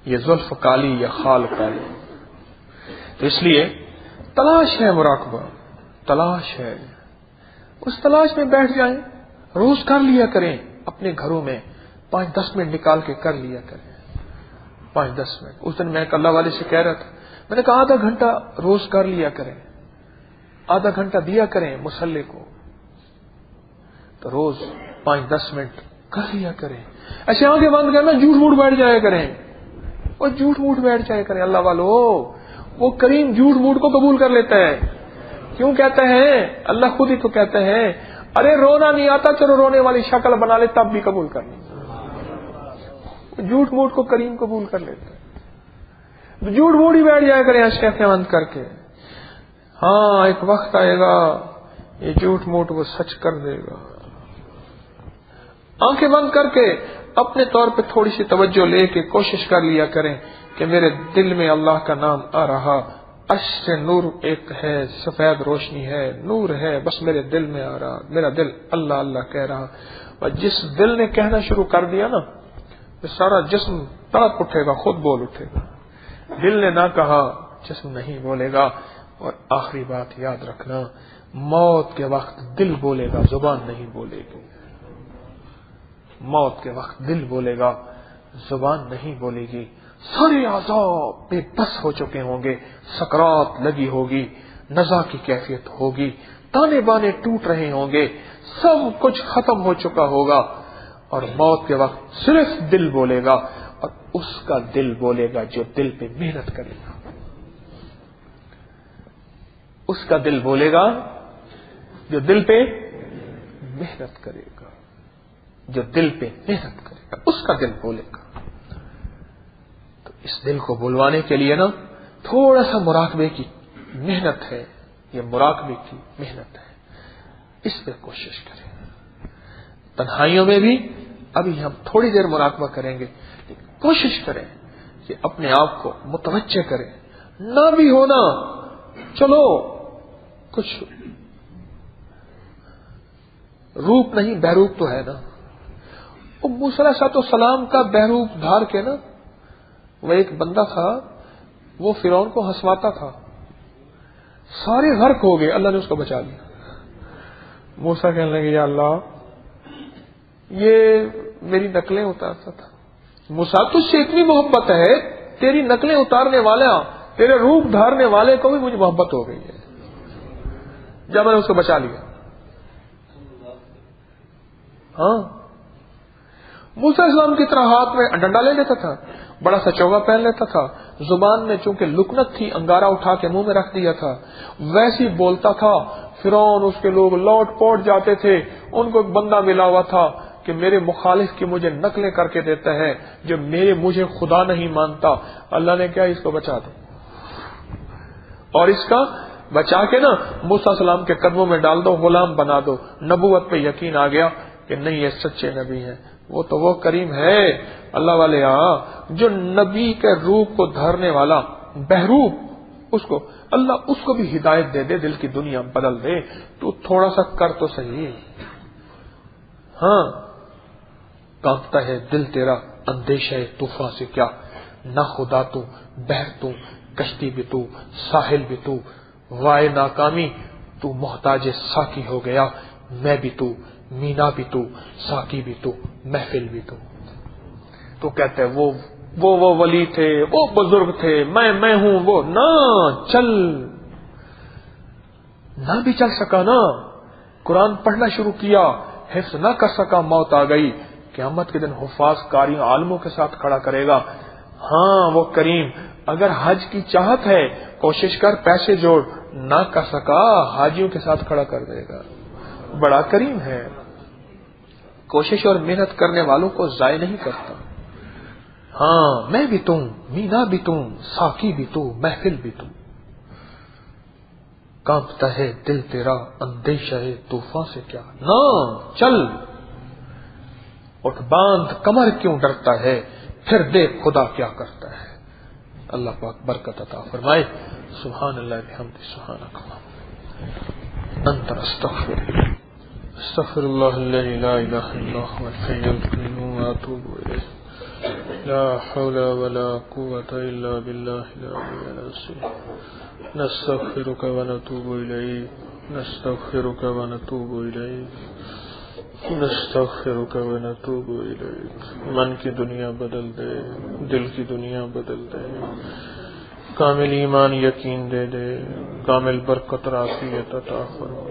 یہ زلف کالی یا خال کالی. تو اس لیے تلاش ہے مراقبہ، تلاش ہے. اس تلاش میں بیٹھ جائیں، روز کر لیا کریں. اپنے گھروں میں 5-10 منٹ نکال کے کر لیا کریں. 5-10 منٹ. اس دن میں ایک اللہ والے سے کہہ رہا تھا، میں نے کہا آدھا گھنٹہ روز کر لیا کریں، آدھا گھنٹہ دیا کریں مصلی کو. تو روز 5-10 منٹ کر لیا کریں. ایسے آنکھیں بند کرنا، جھوٹ موٹ بیٹھ جایا کریں، اور جھوٹ موٹ بیٹھ جایا کریں. اللہ والو، وہ کریم جھوٹ موٹ کو قبول کر لیتا ہے. کیوں کہتے ہیں؟ اللہ خود ہی تو کہتے ہیں، ارے رونا نہیں آتا چلو رونے والی شکل بنا لے تب بھی قبول کر لیں. جھوٹ موٹ کو کریم قبول کر لیتا ہے. جھوٹ موٹ ہی بیٹھ جایا کریں آنکھیں بند کر کے. ہاں ایک وقت آئے گا یہ جھوٹ موٹ وہ سچ کر دے گا. آنکھیں بند کر کے اپنے طور پہ تھوڑی سی توجہ لے کے کوشش کر لیا کریں کہ میرے دل میں اللہ کا نام آ رہا، عرش سے نور ایک ہے، سفید روشنی ہے، نور ہے، بس میرے دل میں آ رہا، میرا دل اللہ اللہ کہہ رہا. اور جس دل نے کہنا شروع کر دیا نا، سارا جسم تڑپ اٹھے گا، خود بول اٹھے گا. دل نے نہ کہا جسم نہیں بولے گا. اور آخری بات یاد رکھنا، موت کے وقت دل بولے گا، زبان نہیں بولے گی. موت کے وقت دل بولے گا، زبان نہیں بولے گی. سارے اعضاء بے بس ہو چکے ہوں گے، سکرات لگی ہوگی، نزا کی کیفیت ہوگی، تانے بانے ٹوٹ رہے ہوں گے، سب کچھ ختم ہو چکا ہوگا. اور موت کے وقت صرف دل بولے گا، اور اس کا دل بولے گا جو دل پہ محنت کرے گا. اس کا دل بولے گا جو دل پہ محنت کرے گا، جو دل پہ محنت کرے گا اس کا دل بولے گا. تو اس دل کو بلوانے کے لیے نا تھوڑا سا مراقبے کی محنت ہے، یہ مراقبے کی محنت ہے، اس پہ کوشش کریں. تنہائیوں میں بھی ابھی ہم تھوڑی دیر مراقبہ کریں گے، لیکن کوشش کریں کہ اپنے آپ کو متوجہ کریں. نہ بھی ہونا چلو کچھ روپ نہیں بہروپ تو ہے نا. موسیٰ علیہ السلام کا بہروپ دھار کے نا، وہ ایک بندہ تھا، وہ فرعون کو ہنسواتا تھا، سارے غرق ہو گئے، اللہ نے اس کو بچا لیا. موسیٰ کہنے لگے یا اللہ یہ میری نقلیں اتارتا تھا. موسیٰ تجھ سے اتنی محبت ہے، تیری نقلیں اتارنے والا، تیرے روپ دھارنے والے کو بھی مجھے محبت ہو گئی ہے، جب میں نے اس کو بچا لیا. ہاں موسیٰ السلام کی طرح ہاتھ میں ڈنڈا لے لیتا تھا، بڑا سا چوگا پہن لیتا تھا، زبان میں چونکہ لکنت تھی انگارہ اٹھا کے منہ میں رکھ دیا تھا، ویسی بولتا تھا. فرعون اس کے لوگ لوٹ پوٹ جاتے تھے. ان کو ایک بندہ ملا ہوا تھا کہ میرے مخالف کی مجھے نقلیں کر کے دیتا ہے، جو مجھے خدا نہیں مانتا. اللہ نے کیا اس کو بچا دو، اور اس کا بچا کے نا موسیٰ السلام کے قدموں میں ڈال دو، غلام بنا دو. نبوت پہ یقین آ گیا کہ نہیں یہ سچے نبی ہیں. وہ تو وہ کریم ہے اللہ والے جو نبی کے روپ کو دھرنے والا بہروپ، اس کو اللہ اس کو بھی ہدایت دے دے، دل کی دنیا بدل دے. تو تھوڑا سا کر تو صحیح. ہاں کانپتا ہے دل تیرا اندیشہ طوفان سے کیا، نہ خدا تو بحر تو کشتی بھی تو ساحل بھی تو، وائے ناکامی تو محتاج ساکی ہو گیا. میں بھی تو مینا بھی تو ساکی بھی تو محفل بھی تو کہتے ہیں وہ ولی تھے، وہ بزرگ تھے، میں ہوں وہ. نہ چل، نہ بھی چل سکا نا، قرآن پڑھنا شروع کیا، حفظ نہ کر سکا، موت آ گئی. قیامت کے دن حفاظ قاری عالموں کے ساتھ کھڑا کرے گا. ہاں وہ کریم اگر حج کی چاہت ہے کوشش کر، پیسے جوڑ، نہ کر سکا حاجیوں کے ساتھ کھڑا کر دے گا. بڑا کریم ہے، کوشش اور محنت کرنے والوں کو ضائع نہیں کرتا. ہاں میں بھی تم، مینا بھی تم، ساکی بھی تو محفل بھی تم. کانپتا ہے دل تیرا اندیشہ ہے طوفان سے کیا، نہ چل اٹھ باندھ کمر کیوں ڈرتا ہے، پھر دیکھ خدا کیا کرتا ہے. اللہ پاک برکت عطا فرمائے. سبحان اللہ بحمدہ سبحانک اللہم انت استغفر اللہ الذی لا الہ الا هو الحی القیوم واتوب الیہ. لا حول ولا قوة الا باللہ العلی العظیم. نستغفرک ونتوب الیک نستغفرک ونتوب الیک نستغفرک ونتوب الیک. من کی دنیا بدل دے، دل کی دنیا بدل دے، کامل ایمان یقین دے دے، کامل برکت عافیت عطا فرما،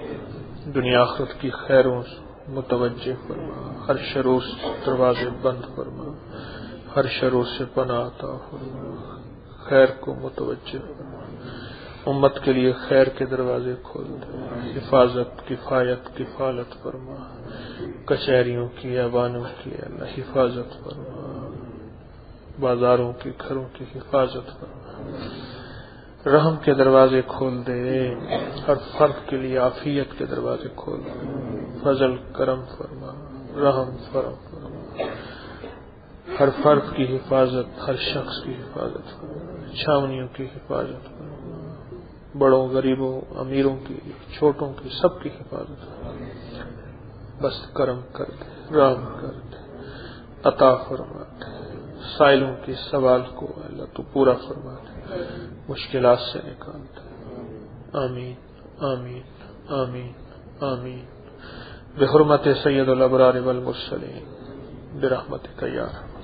دنیا آخرت کی خیروں متوجہ فرما، ہر شرور سے دروازے بند فرما، ہر شرور سے پناہ عطا فرما، خیر کو متوجہ فرما، امت کے لیے خیر کے دروازے کھول دے، حفاظت کفایت کفالت فرما، کچہریوں کی ایوانوں کی اللہ حفاظت فرما، بازاروں کی گھروں کی حفاظت فرما، رحم کے دروازے کھول دے، ہر فرد کے لیے عافیت کے دروازے کھول دے، فضل کرم فرما، رحم فرم فرما، ہر فرد کی حفاظت، ہر شخص کی حفاظت فرما، چھاونیوں کی حفاظت فرما، بڑوں غریبوں امیروں کی چھوٹوں کی سب کی حفاظت فرما. بس کرم کر دے، رحم کر دے، عطا فرما دے، سائلوں کے سوال کو اللہ تو پورا فرما دے، مشکلات سے نکال دے. آمین آمین آمین آمین بحرمت سید الابرار والمرسلین برحمتک یا رحمت.